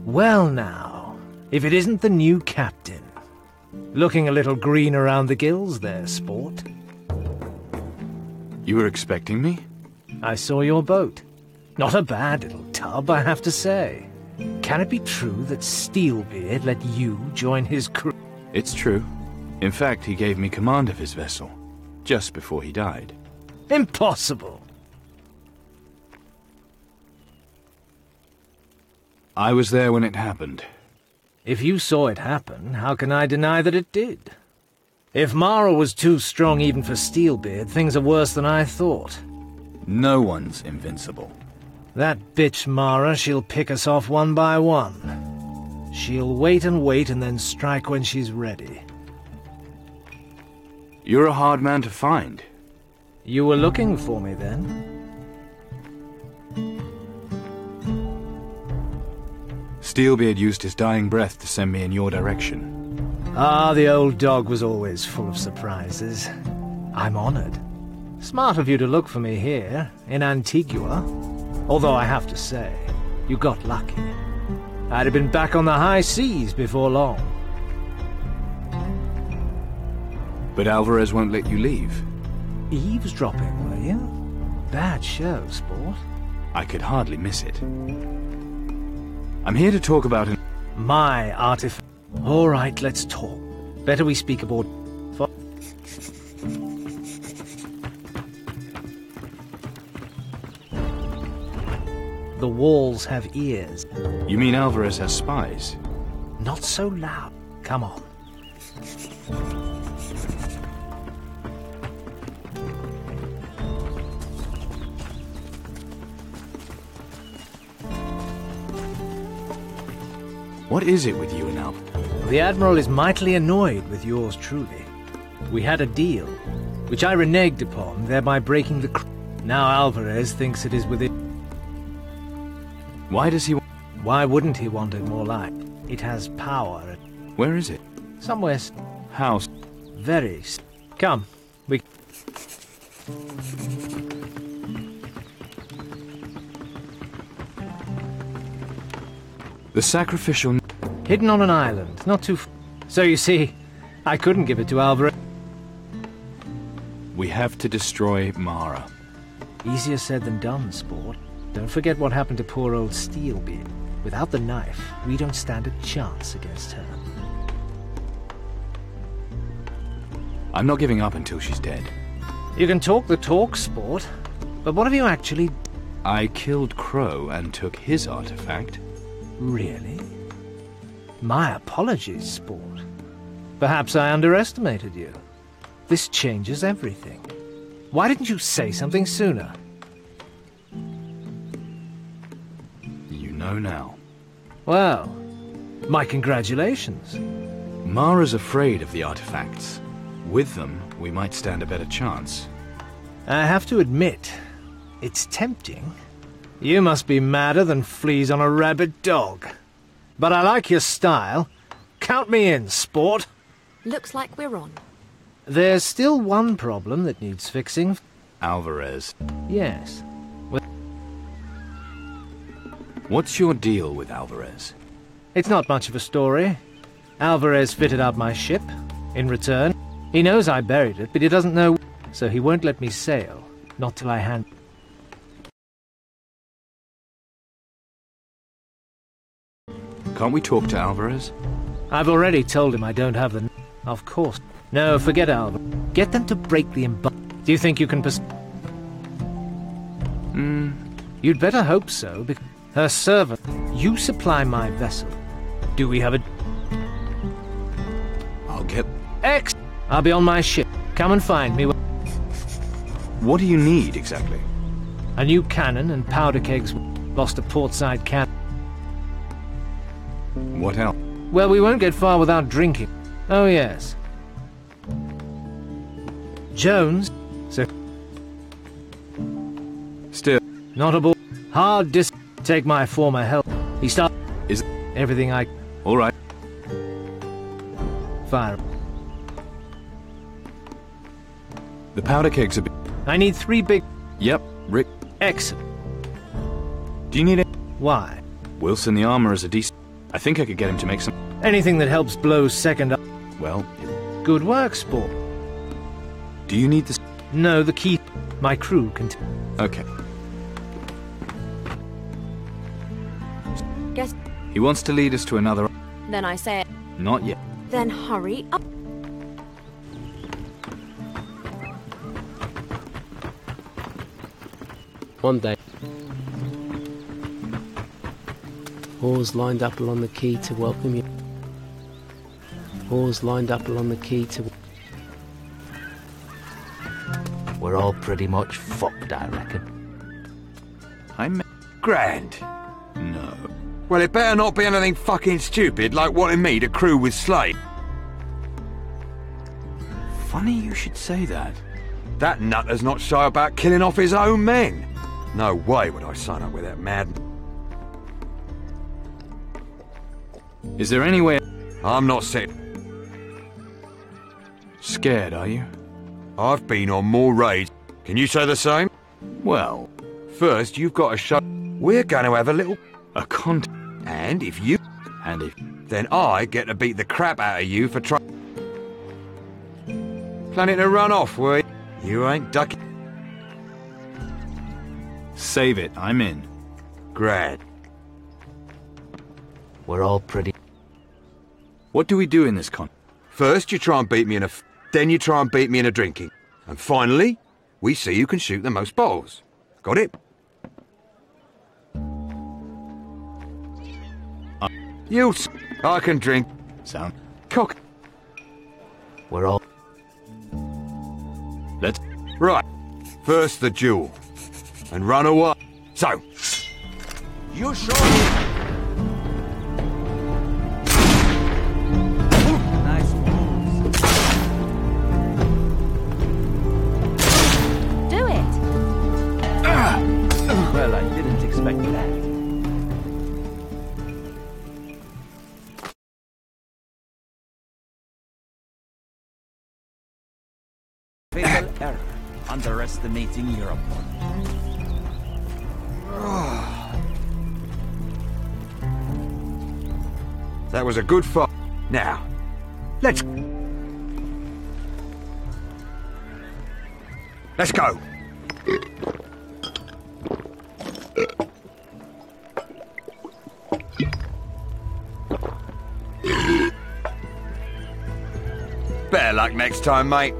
Speaker 22: Well now, if it isn't the new captain. Looking a little green around the gills there, sport.
Speaker 15: You were expecting me?
Speaker 22: I saw your boat. Not a bad little tub, I have to say. Can it be true that Steelbeard let you join his crew?
Speaker 15: It's true. In fact, he gave me command of his vessel, just before he died.
Speaker 22: Impossible!
Speaker 15: I was there when it happened.
Speaker 22: If you saw it happen, how can I deny that it did? If Mara was too strong even for Steelbeard, things are worse than I thought.
Speaker 15: No one's invincible.
Speaker 22: That bitch Mara, she'll pick us off one by one. She'll wait and then strike when she's ready.
Speaker 15: You're a hard man to find.
Speaker 22: You were looking for me then?
Speaker 15: Steelbeard used his dying breath to send me in your direction.
Speaker 22: Ah, the old dog was always full of surprises. I'm honored. Smart of you to look for me here, in Antigua. Although I have to say, you got lucky. I'd have been back on the high seas before long.
Speaker 15: But Alvarez won't let you leave.
Speaker 22: Eavesdropping, were you? Bad show, sport.
Speaker 15: I could hardly miss it. I'm here to talk about
Speaker 22: my artifact. All right, let's talk. Better we speak aboard. The walls have ears.
Speaker 15: You mean Alvarez has spies?
Speaker 22: Not so loud. Come on.
Speaker 15: What is it with you and Albert?
Speaker 22: The Admiral is mightily annoyed with yours truly. We had a deal, which I reneged upon, thereby breaking the... Now Alvarez thinks it is within...
Speaker 15: Why does he...
Speaker 22: Why wouldn't he want it more like? It has power.
Speaker 15: Where is it?
Speaker 22: Somewhere...
Speaker 15: House.
Speaker 22: Very... Come, we...
Speaker 15: The sacrificial...
Speaker 22: Hidden on an island, not too... So you see, I couldn't give it to Alvarez.
Speaker 15: We have to destroy Mara.
Speaker 22: Easier said than done, sport. Don't forget what happened to poor old Steelbeard. Without the knife, we don't stand a chance against her.
Speaker 15: I'm not giving up until she's dead.
Speaker 22: You can talk the talk, sport. But what have you actually...
Speaker 15: I killed Crow and took his artifact.
Speaker 22: Really? My apologies, sport. Perhaps I underestimated you. This changes everything. Why didn't you say something sooner?
Speaker 15: You know now.
Speaker 22: Well, my congratulations.
Speaker 15: Mara's afraid of the artifacts. With them, we might stand a better chance.
Speaker 22: I have to admit, it's tempting. You must be madder than fleas on a rabid dog. But I like your style. Count me in, sport.
Speaker 2: Looks like we're on.
Speaker 22: There's still one problem that needs fixing.
Speaker 15: Alvarez.
Speaker 22: Yes.
Speaker 15: What's your deal with Alvarez?
Speaker 22: It's not much of a story. Alvarez fitted out my ship. In return, he knows I buried it, but he doesn't know, so he won't let me sail. Not till I hand...
Speaker 15: Can't we talk to Alvarez?
Speaker 22: I've already told him I don't have the... Of course. No, forget Alvarez. Get them to break the embargo. Do you think you can You'd better hope so, because her servant... You supply my vessel. Do we have a...
Speaker 15: I'll get...
Speaker 22: X! I'll be on my ship. Come and find me.
Speaker 15: What do you need, exactly?
Speaker 22: A new cannon and powder kegs. Lost a portside cannon.
Speaker 15: What else?
Speaker 22: Well, we won't get far without drinking. Oh, yes. Jones? So...
Speaker 15: Still...
Speaker 22: Not aboard. Hard dis... Take my former help. He start...
Speaker 15: Is...
Speaker 22: Everything I...
Speaker 15: All right.
Speaker 22: Fire.
Speaker 15: The powder kegs are...
Speaker 22: I need 3 big...
Speaker 15: Yep, Rick.
Speaker 22: Excellent.
Speaker 15: Do you need it?
Speaker 22: Why?
Speaker 15: Wilson the armor is a decent... I think I could get him to make some...
Speaker 22: Anything that helps blow second up.
Speaker 15: Well...
Speaker 22: Good work, sport.
Speaker 15: Do you need this?
Speaker 22: No, the key... My crew can...
Speaker 15: Okay.
Speaker 2: Guess...
Speaker 15: He wants to lead us to another...
Speaker 2: Then I say it.
Speaker 15: Not yet.
Speaker 2: Then hurry up.
Speaker 19: One day, oars lined up along the quay to welcome you. Oars lined up along the quay to...
Speaker 20: We're all pretty much fucked, I reckon.
Speaker 15: I'm...
Speaker 9: Grand.
Speaker 15: No.
Speaker 9: Well, it better not be anything fucking stupid like wanting me to crew with Slade.
Speaker 15: Funny you should say that.
Speaker 9: That nutter's not shy about killing off his own men. No way would I sign up with that mad...
Speaker 15: Is there any way...
Speaker 9: I'm not sick.
Speaker 15: Scared, are you?
Speaker 9: I've been on more raids. Can you say the same?
Speaker 15: Well...
Speaker 9: First, you've got to show... We're going to have a little...
Speaker 15: A con...
Speaker 9: And if you...
Speaker 15: And if...
Speaker 9: Then I get to beat the crap out of you for trying... Planning to run off, were you? You ain't ducking...
Speaker 15: Save it, I'm in.
Speaker 9: Grad.
Speaker 20: We're all pretty...
Speaker 15: What do we do in this con...
Speaker 9: First, you try and beat me in a... Then you try and beat me in a drinking. And finally, we see who can shoot the most bottles. Got it? I can drink.
Speaker 15: Sound.
Speaker 9: Cock.
Speaker 20: We're all...
Speaker 15: Let's...
Speaker 9: Right. First the duel. And run away. So.
Speaker 20: You sure? Nice moves.
Speaker 2: Do it.
Speaker 20: Well, I didn't expect that. Fatal error. Underestimating your opponent.
Speaker 9: That was a good fight. Now, let's go. Better luck next time, mate.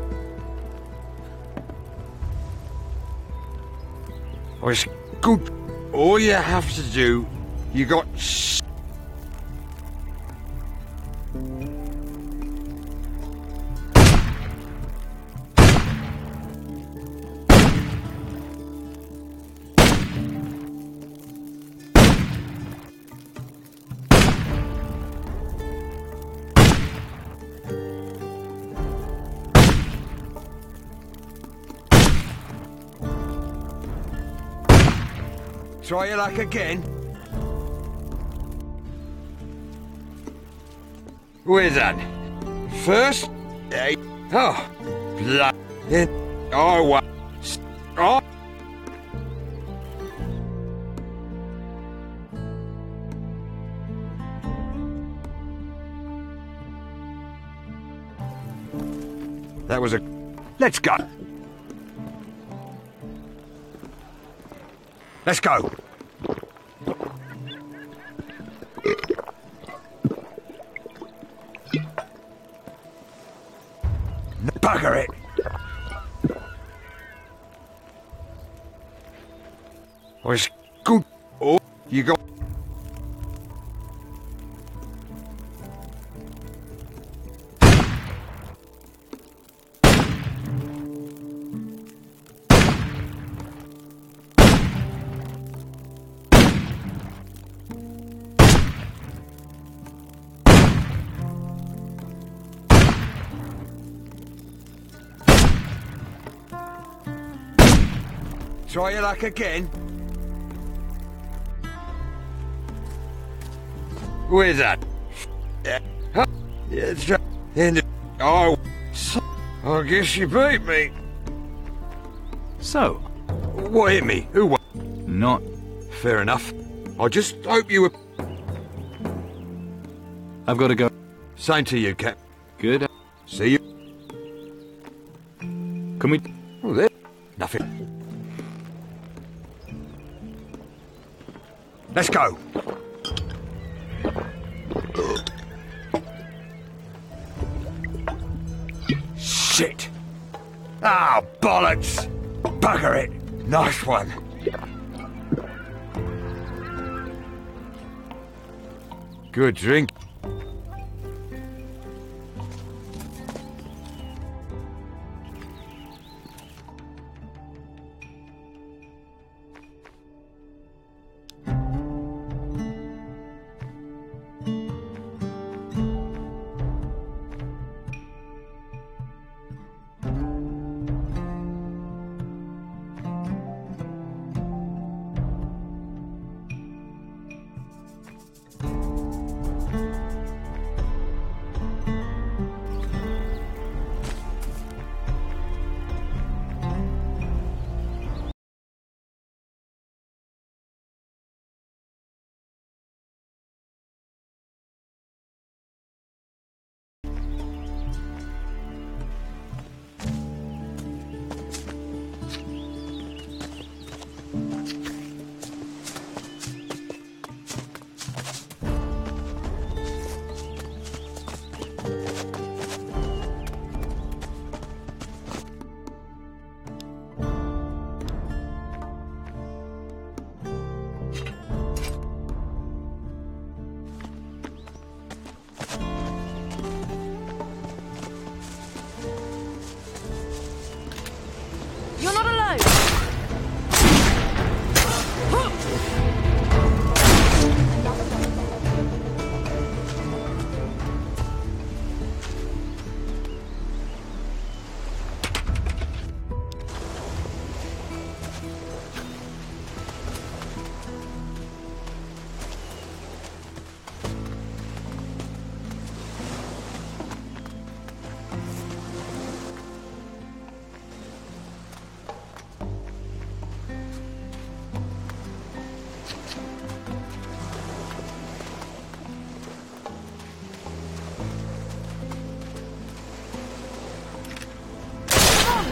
Speaker 9: Oh, it's good. All you have to do, you got... Try your luck again. Where's that? First? Oh, blood. Then I want. Oh. That was a... Let's go. Let's go. Bugger it. Oh, it's good. Oh, you got... Try your luck again. Where's that? Yeah, it's in the... Oh, I guess you beat me.
Speaker 1: So?
Speaker 9: What hit me? Who won?
Speaker 1: Not...
Speaker 9: Fair enough. I just hope you were...
Speaker 1: I've got to go.
Speaker 9: Same to you, Cap.
Speaker 1: Good.
Speaker 9: See you.
Speaker 1: Can we...
Speaker 9: Oh, there. Nothing. Let's go. Shit. Ah, bollocks. Bugger it. Nice one. Good drink.
Speaker 2: You're not alone!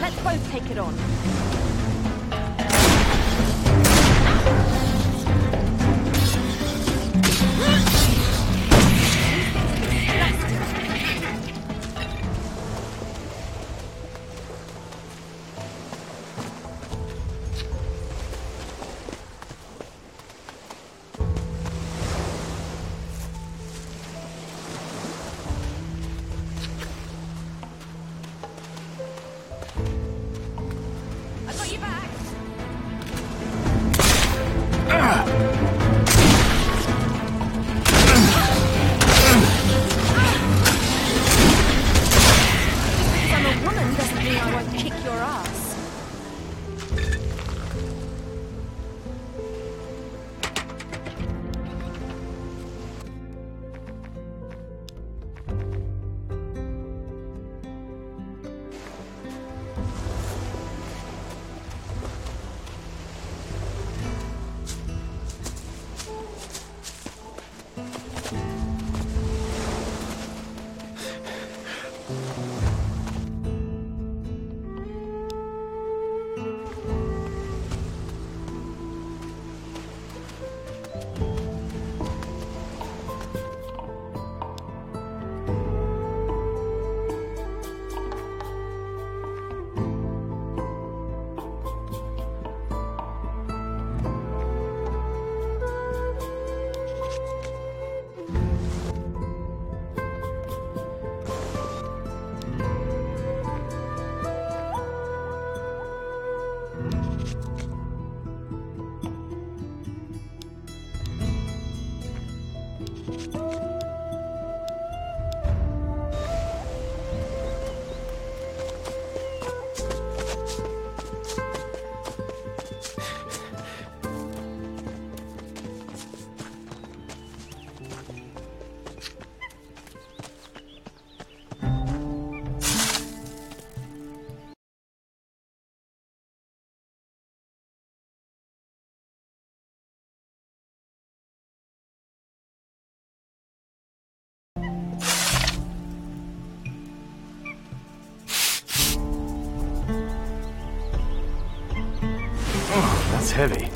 Speaker 2: Let's both take it on.
Speaker 15: That's heavy.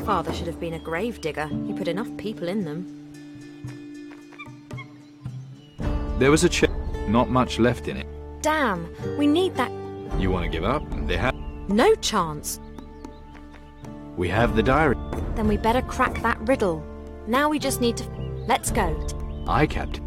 Speaker 2: Father should have been a grave digger. He put enough people in them.
Speaker 15: There was a chest, not much left in it.
Speaker 2: Damn, we need that.
Speaker 15: You want to give up? They have.
Speaker 2: No chance.
Speaker 15: We have the diary.
Speaker 2: Then we better crack that riddle. Now we just need to... Let's go.
Speaker 15: Aye, Captain.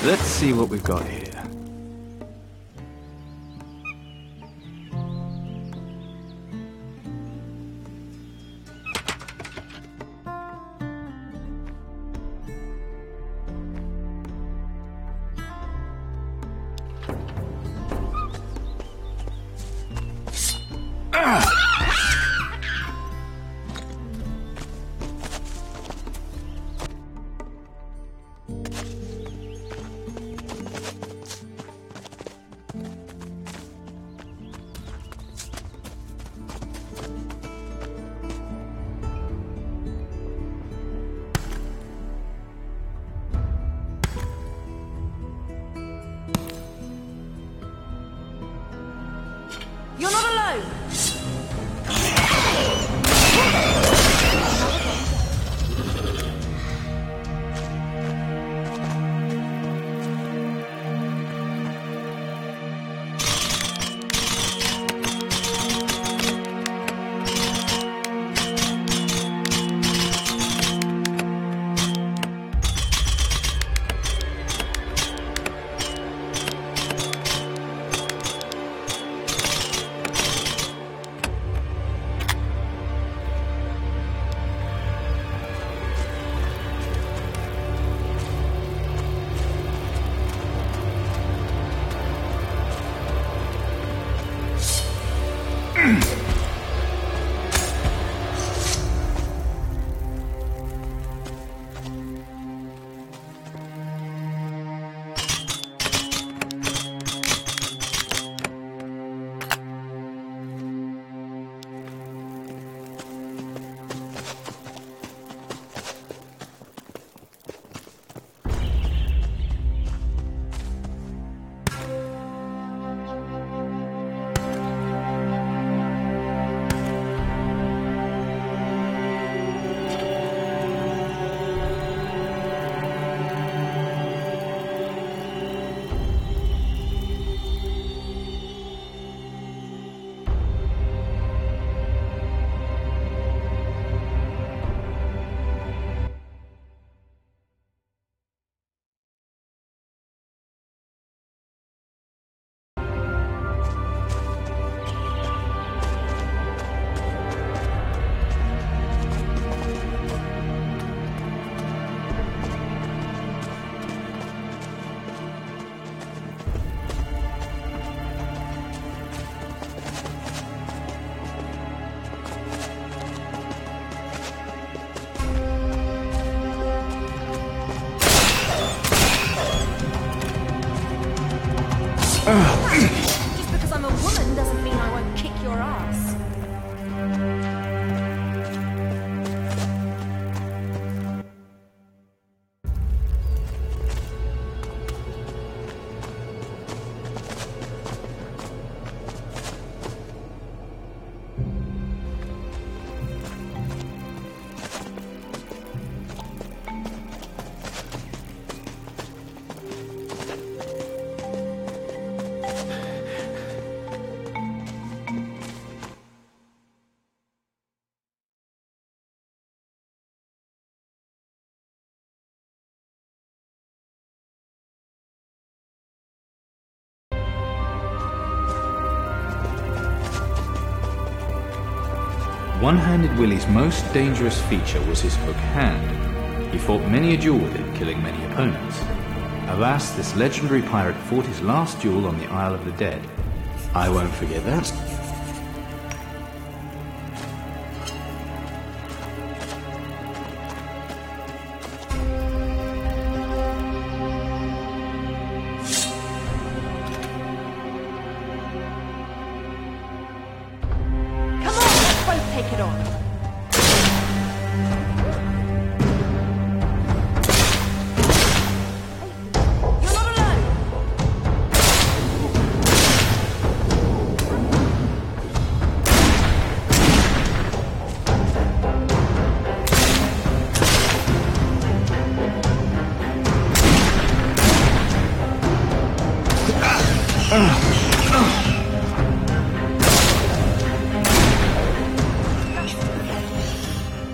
Speaker 15: Let's see what we've got here.
Speaker 2: You're not alone! Just because I'm a woman doesn't mean I won't kick your ass.
Speaker 15: One-Handed Willie's most dangerous feature was his hook hand. He fought many a duel with it, killing many opponents. Alas, this legendary pirate fought his last duel on the Isle of the Dead. I won't forget that.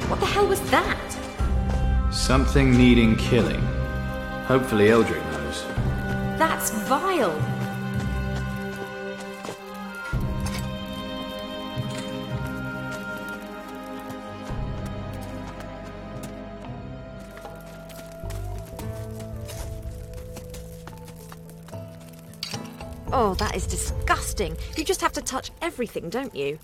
Speaker 2: What the hell was that?
Speaker 15: Something needing killing. Hopefully Eldrick knows.
Speaker 2: That's vile. Oh, that is disgusting. You just have to touch everything, don't you?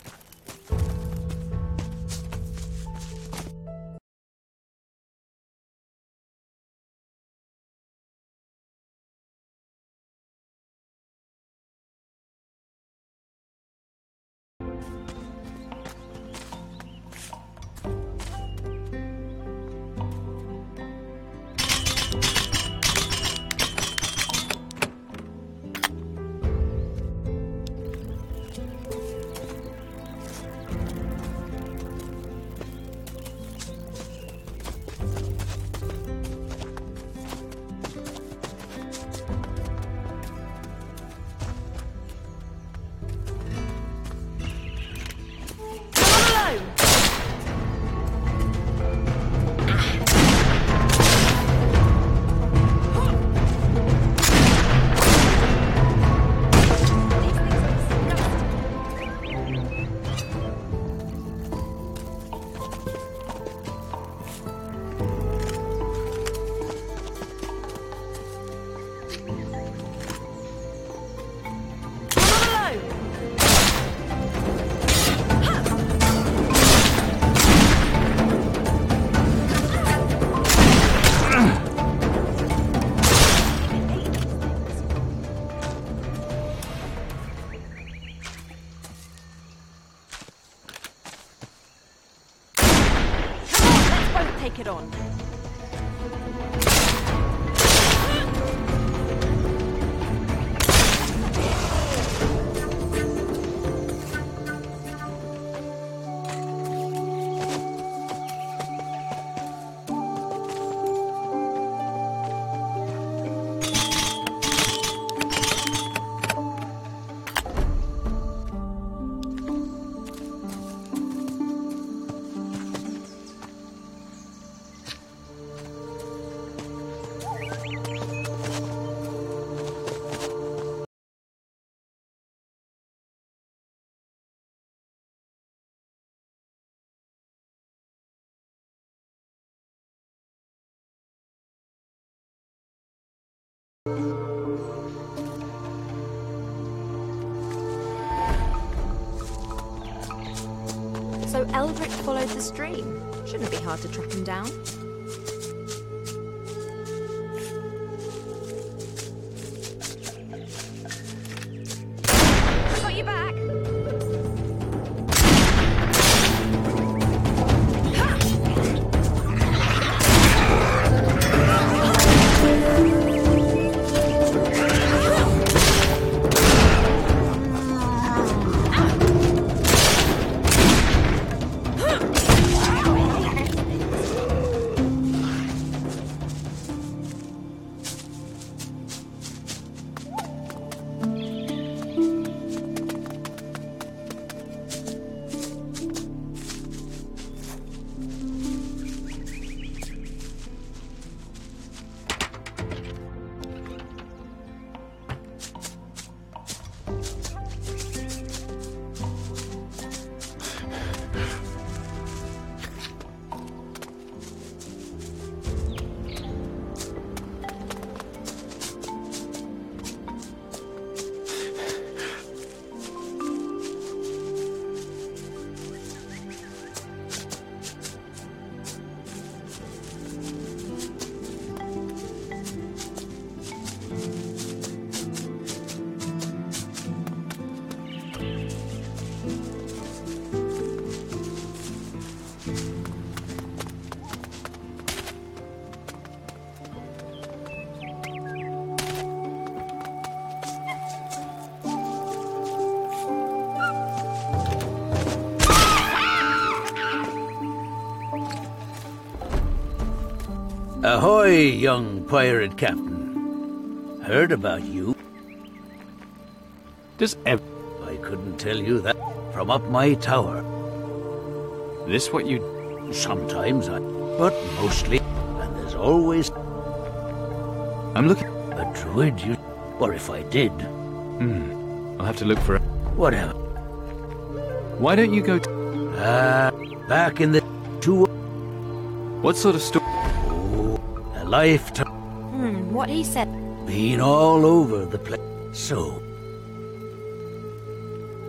Speaker 2: Take it on. So Eldrick followed the stream. Shouldn't be hard to track him down. Got you back.
Speaker 6: Ahoy, young pirate captain. Heard about you. I couldn't tell you that from up my tower.
Speaker 1: This what you...
Speaker 6: Sometimes but mostly, and there's always...
Speaker 1: I'm looking...
Speaker 6: A druid, you... Or if I did...
Speaker 1: I'll have to look for it.
Speaker 6: Whatever.
Speaker 1: Why don't you go
Speaker 6: back in the... two...
Speaker 1: What sort of story?
Speaker 6: A lifetime.
Speaker 2: What he said.
Speaker 6: Been all over the place. So...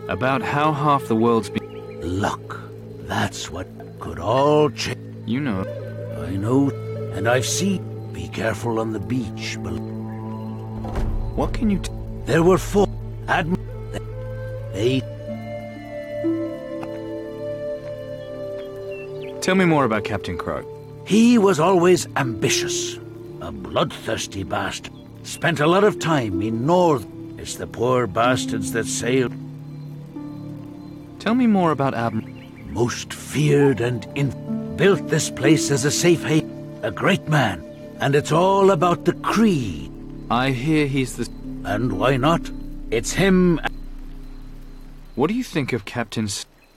Speaker 1: About how half the world's been...
Speaker 6: Luck. That's what could all change.
Speaker 1: You know.
Speaker 6: I know. And I've seen... Be careful on the beach.
Speaker 1: What can you...
Speaker 6: There were 4... They...
Speaker 1: Tell me more about Captain Crow.
Speaker 6: He was always ambitious. A bloodthirsty bastard. Spent a lot of time in North. It's the poor bastards that sailed.
Speaker 1: Tell me more about Admiral.
Speaker 6: Most feared and built this place as a safe haven. A great man. And it's all about the creed.
Speaker 1: I hear he's the...
Speaker 6: And why not? It's him.
Speaker 1: What do you think of Captain...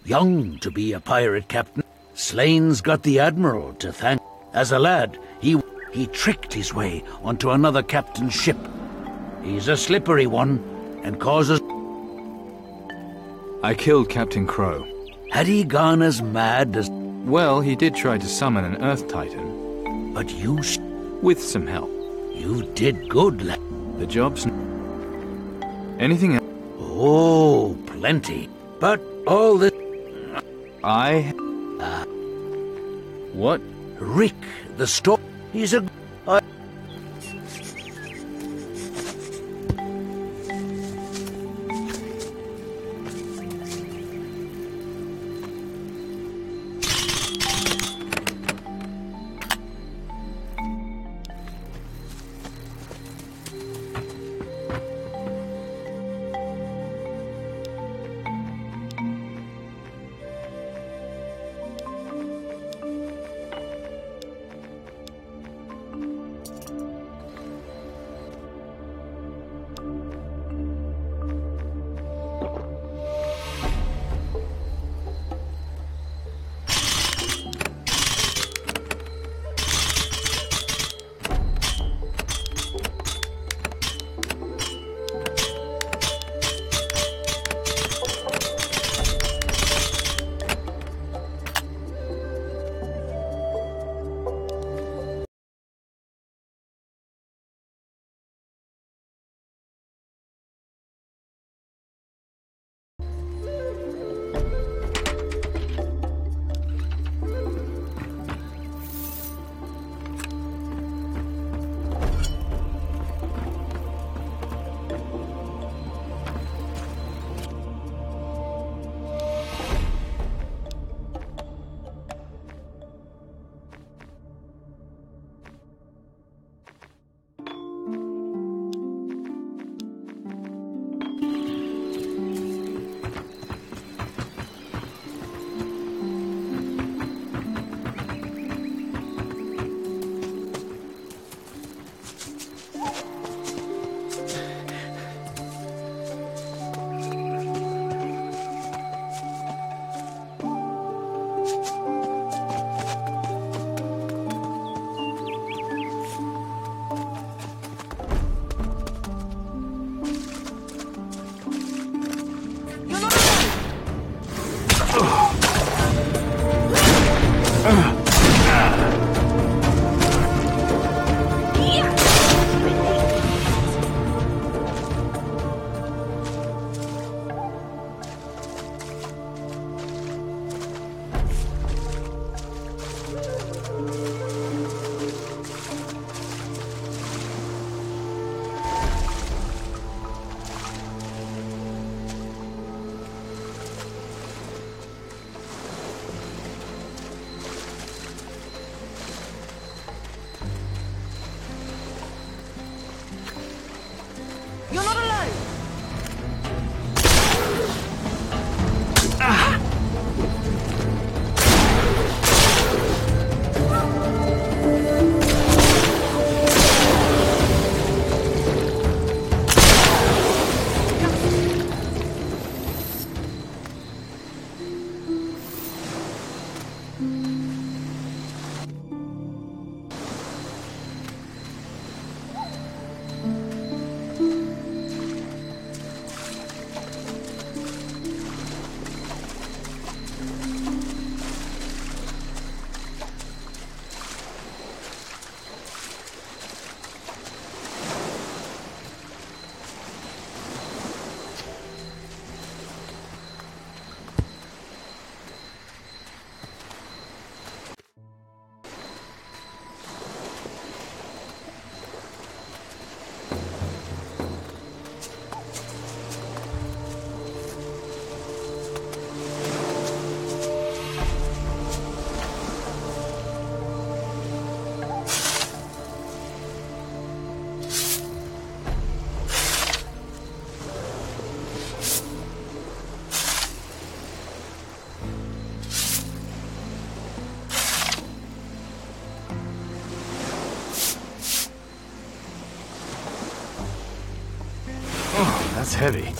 Speaker 6: Young to be a pirate captain. Slane's got the Admiral to thank. As a lad, he tricked his way onto another captain's ship. He's a slippery one, and causes...
Speaker 1: I killed Captain Crow.
Speaker 6: Had he gone as mad as...
Speaker 1: Well, he did try to summon an Earth Titan.
Speaker 6: But you...
Speaker 1: With some help.
Speaker 6: You did good, lad.
Speaker 1: The job's... Anything else?
Speaker 6: Oh, plenty. But all this...
Speaker 1: What?
Speaker 6: Rick, the store. He's a...
Speaker 15: That's heavy.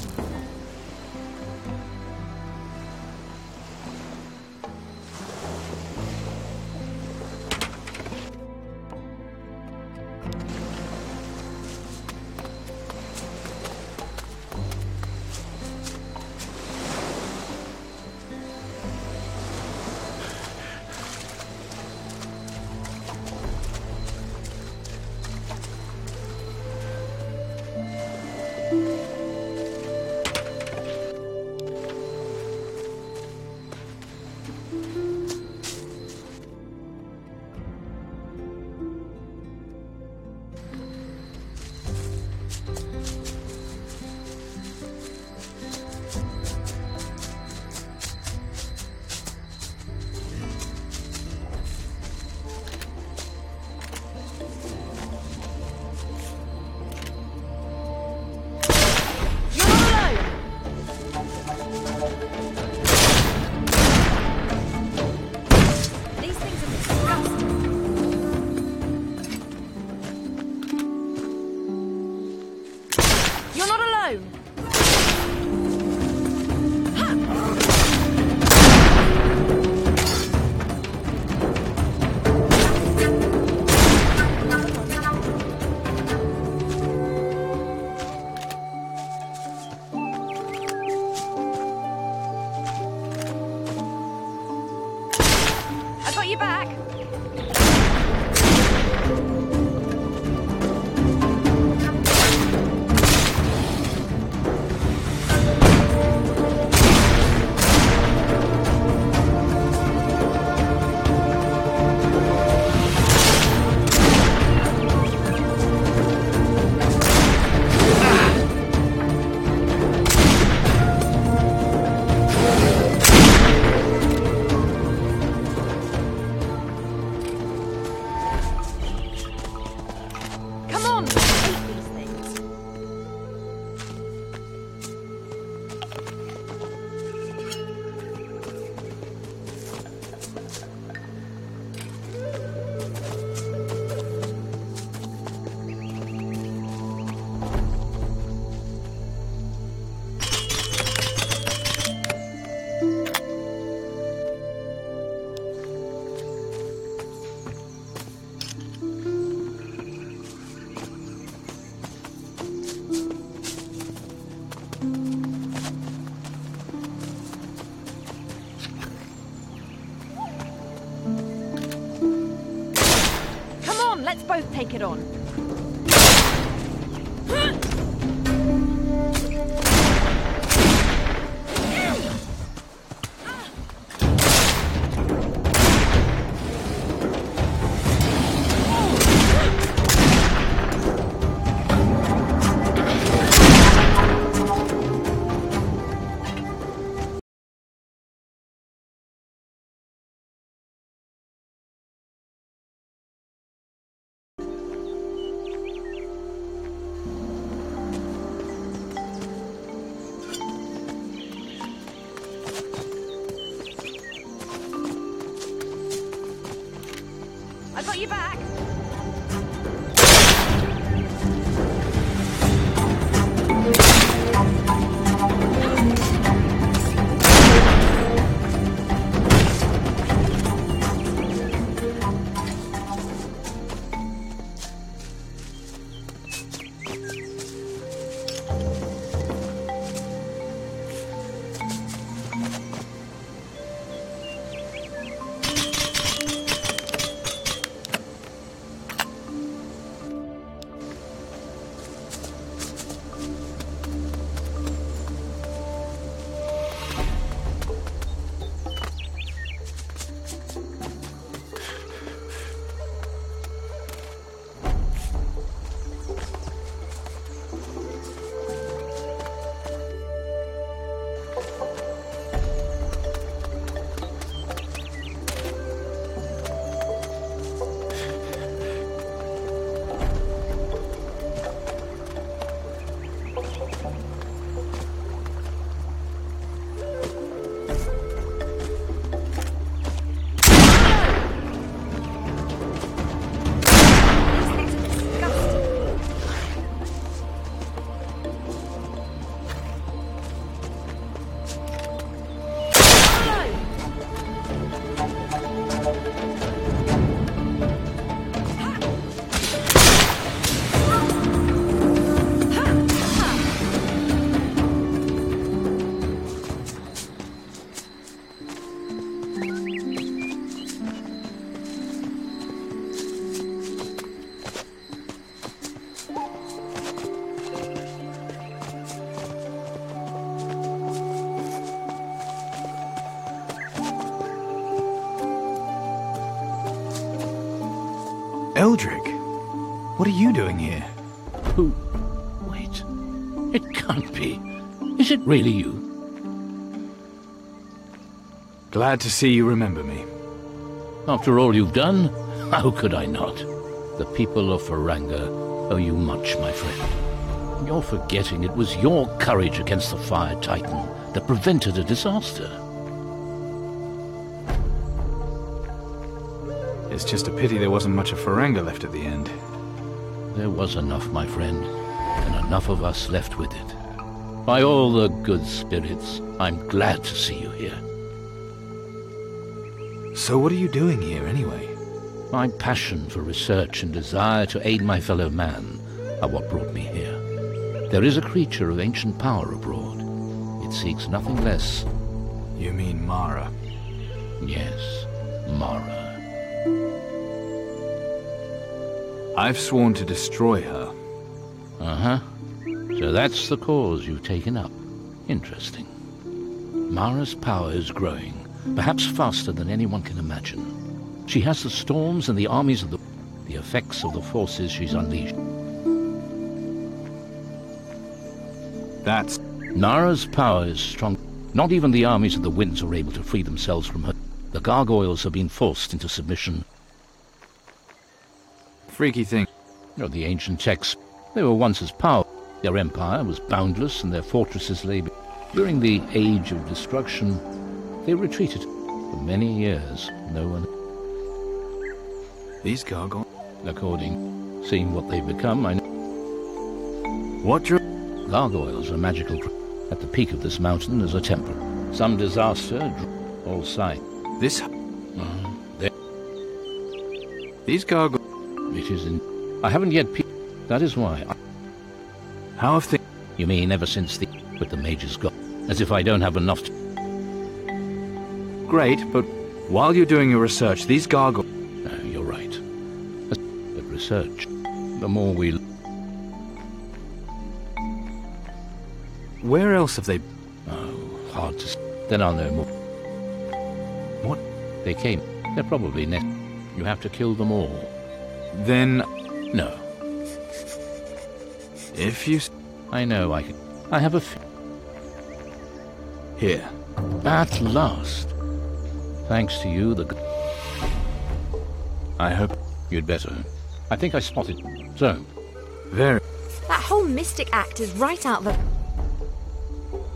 Speaker 2: Let's both take it on. I've got you back.
Speaker 15: Eldrick, what are you doing here?
Speaker 18: Who? Wait. It can't be. Is it really you?
Speaker 15: Glad to see you remember me.
Speaker 18: After all you've done, how could I not? The people of Faranga owe you much, my friend. You're forgetting it was your courage against the Fire Titan that prevented a disaster.
Speaker 15: It's just a pity there wasn't much of Faranga left at the end.
Speaker 18: There was enough, my friend, and enough of us left with it. By all the good spirits, I'm glad to see you here.
Speaker 15: So what are you doing here, anyway?
Speaker 18: My passion for research and desire to aid my fellow man are what brought me here. There is a creature of ancient power abroad. It seeks nothing less.
Speaker 15: You mean Mara?
Speaker 18: Yes, Mara.
Speaker 15: I've sworn to destroy her.
Speaker 18: Uh-huh. So that's the cause you've taken up. Interesting. Mara's power is growing, perhaps faster than anyone can imagine. She has the storms and the armies of the effects of the forces she's unleashed.
Speaker 15: That's...
Speaker 18: Mara's power is strong. Not even the armies of the winds are able to free themselves from her. The gargoyles have been forced into submission.
Speaker 15: Freaky thing.
Speaker 18: The ancient texts, they were once as powerful. Their empire was boundless and their fortresses lay... During the Age of Destruction, they retreated. For many years, no one...
Speaker 15: These gargoyles?
Speaker 18: According, seeing what they've become, I know...
Speaker 15: What
Speaker 18: Gargoyles are magical... At the peak of this mountain is a temple. Some disaster, all sight.
Speaker 15: This... These gargoyles...
Speaker 18: It is in... I haven't yet That is why
Speaker 15: How have things...
Speaker 18: You mean ever since the... With the mages got... As if I don't have enough to...
Speaker 15: Great, but while you're doing your research, these gargoyles...
Speaker 18: You're right. But research... The more we...
Speaker 15: Where else have they...
Speaker 18: Oh, hard to... Then I'll know more.
Speaker 15: What?
Speaker 18: They came. They're probably net. You have to kill them all.
Speaker 15: Then...
Speaker 18: No.
Speaker 15: If you...
Speaker 18: I know I can... I have a...
Speaker 15: Here.
Speaker 18: At last. Thanks to you, the...
Speaker 15: I hope...
Speaker 18: You'd better. I think I spotted... So.
Speaker 15: Very...
Speaker 2: That whole mystic act is right out the...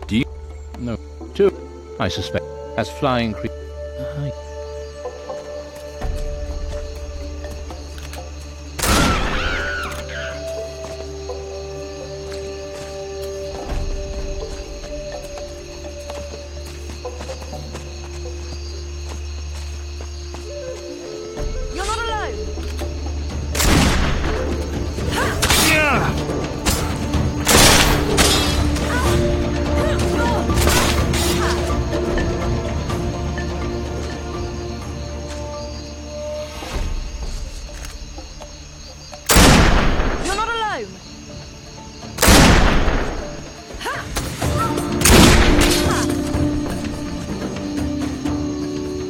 Speaker 15: Do you...
Speaker 18: No. Two. I suspect. As flying creatures...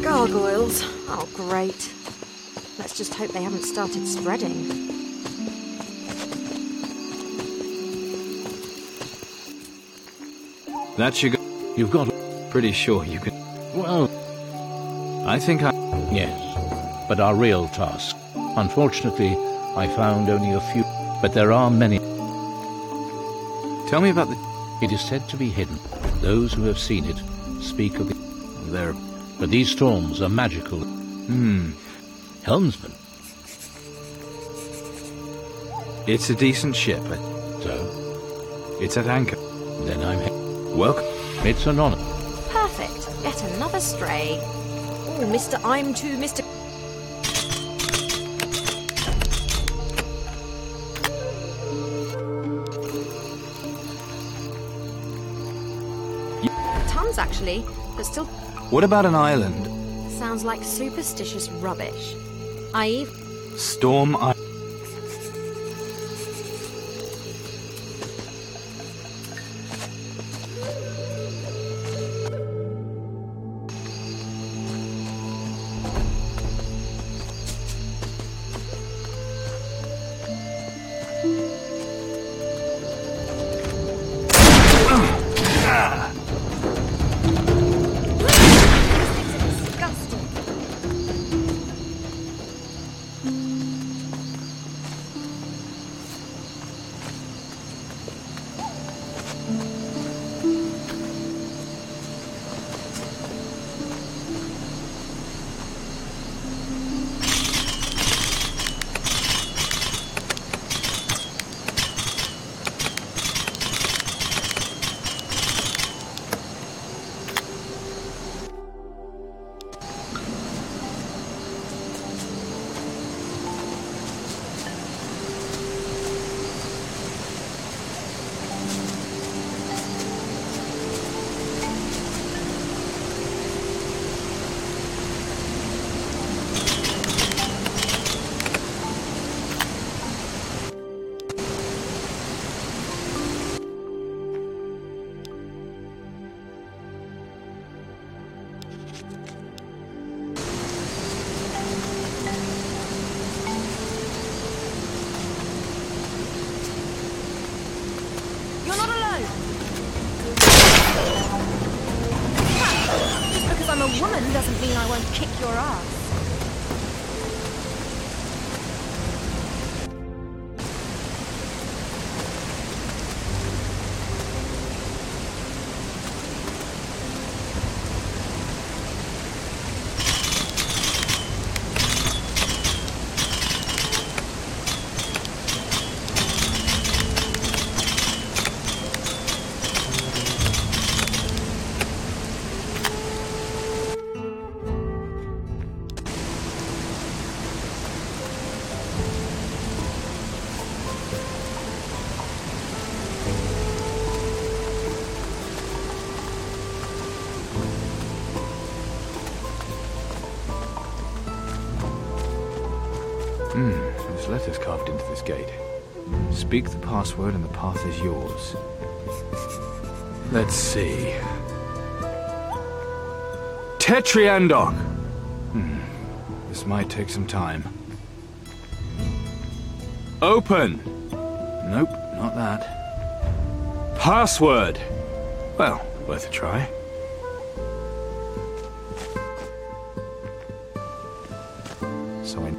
Speaker 2: Gargoyles? Oh, great. Let's just hope they haven't started spreading.
Speaker 15: That should go...
Speaker 18: You've got...
Speaker 15: Pretty sure you can...
Speaker 18: Well...
Speaker 15: I think I...
Speaker 18: Yes. But our real task. Unfortunately, I found only a few... But there are many...
Speaker 15: Tell me about the...
Speaker 18: It is said to be hidden. Those who have seen it speak of the...
Speaker 15: There...
Speaker 18: But these storms are magical. Helmsman.
Speaker 15: It's a decent ship.
Speaker 18: So?
Speaker 15: It's at anchor.
Speaker 18: Then I'm...
Speaker 15: Welcome.
Speaker 18: It's an honor.
Speaker 2: Perfect. Yet another stray. Oh, Mr. I'm too, Mr... Tons, actually, but still...
Speaker 15: What about an island?
Speaker 2: Sounds like superstitious rubbish.
Speaker 15: Storm Island.
Speaker 2: Just because I'm a woman doesn't mean I won't kick your ass.
Speaker 15: There's letters carved into this gate. Speak the password and the path is yours. Let's see. Tetriandok! This might take some time. Open! Nope, not that. Password! Well, worth a try. So I...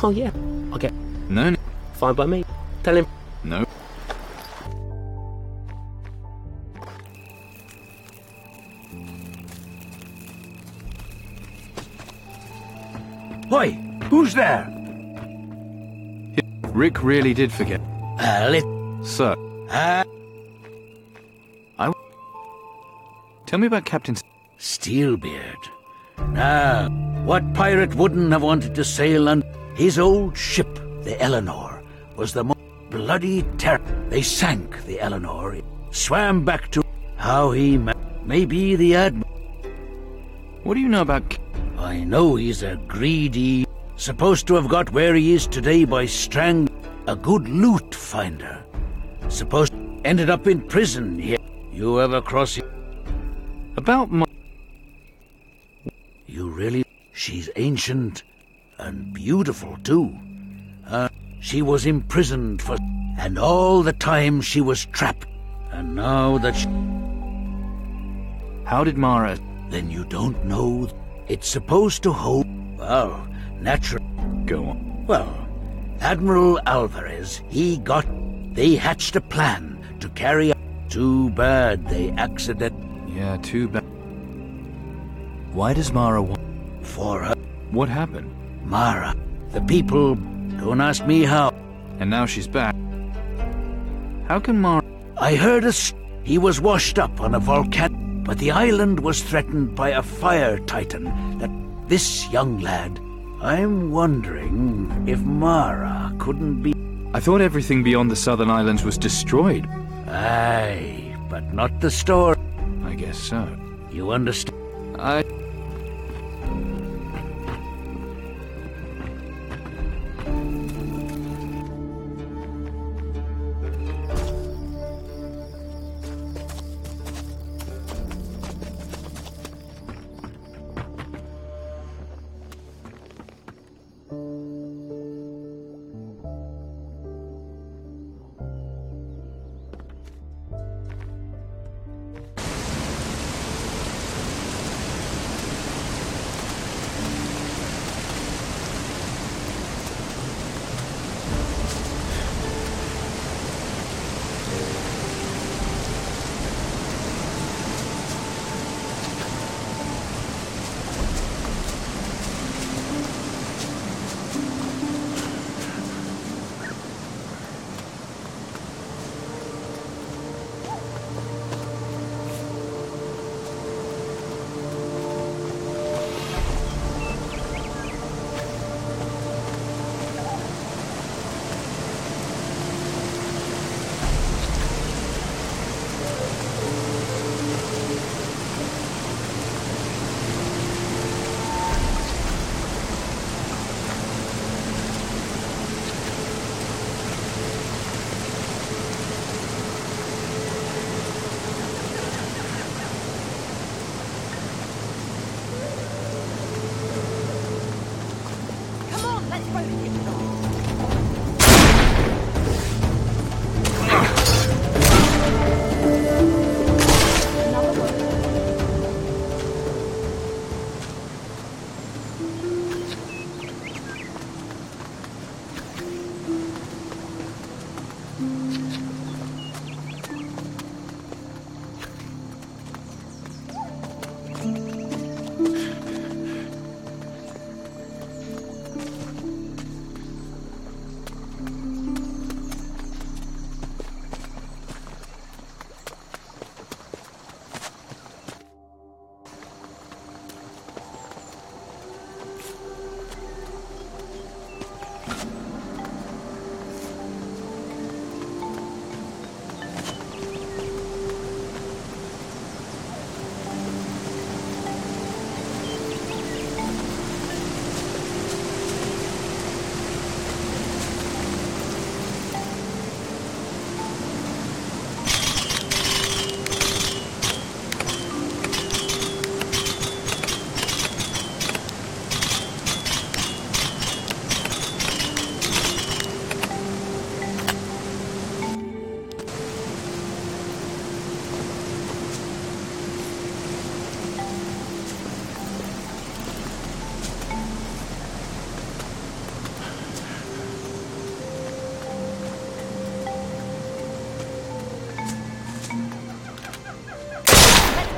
Speaker 19: Oh yeah, okay.
Speaker 15: No.
Speaker 19: Fine by me. Tell him.
Speaker 15: No.
Speaker 6: Oi, who's there?
Speaker 15: Rick really did forget. Sir. Tell me about Captain
Speaker 6: Steelbeard. Now, what pirate wouldn't have wanted to sail on his old ship, the Eleanor, was the most bloody terror. They sank the Eleanor, swam back to how he may be the admiral.
Speaker 15: What do you know about...
Speaker 6: I know he's a greedy, supposed to have got where he is today by a good loot finder. Supposed ended up in prison here. You ever cross it?
Speaker 15: About my...
Speaker 6: You really... She's ancient and beautiful, too. She was imprisoned for... And all the time she was trapped. And now that she...
Speaker 15: How did Mara...
Speaker 6: Then you don't know... It's supposed to hold... Well, natural...
Speaker 15: Go on.
Speaker 6: Well, Admiral Alvarez, They hatched a plan to carry out... Too bad they
Speaker 15: Yeah, too bad. Why does Mara want...
Speaker 6: For her...
Speaker 15: What happened?
Speaker 6: Mara. The people... Don't ask me how.
Speaker 15: And now she's back. How can Mara...
Speaker 6: I heard he was washed up on a volcano, but the island was threatened by a fire titan that... This young lad... I'm wondering if Mara couldn't be...
Speaker 15: I thought everything beyond the southern islands was destroyed.
Speaker 6: Aye, but not the store.
Speaker 15: I guess so.
Speaker 6: You understand?
Speaker 2: Let's both hit it off.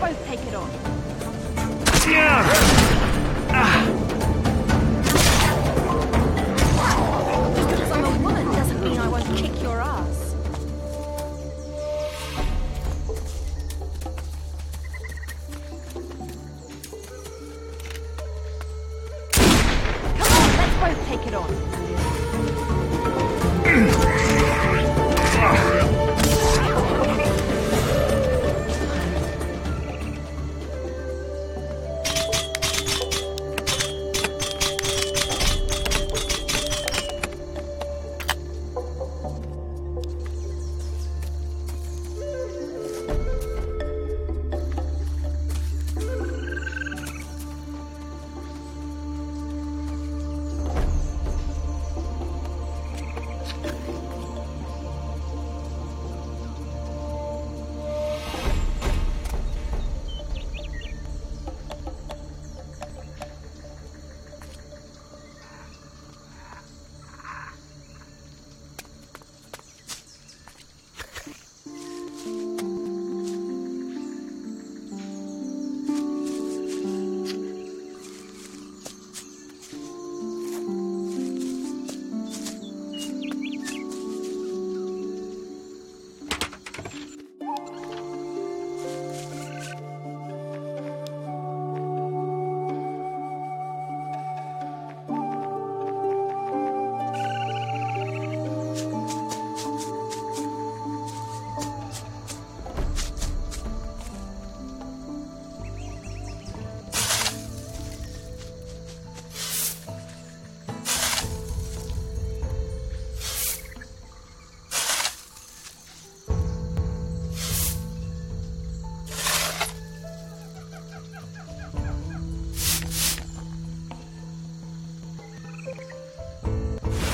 Speaker 2: Both take it on. Just because I'm a woman doesn't mean I won't kick your ass. Come on, let's both take it on.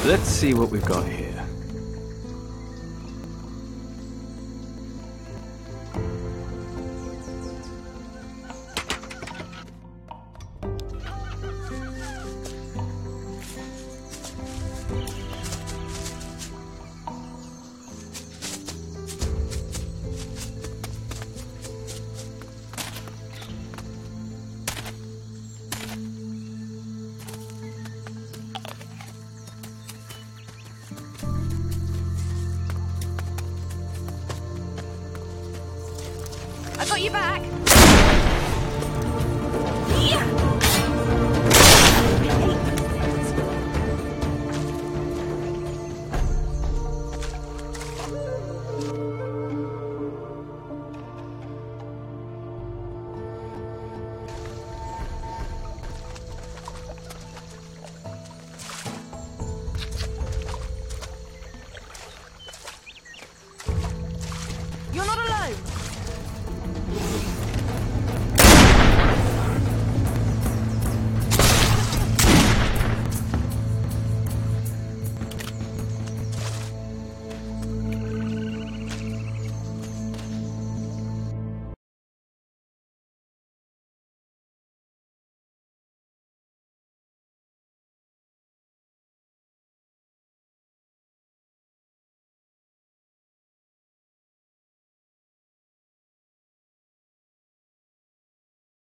Speaker 15: Let's see what we've got here.
Speaker 2: I got you back.